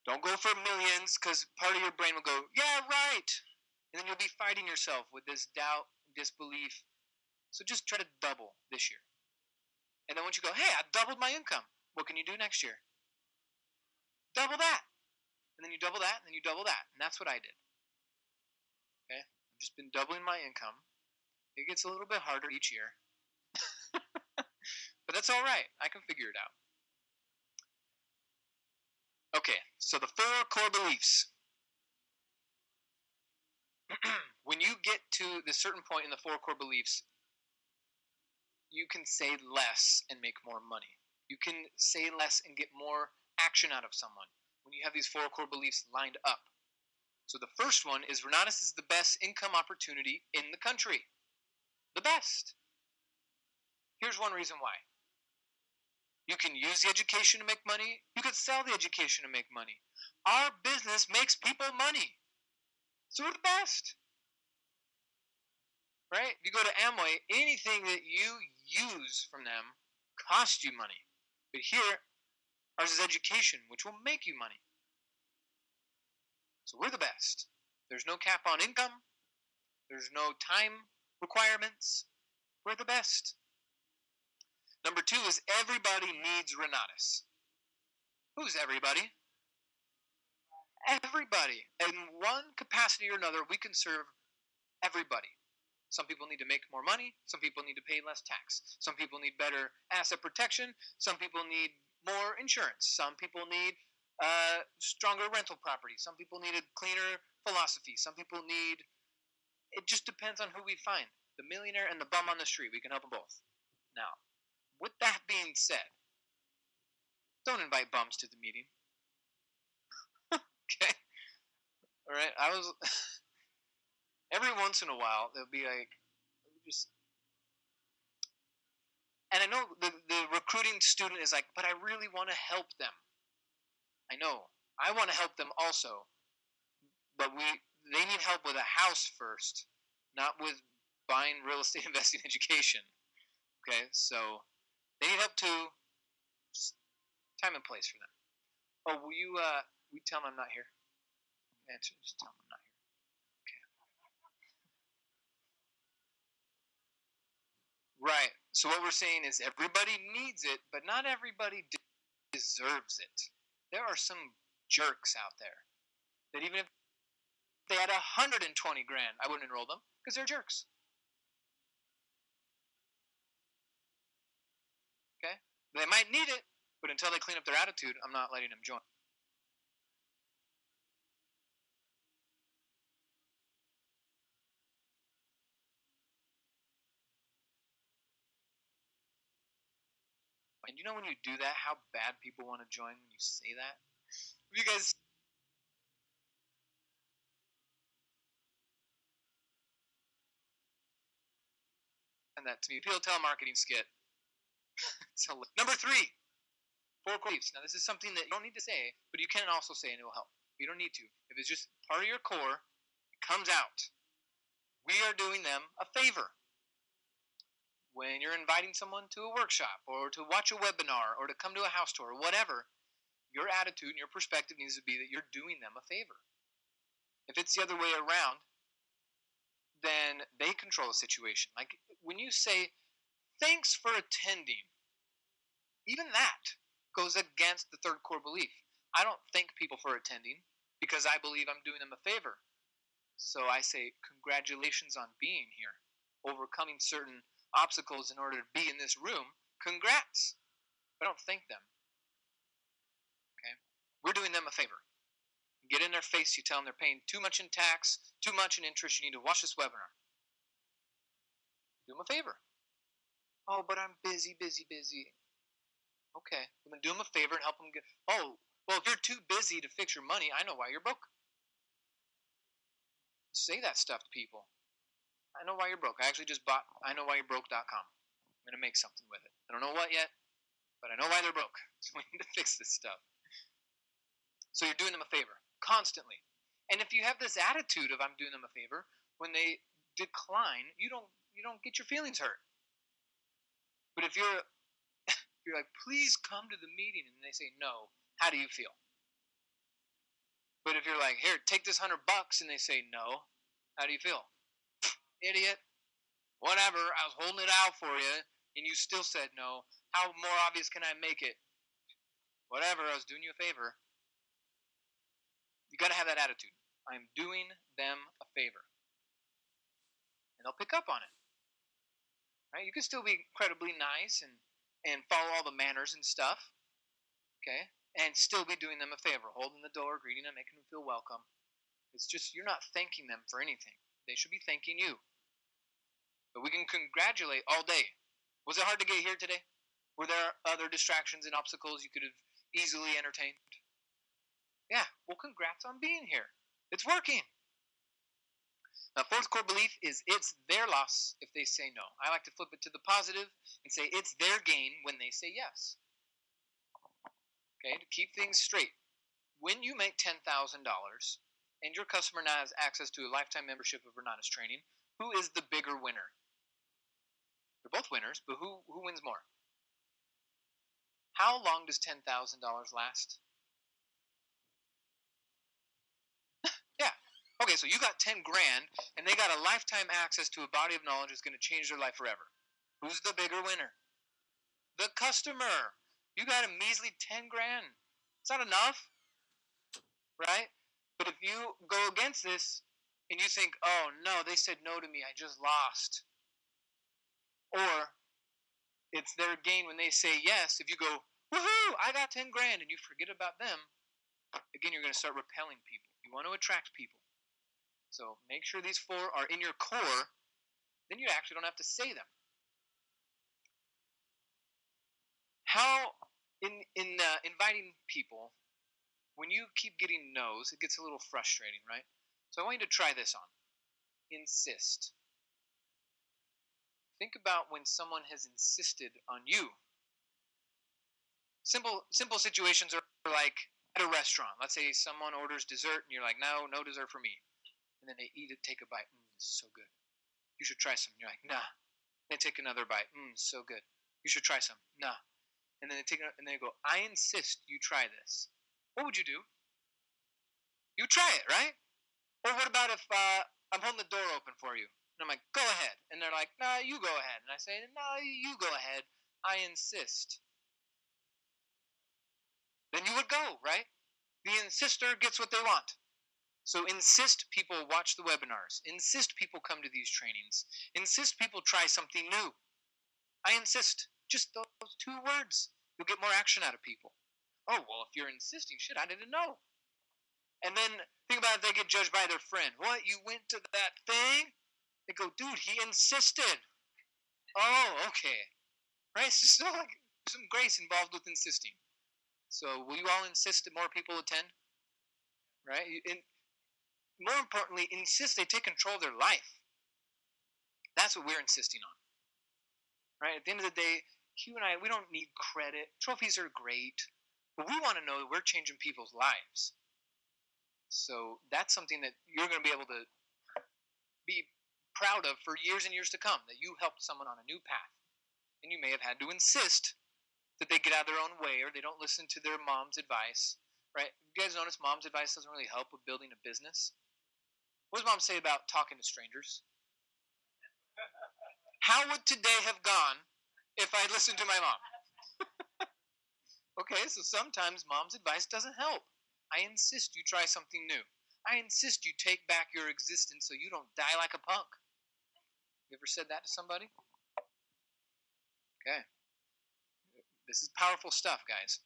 Speaker 2: Don't go for millions, because part of your brain will go, yeah, right. And then you'll be fighting yourself with this doubt, disbelief. So just try to double this year. And then once you go, hey, I doubled my income, what can you do next year? Double that. And then you double that, and then you double that. And that's what I did. Okay? I've just been doubling my income. It gets a little bit harder each year. But that's all right. I can figure it out. Okay, so the 4 core beliefs. When you get to the certain point in the 4 core beliefs, you can say less and make more money. You can say less and get more action out of someone when you have these 4 core beliefs lined up. So the first one is Renatus is the best income opportunity in the country. The best. Here's one reason why. You can use the education to make money. You could sell the education to make money. Our business makes people money. So we're the best. Right? If you go to Amway, anything that you use from them costs you money. But here, ours is education, which will make you money. So we're the best. There's no cap on income. There's no time requirements. We're the best. Number 2 is everybody needs Renatus. Who's everybody? Everybody. In one capacity or another, we can serve everybody. Some people need to make more money. Some people need to pay less tax. Some people need better asset protection. Some people need more insurance. Some people need stronger rental property. Some people need a cleaner philosophy. Some people need, it just depends on who we find. The millionaire and the bum on the street, we can help them both. Now, with that being said, don't invite bums to the meeting. Okay? All right? Every once in a while, they'll be like, just, and I know the recruiting student is like, but I really want to help them. I know. I want to help them also. But they need help with a house first, not with buying real estate investing education. Okay? So they need help too. Just time and place for them. Oh, will you tell them I'm not here? Answer, just tell them I'm not here. Right. So what we're saying is everybody needs it, but not everybody deserves it. There are some jerks out there that even if they had 120 grand, I wouldn't enroll them because they're jerks. Okay? They might need it, but until they clean up their attitude, I'm not letting them join. And you know when you do that, how bad people want to join when you say that? You guys. And that to me, appeal telemarketing skit. So number 3, 4 core beliefs. Now this is something that you don't need to say, but you can also say and it will help. You don't need to. If it's just part of your core, it comes out. We are doing them a favor. When you're inviting someone to a workshop or to watch a webinar or to come to a house tour or whatever, your attitude and your perspective needs to be that you're doing them a favor. If it's the other way around, then they control the situation. Like when you say, thanks for attending, even that goes against the 3rd core belief. I don't thank people for attending because I believe I'm doing them a favor. So I say, congratulations on being here, overcoming certain obstacles in order to be in this room. Congrats. I don't thank them. Okay? We're doing them a favor. You get in their face, you tell them they're paying too much in tax, too much in interest, you need to watch this webinar. Do them a favor. Oh, but I'm busy. Okay, I'm going to do them a favor and help them get... Oh, well, if you're too busy to fix your money, I know why you're broke. Say that stuff to people. I know why you're broke. I actually just bought IKnowWhyYou'reBroke.com. I'm going to make something with it. I don't know what yet, but I know why they're broke. So we need to fix this stuff. So you're doing them a favor constantly. And if you have this attitude of I'm doing them a favor, when they decline, you don't get your feelings hurt. But if you're like, please come to the meeting, and they say no, how do you feel? But if you're like, here, take this $100, and they say no, how do you feel? Idiot. Whatever, I was holding it out for you, and you still said no. How more obvious can I make it? Whatever, I was doing you a favor. You got to have that attitude. I'm doing them a favor. And they'll pick up on it. Right? You can still be incredibly nice and follow all the manners and stuff. Okay? And still be doing them a favor. Holding the door, greeting them, making them feel welcome. It's just you're not thanking them for anything. They should be thanking you. But we can congratulate all day. Was it hard to get here today? Were there other distractions and obstacles you could have easily entertained? Yeah, well, congrats on being here. It's working. Now, 4th core belief is it's their loss if they say no. I like to flip it to the positive and say it's their gain when they say yes. Okay, to keep things straight. When you make $10,000 and your customer now has access to a lifetime membership of Renatus training, who is the bigger winner? They're both winners, but who wins more? How long does $10,000 last? Yeah. Okay, so you got 10 grand, and they got a lifetime access to a body of knowledge that's going to change their life forever. Who's the bigger winner? The customer. You got a measly 10 grand. It's not enough, right? But if you go against this and you think, oh no, they said no to me, I just lost. Or it's their gain when they say yes. If you go, woohoo, I got 10 grand, and you forget about them, again, you're going to start repelling people. You want to attract people. So make sure these 4 are in your core, then you actually don't have to say them. How, in inviting people, when you keep getting no's, it gets a little frustrating, right? So I want you to try this on. Insist. Think about when someone has insisted on you. Simple situations are like at a restaurant. Let's say someone orders dessert and you're like, no dessert for me. And then they eat it, take a bite. This is so good. You should try some. You're like, nah. They take another bite. So good. You should try some. Nah. And then they go, I insist you try this. What would you do? You try it, right? Or what about if I'm holding the door open for you? And I'm like, go ahead. And they're like, no, you go ahead. And I say, no, you go ahead. I insist. Then you would go, right? The insister gets what they want. So insist people watch the webinars. Insist people come to these trainings. Insist people try something new. I insist. Just those 2 words. You'll get more action out of people. Oh, well, if you're insisting, shit, I didn't know. And then think about if they get judged by their friend. What, you went to that thing? They go, dude, he insisted. Oh, okay. Right? So like, There's some grace involved with insisting. So will you all insist that more people attend? Right? And more importantly, insist they take control of their life. That's what we're insisting on. Right? At the end of the day, Hugh and I, we don't need credit. Trophies are great, but we want to know that we're changing people's lives. So that's something that you're going to be able to be proud of for years and years to come, that you helped someone on a new path. And you may have had to insist that they get out of their own way or they don't listen to their mom's advice. Right? You guys notice mom's advice doesn't really help with building a business? What does mom say about talking to strangers? How would today have gone if I listened to my mom? Okay, so sometimes mom's advice doesn't help. I insist you try something new. I insist you take back your existence so you don't die like a punk. You ever said that to somebody? Okay. This is powerful stuff, guys.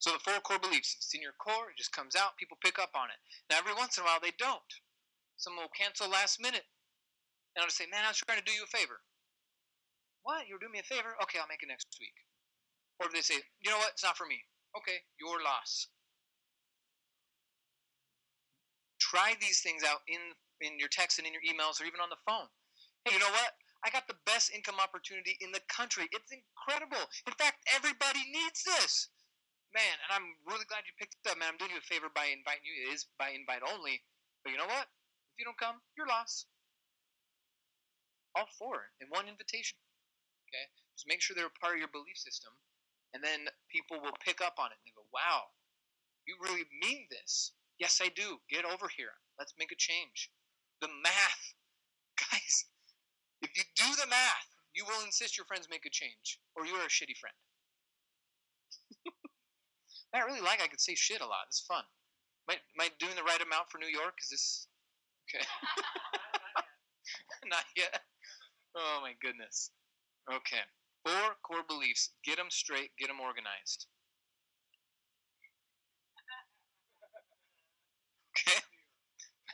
Speaker 2: So the 4 core beliefs, if it's in your core, it just comes out, people pick up on it. Now every once in a while they don't. Someone will cancel last minute. And I'll just say, man, I was trying to do you a favor. What? You were doing me a favor? Okay, I'll make it next week. Or if they say, you know what, it's not for me. Okay, your loss. Try these things out in your texts and in your emails or even on the phone. Hey, you know what? I got the best income opportunity in the country. It's incredible. In fact, everybody needs this. Man, and I'm really glad you picked it up, man. I'm doing you a favor by inviting you. It is by invite only. But you know what? If you don't come, your loss. All 4 in one invitation. Okay? Just make sure they're a part of your belief system. And then people will pick up on it. And they go, wow, you really mean this. Yes, I do. Get over here. Let's make a change. The math. Guys, if you do the math, you will insist your friends make a change. Or you are a shitty friend. I really like I could say shit a lot. It's fun. Am I doing the right amount for New York? Is this... Okay. Not yet? Oh, my goodness. Okay. 4 core beliefs. Get them straight. Get them organized. Okay?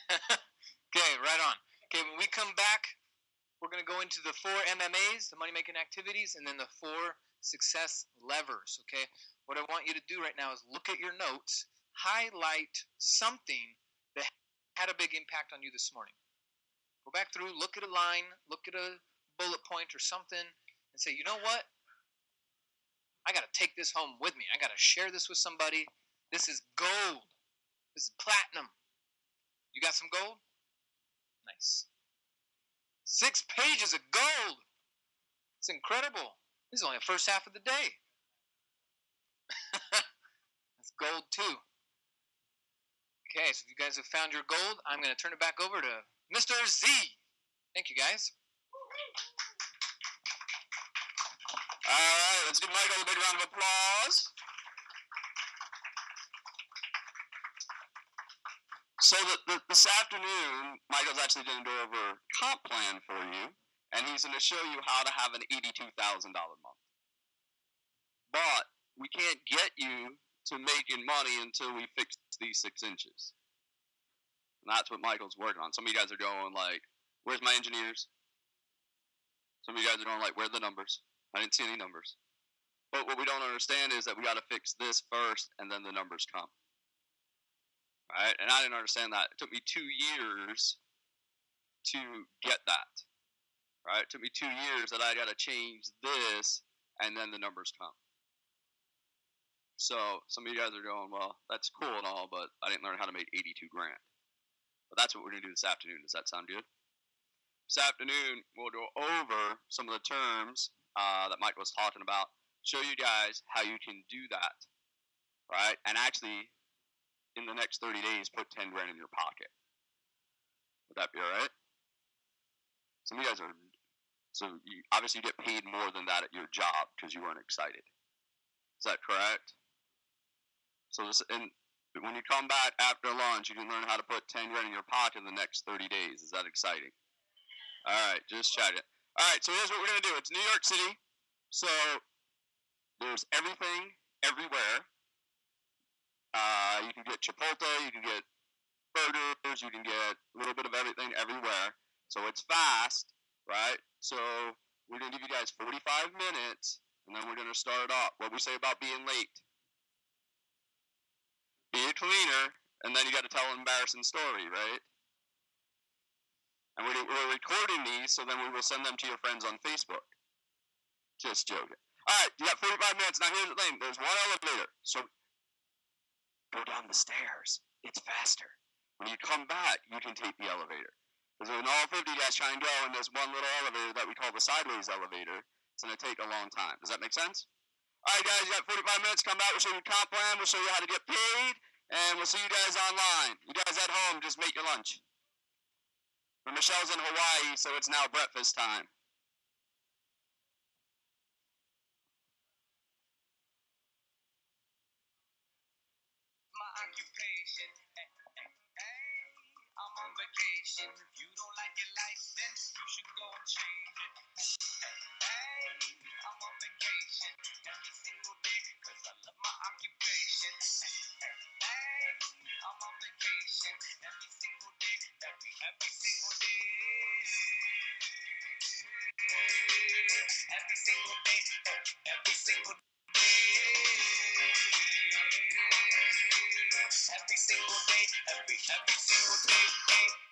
Speaker 2: Okay, right on. Okay, when we come back, we're going to go into the 4 MMAs, the money-making activities, and then the 4 success levers, okay? What I want you to do right now is look at your notes, highlight something that had a big impact on you this morning. Go back through, look at a line, look at a bullet point or something, and say, you know what? I got to take this home with me. I got to share this with somebody. This is gold. This is platinum. You got some gold? Nice. 6 pages of gold. It's incredible. This is only the first half of the day. That's gold too. Okay, so if you guys have found your gold, I'm going to turn it back over to Mr. Z. Thank you, guys.
Speaker 1: All right, let's give Michael a big round of applause. So this afternoon, Michael's actually going to go over a comp plan for you, and he's going to show you how to have an $82,000 month. But we can't get you to making money until we fix these 6 inches. And that's what Michael's working on. Some of you guys are going like, where's my engineers? Some of you guys are going like, where are the numbers? I didn't see any numbers. But what we don't understand is that we got to fix this first, and then the numbers come. Right? And I didn't understand that. It took me 2 years to get that. Right? It took me 2 years that I got to change this, and then the numbers come. So some of you guys are going, well, that's cool and all, but I didn't learn how to make 82 grand. But that's what we're going to do this afternoon. Does that sound good? This afternoon, we'll go over some of the terms that Mike was talking about, show you guys how you can do that, right? And actually, in the next 30 days, put 10 grand in your pocket. Would that be all right? Some of you guys are, obviously you get paid more than that at your job because you weren't excited. Is that correct? So and when you come back after lunch, you can learn how to put 10 grand in your pocket in the next 30 days. Is that exciting? All right, just check it. All right, so here's what we're going to do. It's New York City, so there's everything everywhere. You can get Chipotle, you can get burgers, you can get a little bit of everything everywhere. So it's fast, right? So we're going to give you guys 45 minutes And then we're going to start off. What we say about being late. Be a cleaner, and then you got to tell an embarrassing story, right? And we're recording these, so then we will send them to your friends on Facebook. Just joking. All right, you got 45 minutes. Now here's the thing. There's one elevator. So go down the stairs. It's faster. When you come back, you can take the elevator. Because when all 50 guys try and go, and there's one little elevator that we call the sideways elevator, it's going to take a long time. Does that make sense? All right, guys, you got 45 minutes. Come back. We'll show you comp plan. We'll show you how to get paid. And we'll see you guys online. You guys at home, just make your lunch. But Michelle's in Hawaii, so it's now breakfast time.
Speaker 4: My occupation, I'm on vacation. If you don't like your license, you should go and change it. I'm on vacation every single day, cause I love my occupation. I'm on vacation every single day, every single day. Every single day, every single day. Every single day, every single day.